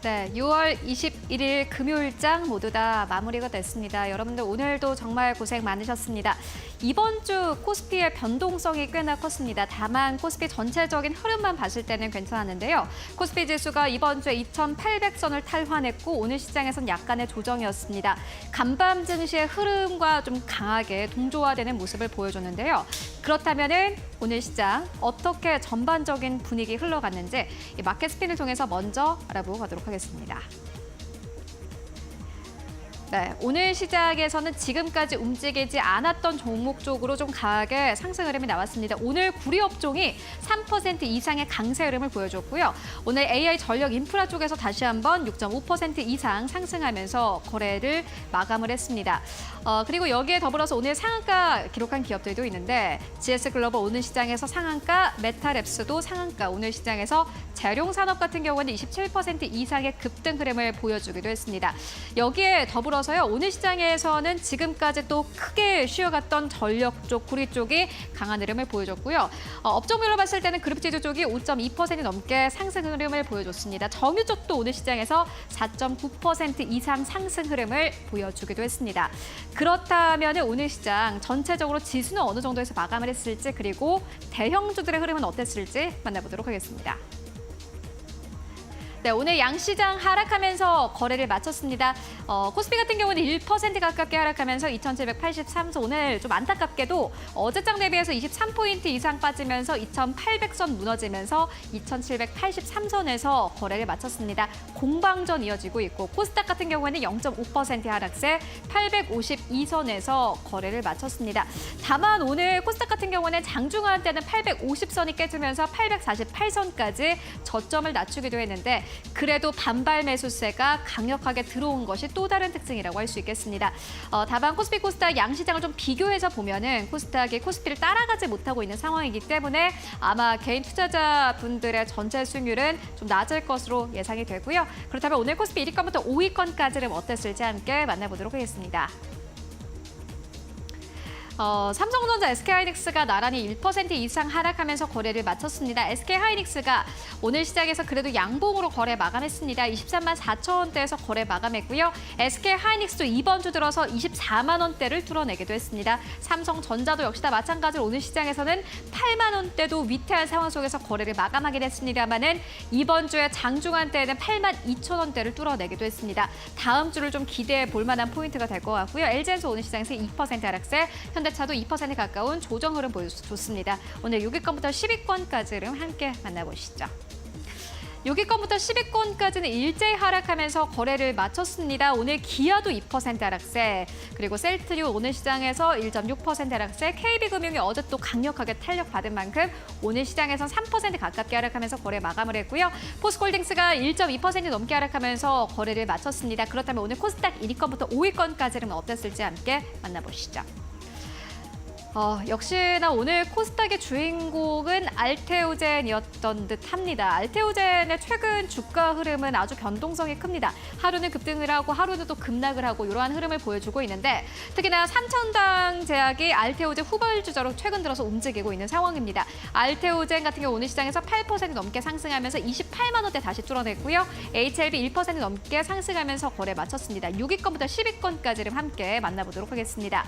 네, 6월 21일 금요일장 모두 다 마무리가 됐습니다. 여러분들 오늘도 정말 고생 많으셨습니다. 이번 주 코스피의 변동성이 꽤나 컸습니다. 다만 코스피 전체적인 흐름만 봤을 때는 괜찮았는데요. 코스피 지수가 이번 주에 2,800선을 탈환했고 오늘 시장에선 약간의 조정이었습니다. 간밤 증시의 흐름과 좀 강하게 동조화되는 모습을 보여줬는데요. 그렇다면은 오늘 시장 어떻게 전반적인 분위기 흘러갔는지 이 마켓 스핀을 통해서 먼저 알아보고 가도록 하겠습니다. 네, 오늘 시장에서는 지금까지 움직이지 않았던 종목 쪽으로 좀 강하게 상승 흐름이 나왔습니다. 오늘 구리 업종이 3% 이상의 강세 흐름을 보여줬고요. 오늘 AI 전력 인프라 쪽에서 다시 한번 6.5% 이상 상승하면서 거래를 마감을 했습니다. 그리고 여기에 더불어서 오늘 상한가 기록한 기업들도 있는데 GS글로벌 오늘 시장에서 상한가, 메타랩스도 상한가, 오늘 시장에서 재룡산업 같은 경우는 27% 이상의 급등 흐름을 보여주기도 했습니다. 여기에 더불어서요, 오늘 시장에서는 지금까지 또 크게 쉬어갔던 전력 쪽, 구리 쪽이 강한 흐름을 보여줬고요. 업종별로 봤을 때는 그룹지주 쪽이 5.2% 넘게 상승 흐름을 보여줬습니다. 정유 쪽도 오늘 시장에서 4.9% 이상 상승 흐름을 보여주기도 했습니다. 그렇다면 오늘 시장 전체적으로 지수는 어느 정도에서 마감을 했을지, 그리고 대형주들의 흐름은 어땠을지 만나보도록 하겠습니다. 네, 오늘 양시장 하락하면서 거래를 마쳤습니다. 코스피 같은 경우는 1% 가깝게 하락하면서 2,783선, 오늘 좀 안타깝게도 어제장 대비해서 23포인트 이상 빠지면서 2,800선 무너지면서 2,783선에서 거래를 마쳤습니다. 공방전 이어지고 있고 코스닥 같은 경우에는 0.5% 하락세 852선에서 거래를 마쳤습니다. 다만 오늘 코스닥 같은 경우는 장중한 때는 850선이 깨지면서 848선까지 저점을 낮추기도 했는데 그래도 반발 매수세가 강력하게 들어온 것이 또 다른 특징이라고 할 수 있겠습니다. 다만 코스피, 코스닥 양시장을 좀 비교해서 보면은 코스닥이 코스피를 따라가지 못하고 있는 상황이기 때문에 아마 개인 투자자분들의 전체 수익률은 좀 낮을 것으로 예상이 되고요. 그렇다면 오늘 코스피 1위권부터 5위권까지는 어땠을지 함께 만나보도록 하겠습니다. 삼성전자, SK하이닉스가 나란히 1% 이상 하락하면서 거래를 마쳤습니다. SK하이닉스가 오늘 시장에서 그래도 양봉으로 거래 마감했습니다. 23만 4천 원대에서 거래 마감했고요. SK하이닉스도 이번 주 들어서 24만 원대를 뚫어내기도 했습니다. 삼성전자도 역시나 마찬가지로 오늘 시장에서는 8만 원대도 위태한 상황 속에서 거래를 마감하긴 했습니다만은 이번 주에 장중한 때에는 8만 2천 원대를 뚫어내기도 했습니다. 다음 주를 좀 기대해 볼 만한 포인트가 될 것 같고요. LG엔소 오늘 시장에서 2% 하락세, 현대차도 2% 가까운 조정 흐름 보여줬습니다. 오늘 6위권부터 10위권까지 흐름 함께 만나보시죠. 6위권부터 10위권까지는 일제히 하락하면서 거래를 마쳤습니다. 오늘 기아도 2% 하락세, 그리고 셀트리온 오늘 시장에서 1.6% 하락세, KB금융이 어제 또 강력하게 탄력받은 만큼 오늘 시장에선 3% 가깝게 하락하면서 거래 마감을 했고요. 포스코홀딩스가 1.2% 넘게 하락하면서 거래를 마쳤습니다. 그렇다면 오늘 코스닥 1위권부터 5위권까지는 어땠을지 함께 만나보시죠. 역시나 오늘 코스닥의 주인공은 알테오젠이었던 듯합니다. 알테오젠의 최근 주가 흐름은 아주 변동성이 큽니다. 하루는 급등을 하고 하루는 또 급락을 하고 이러한 흐름을 보여주고 있는데 특히나 삼천당 제약이 알테오젠 후발주자로 최근 들어서 움직이고 있는 상황입니다. 알테오젠 같은 경우 오늘 시장에서 8% 넘게 상승하면서 28만 원대 다시 뚫어냈고요. HLB 1% 넘게 상승하면서 거래 마쳤습니다. 6위권부터 10위권까지를 함께 만나보도록 하겠습니다.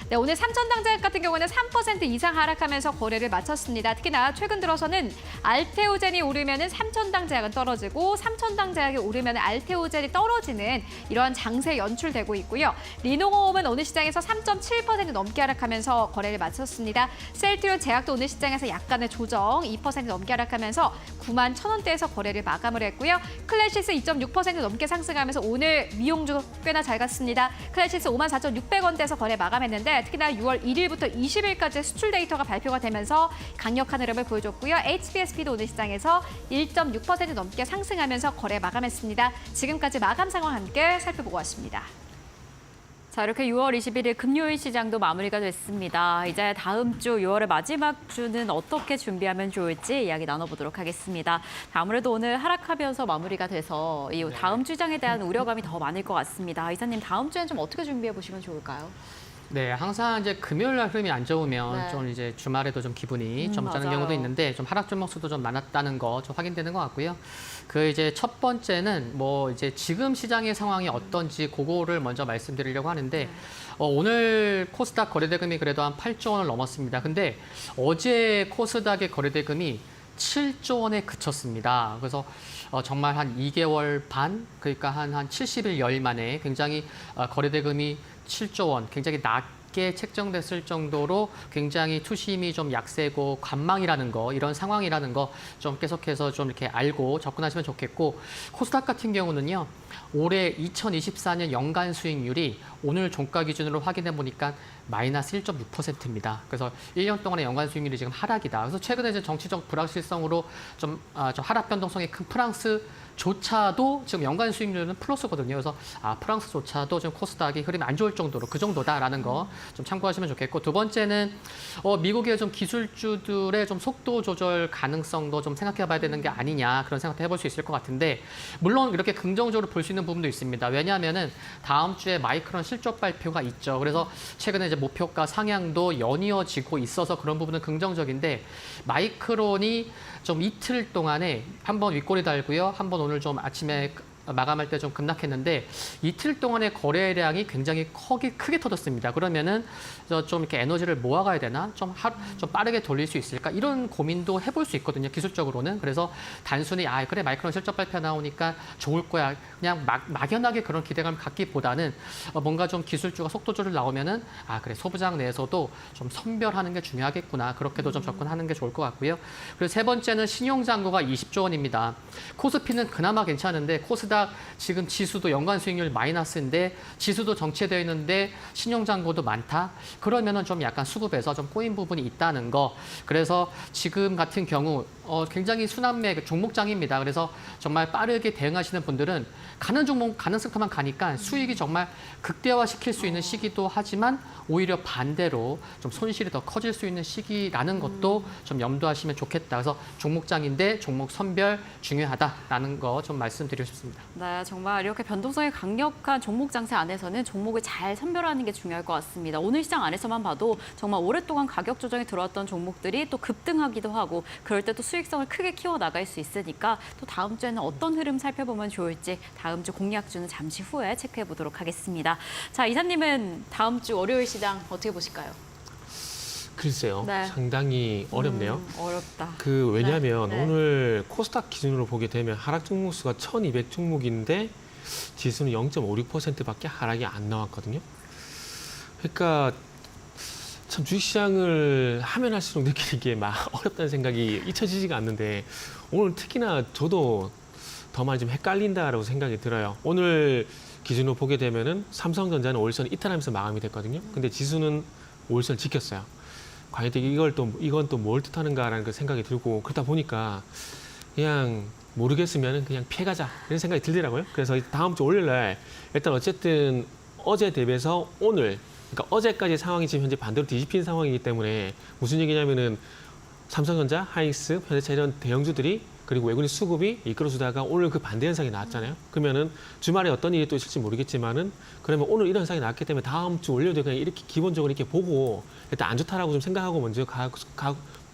네, 오늘 삼천당 제약 같은 경우는 3% 이상 하락하면서 거래를 마쳤습니다. 특히나 최근 들어서는 알테오젠이 오르면은 삼천당 제약은 떨어지고 삼천당 제약이 오르면 알테오젠이 떨어지는 이러한 장세 연출되고 있고요. 리노홈은 오늘 시장에서 3.7% 넘게 하락하면서 거래를 마쳤습니다. 셀트리온 제약도 오늘 시장에서 약간의 조정 2% 넘게 하락하면서 9만 1,000원대에서 거래를 마감을 했고요. 클래시스 2.6% 넘게 상승하면서 오늘 미용주 꽤나 잘 갔습니다. 클래시스 54,600원대에서 거래 마감했는데 특히나 6월 1일부터 20일까지 수출 데이터가 발표가 되면서 강력한 흐름을 보여줬고요. HBSP도 오늘 시장에서 1.6% 넘게 상승하면서 거래 마감했습니다. 지금까지 마감 상황 함께 살펴보고 왔습니다. 자, 이렇게 6월 21일 금요일 시장도 마무리가 됐습니다. 이제 다음 주 6월의 마지막 주는 어떻게 준비하면 좋을지 이야기 나눠보도록 하겠습니다. 아무래도 오늘 하락하면서 마무리가 돼서 이 다음 주장에 대한 우려감이 더 많을 것 같습니다. 이사님, 다음 주엔 좀 어떻게 준비해 보시면 좋을까요? 네, 항상 이제 금요일 날 흐름이 안 좋으면 네. 좀 이제 주말에도 좀 기분이 좀 짜는 경우도 있는데 좀 하락 종목 수도 좀 많았다는 거 좀 확인되는 것 같고요. 그 이제 첫 번째는 뭐 이제 지금 시장의 상황이 어떤지 그거를 먼저 말씀드리려고 하는데 오늘 코스닥 거래대금이 그래도 한 8조 원을 넘었습니다. 근데 어제 코스닥의 거래대금이 7조 원에 그쳤습니다. 그래서 정말 한 2개월 반, 그러니까 한 70일 열 만에 굉장히 거래대금이 7조 원, 굉장히 낮게 책정됐을 정도로 굉장히 투심이 좀 약세고 관망이라는 거, 이런 상황이라는 거 좀 계속해서 좀 이렇게 알고 접근하시면 좋겠고, 코스닥 같은 경우는요, 올해 2024년 연간 수익률이 오늘 종가 기준으로 확인해 보니까 마이너스 1.6%입니다. 그래서 1년 동안의 연간 수익률이 지금 하락이다. 그래서 최근에 이제 정치적 불확실성으로 좀 하락 변동성이 큰 프랑스조차도 지금 연간 수익률은 플러스거든요. 그래서 프랑스조차도 지금 코스닥이 흐름이 안 좋을 정도로 그 정도다라는 거 좀 참고하시면 좋겠고, 두 번째는 미국의 좀 기술주들의 좀 속도 조절 가능성도 좀 생각해봐야 되는 게 아니냐, 그런 생각도 해볼 수 있을 것 같은데, 물론 이렇게 긍정적으로 볼 수 있는 부분도 있습니다. 왜냐하면은 다음 주에 마이크론 실적 발표가 있죠. 그래서 최근에 이제 목표가 상향도 연이어지고 있어서 그런 부분은 긍정적인데, 마이크론이 좀 이틀 동안에 한 번 윗꼬리 달고요, 한 번 오늘 좀 아침에 마감할 때 좀 급락했는데 이틀 동안의 거래량이 굉장히 크게 터졌습니다. 그러면은 좀 이렇게 에너지를 모아가야 되나? 좀 빠르게 돌릴 수 있을까? 이런 고민도 해볼 수 있거든요, 기술적으로는. 그래서 단순히 그래 마이크론 실적 발표 나오니까 좋을 거야, 그냥 막연하게 그런 기대감을 갖기보다는 뭔가 좀 기술주가 속도 조절 나오면은 그래 소부장 내에서도 좀 선별하는 게 중요하겠구나, 그렇게도 좀 접근하는 게 좋을 것 같고요. 그리고 세 번째는 신용잔고가 20조 원입니다. 코스피는 그나마 괜찮은데 코스닥 지금 지수도 연간 수익률 마이너스인데 지수도 정체되어 있는데 신용잔고도 많다? 그러면은 좀 약간 수급에서 좀 꼬인 부분이 있다는 거. 그래서 지금 같은 경우 굉장히 순환매 종목장입니다. 그래서 정말 빠르게 대응하시는 분들은 가는 종목 가는 섹터만 가니까 수익이 정말 극대화시킬 수 있는 시기도 하지만 오히려 반대로 좀 손실이 더 커질 수 있는 시기라는 것도 좀 염두하시면 좋겠다. 그래서 종목장인데 종목 선별 중요하다라는 거 좀 말씀드리고 싶습니다. 네, 정말 이렇게 변동성이 강력한 종목 장세 안에서는 종목을 잘 선별하는 게 중요할 것 같습니다. 오늘 시장 안에서만 봐도 정말 오랫동안 가격 조정이 들어왔던 종목들이 또 급등하기도 하고, 그럴 때 또 수익성을 크게 키워나갈 수 있으니까 또 다음 주에는 어떤 흐름 살펴보면 좋을지 다음 주 공략주는 잠시 후에 체크해 보도록 하겠습니다. 자, 이사님은 다음 주 월요일 시장 어떻게 보실까요? 글쎄요, 네. 상당히 어렵네요. 어렵다. 왜냐하면 네. 오늘 코스닥 기준으로 보게 되면 하락 종목 수가 1,200 종목인데 지수는 0.56%밖에 하락이 안 나왔거든요. 그러니까 참 주식시장을 하면 할수록 느끼는 게 막 어렵다는 생각이 잊혀지지가 않는데, 오늘 특히나 저도 더 많이 좀 헷갈린다라고 생각이 들어요. 오늘 기준으로 보게 되면은 삼성전자는 월선 이탈하면서 마감이 됐거든요. 근데 지수는 월선을 지켰어요. 과연 이건 또 뭘 뜻하는가라는 그 생각이 들고, 그러다 보니까 그냥 모르겠으면 그냥 피해가자 이런 생각이 들더라고요. 그래서 다음 주 월요일 날 일단 어쨌든 어제 대비해서 오늘 그러니까 어제까지 상황이 지금 현재 반대로 뒤집힌 상황이기 때문에 무슨 얘기냐면은 삼성전자, 하이닉스, 현대차 이런 대형주들이 그리고 외국인 수급이 이끌어주다가 오늘 그 반대 현상이 나왔잖아요. 그러면은 주말에 어떤 일이 또 있을지 모르겠지만은 그러면 오늘 이런 현상이 나왔기 때문에 다음 주 월요일에 그냥 이렇게 기본적으로 이렇게 보고 일단 안 좋다라고 좀 생각하고 먼저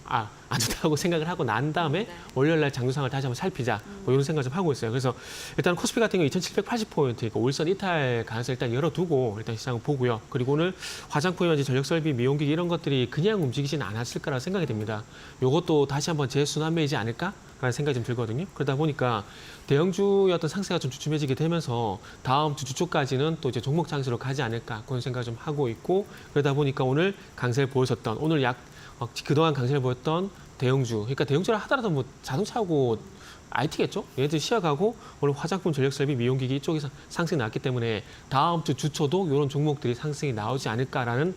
안 좋다고 생각을 하고 난 다음에 월요일 날 장중상을 다시 한번 살피자 뭐 이런 생각을 좀 하고 있어요. 그래서 일단 코스피 같은 경우 2,780포인트니까 올선 이탈 가능성 일단 열어두고 일단 시장을 보고요. 그리고 오늘 화장품이나 전력설비, 미용기기 이런 것들이 그냥 움직이지는 않았을 거라고 생각이 됩니다. 이것도 다시 한번 재순환매이지 않을까라는 생각이 좀 들거든요. 그러다 보니까 대형주의 어떤 상세가 좀 주춤해지게 되면서 다음 주 주초까지는 또 이제 종목 장세로 가지 않을까 그런 생각을 좀 하고 있고 그러다 보니까 오늘 강세를 보여줬던 오늘 그동안 강세를 보였던 대형주, 그러니까 대형주라 하더라도 뭐 자동차하고 IT겠죠? 얘들 쉬어가고 오늘 화장품, 전력설비, 미용기기 이쪽에서 상승이 나왔기 때문에 다음 주 주초도 이런 종목들이 상승이 나오지 않을까라는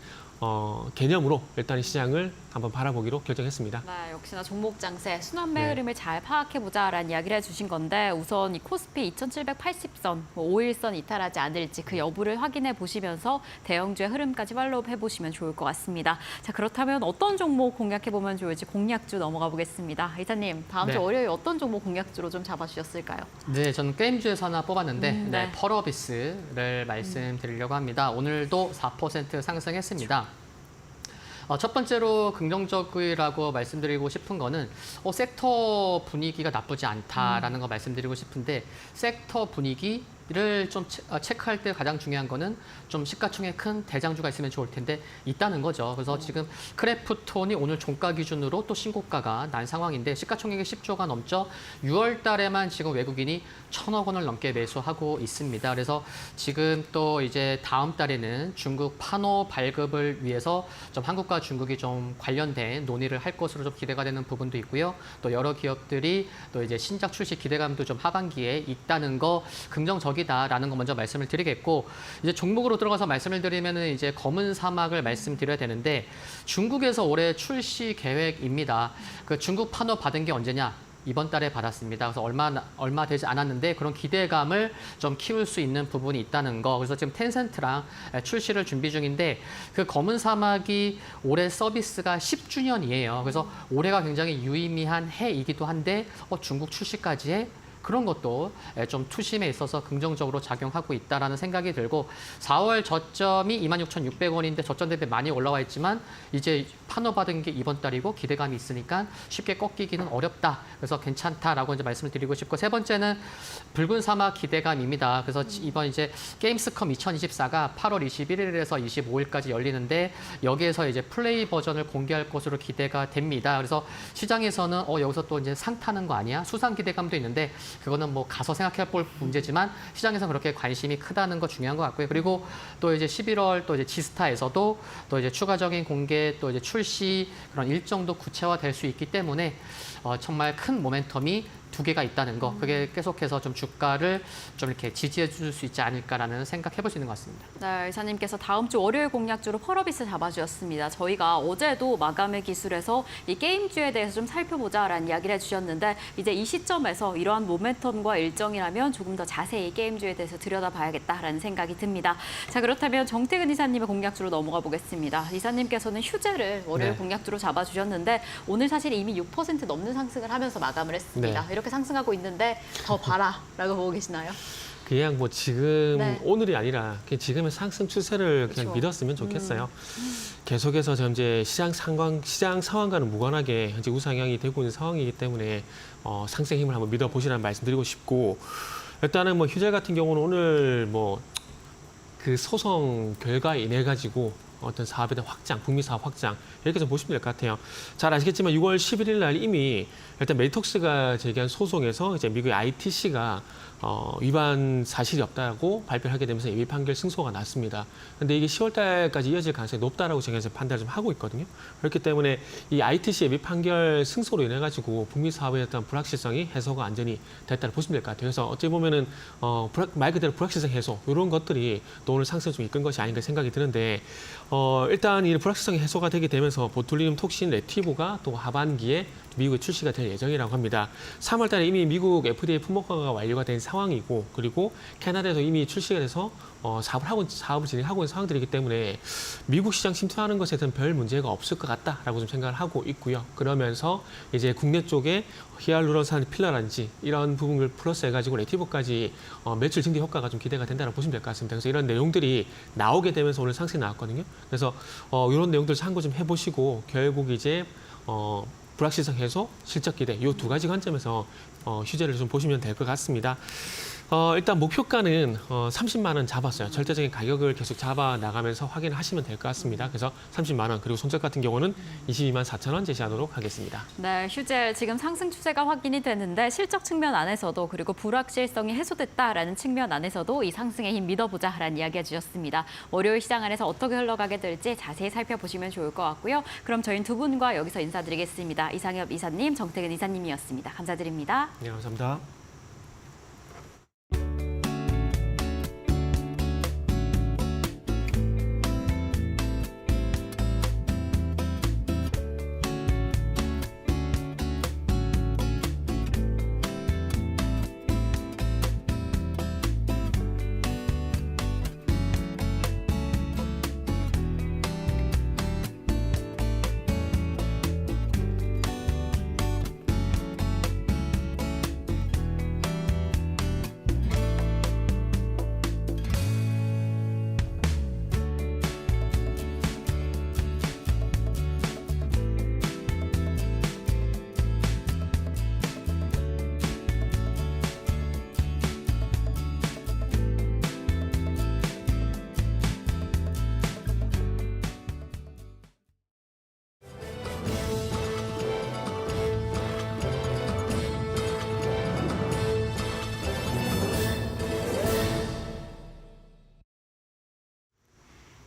개념으로 일단 시장을 한번 바라보기로 결정했습니다. 네, 역시나 종목 장세, 순환매 네. 흐름을 잘 파악해보자라는 이야기를 해주신 건데 우선 이 코스피 2780선, 5일선 이탈하지 않을지 그 여부를 확인해 보시면서 대형주의 흐름까지 팔로우 해보시면 좋을 것 같습니다. 자, 그렇다면 어떤 종목 공략해보면 좋을지 공략주 넘어가 보겠습니다. 이사님, 다음 주 네. 월요일 어떤 종목 공략주로 좀 잡아주셨을까요? 네, 저는 게임주에서 하나 뽑았는데 네. 네, 펄어비스를 말씀드리려고 합니다. 오늘도 4% 상승했습니다. 첫 번째로 긍정적이라고 말씀드리고 싶은 거는 섹터 분위기가 나쁘지 않다라는 거 말씀드리고 싶은데 섹터 분위기를 좀 체크할 때 가장 중요한 거는 좀 시가총액 큰 대장주가 있으면 좋을 텐데 있다는 거죠. 그래서 지금 크래프톤이 오늘 종가 기준으로 또 신고가가 난 상황인데 시가총액이 10조가 넘죠. 6월 달에만 지금 외국인이 1,000억 원을 넘게 매수하고 있습니다. 그래서 지금 또 이제 다음 달에는 중국 판호 발급을 위해서 좀 한국과 중국이 좀 관련된 논의를 할 것으로 좀 기대가 되는 부분도 있고요. 또 여러 기업들이 또 이제 신작 출시 기대감도 좀 하반기에 있다는 거 긍정적이다라는 거 먼저 말씀을 드리겠고 이제 종목으로 들어가서 말씀을 드리면은 이제 검은 사막을 말씀드려야 되는데 중국에서 올해 출시 계획입니다. 그 중국 판호 받은 게 언제냐? 이번 달에 받았습니다. 그래서 얼마 되지 않았는데 그런 기대감을 좀 키울 수 있는 부분이 있다는 거. 그래서 지금 텐센트랑 출시를 준비 중인데 그 검은 사막이 올해 서비스가 10주년이에요. 그래서 올해가 굉장히 유의미한 해이기도 한데 중국 출시까지 해? 그런 것도 좀 투심에 있어서 긍정적으로 작용하고 있다라는 생각이 들고 4월 저점이 26,600원인데 저점 대비 많이 올라와 있지만 이제 판호 받은 게 이번 달이고 기대감이 있으니까 쉽게 꺾이기는 어렵다. 그래서 괜찮다라고 이제 말씀을 드리고 싶고 세 번째는 붉은 사막 기대감입니다. 그래서 이번 이제 게임스컴 2024가 8월 21일에서 25일까지 열리는데 여기에서 이제 플레이 버전을 공개할 것으로 기대가 됩니다. 그래서 시장에서는 여기서 또 이제 상 타는 거 아니야? 수상 기대감도 있는데 그거는 뭐 가서 생각해 볼 문제지만 시장에서 그렇게 관심이 크다는 거 중요한 것 같고요. 그리고 또 이제 11월 또 이제 지스타에서도 또 이제 추가적인 공개 또 이제 출시 그런 일정도 구체화될 수 있기 때문에 정말 큰 모멘텀이 두 개가 있다는 거, 그게 계속해서 좀 주가를 좀 이렇게 지지해 줄 수 있지 않을까라는 생각해 볼 수 있는 것 같습니다. 네, 이사님께서 다음 주 월요일 공략주로 펄어비스 잡아주셨습니다. 저희가 어제도 마감의 기술에서 이 게임주에 대해서 좀 살펴보자라는 이야기를 해주셨는데 이제 이 시점에서 이러한 모멘텀과 일정이라면 조금 더 자세히 게임주에 대해서 들여다봐야겠다라는 생각이 듭니다. 자, 그렇다면 정태근 이사님의 공략주로 넘어가 보겠습니다. 이사님께서는 휴재를 월요일 네. 공략주로 잡아주셨는데 오늘 사실 이미 6% 넘는 상승을 하면서 마감을 했습니다. 네. 이렇게 상승하고 있는데 더 봐라라고 보고 계시나요? 그냥 뭐 지금 네. 오늘이 아니라 그냥 지금의 상승 추세를 그냥 그렇죠. 믿었으면 좋겠어요. 계속해서 현재 시장 상황과는 무관하게 현재 우상향이 되고 있는 상황이기 때문에 상승 힘을 한번 믿어보시라는 말씀드리고 싶고 일단은 뭐 휴재 같은 경우는 오늘 뭐 그 소송 결과에 인해 가지고 어떤 사업에 대한 확장, 북미 사업 확장 이렇게 좀 보시면 될 것 같아요. 잘 아시겠지만 6월 11일 날 이미 일단 메리톡스가 제기한 소송에서 이제 미국의 ITC가 위반 사실이 없다고 발표하게 되면서 예비 판결 승소가 났습니다. 그런데 이게 10월 달까지 이어질 가능성이 높다라고 제가 판단을 좀 하고 있거든요. 그렇기 때문에 이 ITC 예비 판결 승소로 인해 가지고 북미 사업의 어떤 불확실성이 해소가 완전히 됐다고 보시면 될 것 같아요. 그래서 어찌 보면은 말 그대로 불확실성 해소 이런 것들이 또 오늘 상승을 좀 이끈 것이 아닌가 생각이 드는데 일단 이 불확실성이 해소가 되게 되면서 보툴리눔 톡신 레티브가 또 하반기에 미국에 출시가 될 예정이라고 합니다. 3월 달에 이미 미국 FDA 품목화가 완료가 된 상황이고 그리고 캐나다에도 이미 출시가 돼서 사업을 진행하고 있는 상황들이기 때문에 미국 시장 침투하는 것에 대해서는 별 문제가 없을 것 같다라고 좀 생각을 하고 있고요. 그러면서 이제 국내 쪽에 히알루론산 필러라든지 이런 부분을 플러스 해가지고 네티브까지 매출 증대 효과가 좀 기대가 된다고 보시면 될 것 같습니다. 그래서 이런 내용들이 나오게 되면서 오늘 상승이 나왔거든요. 그래서 이런 내용들 참고 좀 해보시고 결국 이제 불확실성 해소, 실적 기대 이 두 가지 관점에서 휴재를 좀 보시면 될 것 같습니다. 일단 목표가는 30만 원 잡았어요. 절대적인 가격을 계속 잡아 나가면서 확인을 하시면 될 것 같습니다. 그래서 30만 원 그리고 손절 같은 경우는 22만 4천 원 제시하도록 하겠습니다. 네, 휴재 지금 상승 추세가 확인이 되는데 실적 측면 안에서도 그리고 불확실성이 해소됐다라는 측면 안에서도 이 상승의 힘 믿어보자라는 이야기 해주셨습니다. 월요일 시장 안에서 어떻게 흘러가게 될지 자세히 살펴보시면 좋을 것 같고요. 그럼 저희 두 분과 여기서 인사드리겠습니다. 이상엽 이사님, 정태근 이사님이었습니다. 감사드립니다. 네, 감사합니다.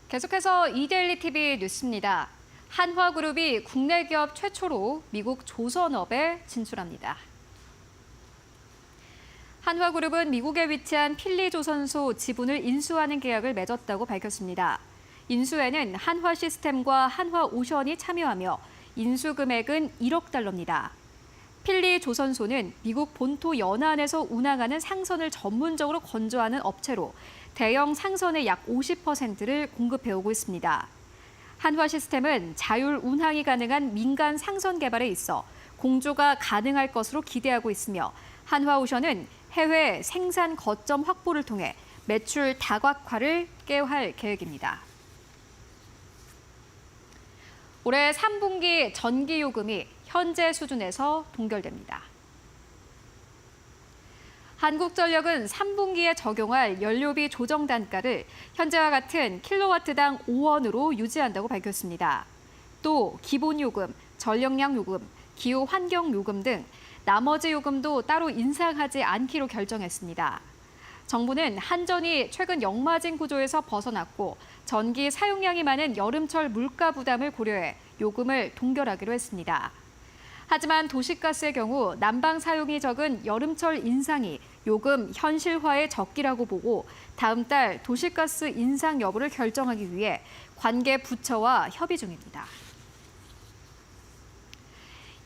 계속해서 이데일리 TV 뉴스입니다. 한화그룹이 국내 기업 최초로 미국 조선업에 진출합니다. 한화그룹은 미국에 위치한 필리조선소 지분을 인수하는 계약을 맺었다고 밝혔습니다. 인수에는 한화시스템과 한화오션이 참여하며 인수 금액은 1억 달러입니다. 필리조선소는 미국 본토 연안에서 운항하는 상선을 전문적으로 건조하는 업체로 대형 상선의 약 50%를 공급해오고 있습니다. 한화시스템은 자율 운항이 가능한 민간 상선 개발에 있어 공조가 가능할 것으로 기대하고 있으며 한화오션은 해외 생산 거점 확보를 통해 매출 다각화를 꾀할 계획입니다. 올해 3분기 전기요금이 현재 수준에서 동결됩니다. 한국전력은 3분기에 적용할 연료비 조정 단가를 현재와 같은 킬로와트당 5원으로 유지한다고 밝혔습니다. 또 기본요금, 전력량 요금, 기후환경요금 등 나머지 요금도 따로 인상하지 않기로 결정했습니다. 정부는 한전이 최근 역마진 구조에서 벗어났고 전기 사용량이 많은 여름철 물가 부담을 고려해 요금을 동결하기로 했습니다. 하지만 도시가스의 경우 난방 사용이 적은 여름철 인상이 요금 현실화의 적기라고 보고 다음 달 도시가스 인상 여부를 결정하기 위해 관계 부처와 협의 중입니다.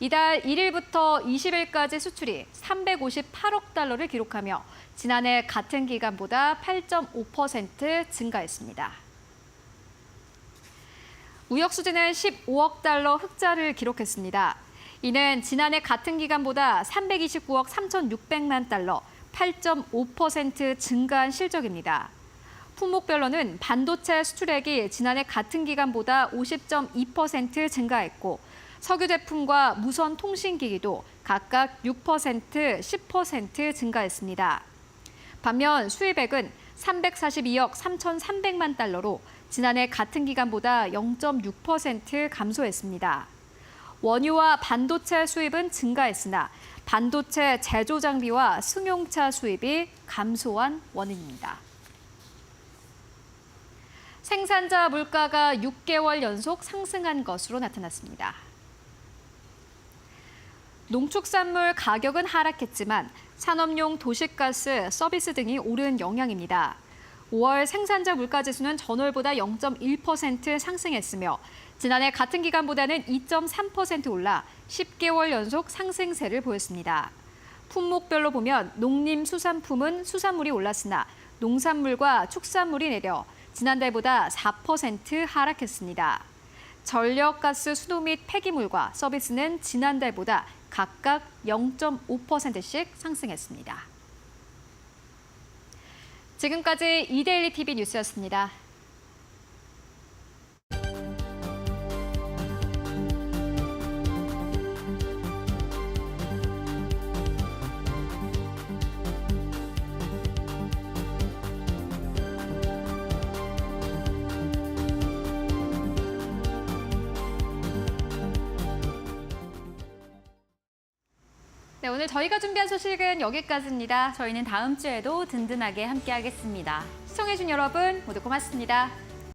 이달 1일부터 20일까지 수출이 358억 달러를 기록하며 지난해 같은 기간보다 8.5% 증가했습니다. 무역 수지는 15억 달러 흑자를 기록했습니다. 이는 지난해 같은 기간보다 329억 3,600만 달러, 8.5% 증가한 실적입니다. 품목별로는 반도체 수출액이 지난해 같은 기간보다 50.2% 증가했고 석유 제품과 무선 통신기기도 각각 6%, 10% 증가했습니다. 반면 수입액은 342억 3,300만 달러로 지난해 같은 기간보다 0.6% 감소했습니다. 원유와 반도체 수입은 증가했으나 반도체 제조 장비와 승용차 수입이 감소한 원인입니다. 생산자 물가가 6개월 연속 상승한 것으로 나타났습니다. 농축산물 가격은 하락했지만 산업용 도시가스, 서비스 등이 오른 영향입니다. 5월 생산자 물가지수는 전월보다 0.1% 상승했으며 지난해 같은 기간보다는 2.3% 올라 10개월 연속 상승세를 보였습니다. 품목별로 보면 농림수산품은 수산물이 올랐으나 농산물과 축산물이 내려 지난달보다 4% 하락했습니다. 전력, 가스, 수도 및 폐기물과 서비스는 지난달보다 각각 0.5%씩 상승했습니다. 지금까지 이데일리 TV 뉴스였습니다. 네, 오늘 저희가 준비한 소식은 여기까지입니다. 저희는 다음 주에도 든든하게 함께하겠습니다. 시청해주신 여러분 모두 고맙습니다.